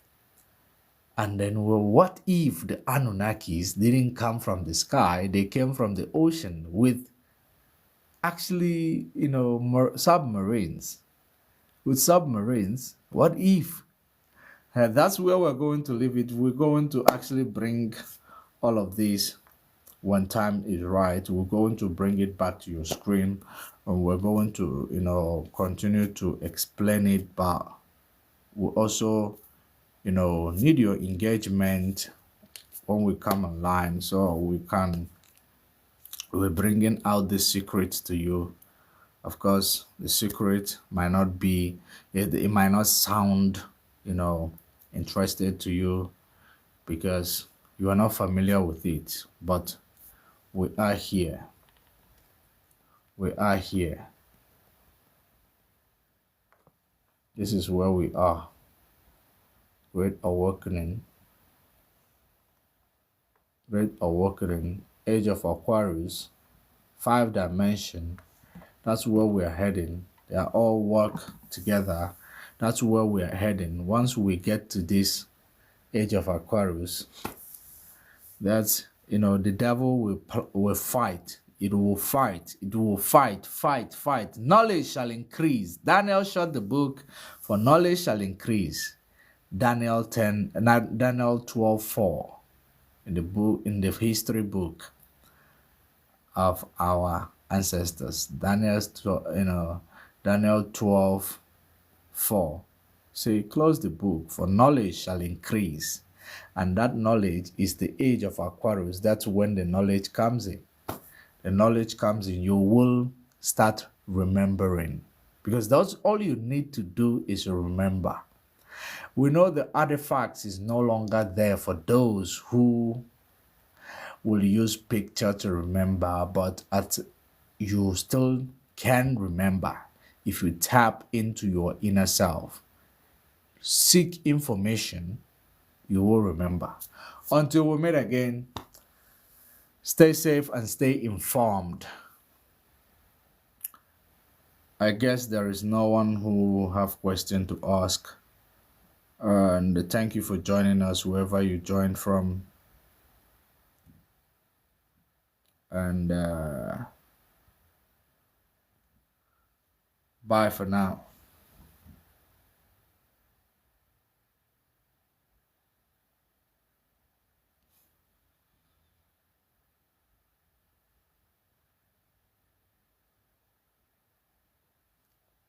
And then, well, what if the Anunnakis didn't come from the sky? They came from the ocean with actually, submarines. With submarines, what if? That's where we're going to leave it. We're going to actually bring all of this when time is right. We're going to bring it back to your screen, and we're going to, continue to explain it, but we also, need your engagement when we come online, so we're bringing out the secrets to you. Of course, the secret might not be, it might not sound, interested to you, because you are not familiar with it, but we are here. We are here. This is where we are. Great awakening. Great awakening. Age of Aquarius. 5 dimension. That's where we're heading. They are all work together. That's where we're heading. Once we get to this age of Aquarius, that's, the devil will fight. It will fight. It will fight. Knowledge shall increase. Daniel shut the book, for knowledge shall increase. Daniel 12:4, in the book, in the history book of our ancestors. Daniel 12:4. So close the book, for knowledge shall increase. And that knowledge is the age of Aquarius. That's when the knowledge comes in. The knowledge comes in, you will start remembering. Because that's all you need to do, is remember. We know the artifacts is no longer there for those who will use picture to remember, but you still can remember if you tap into your inner self. Seek information, you will remember. Until we meet again, stay safe and stay informed. I guess there is no one who have question to ask. And thank you for joining us, wherever you joined from. And bye for now.